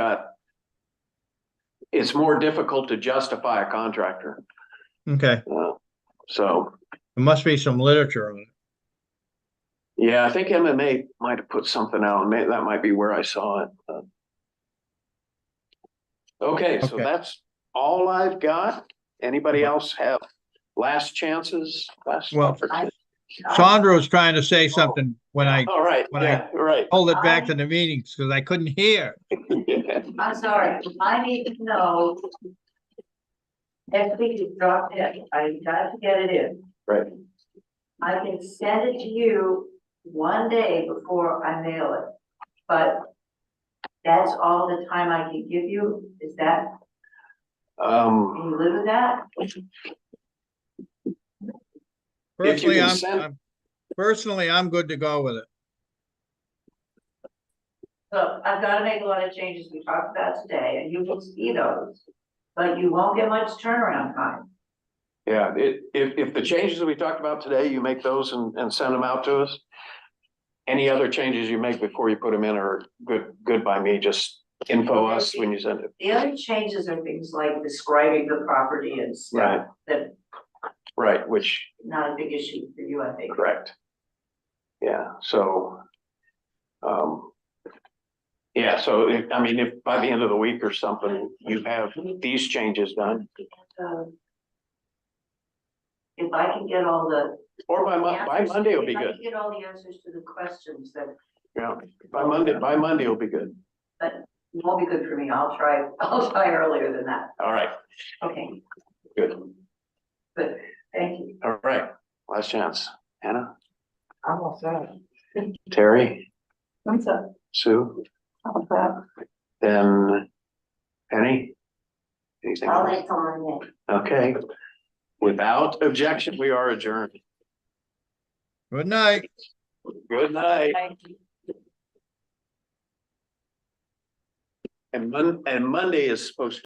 it's more difficult to justify a contractor. okay, So, there must be some literature on it. yeah, I think MMA might have put something out, and that might be where I saw it. Okay, so Okay. that's all I've got. Anybody else have last chances? Well, Sandra was trying to say something when I All right, when yeah, right. pulled it back to the meetings, because I couldn't hear. I'm sorry, I need to know. If we could drop it, I got to get it in. Right. I can send it to you one day before I mail it, but that's all the time I can give you, is that, can you live with that? Personally, I'm good to go with it. So I've got to make a lot of changes we talked about today, and you will see those, but you won't get much turnaround time. Yeah, if the changes that we talked about today, you make those and send them out to us. Any other changes you make before you put them in are good by me. Just info us when you send it. The other changes are things like describing the property and stuff that Right, which, not a big issue for you, I think. correct. Yeah, so, yeah, so if by the end of the week or something, you have these changes done. If I can get all the. Or by Monday will be If I good. can get all the answers to the questions that, Yeah, by Monday will be good. but it won't be good for me. I'll try earlier than that. All right, Okay, good. good. Thank you. All right, last chance. Hannah, I'm all set. Terry, What's up? Sue, How's that? then Penny? Anything? I'll else? make someone. Okay. Without objection, we are adjourned. Good night. Good night. And Monday is supposed to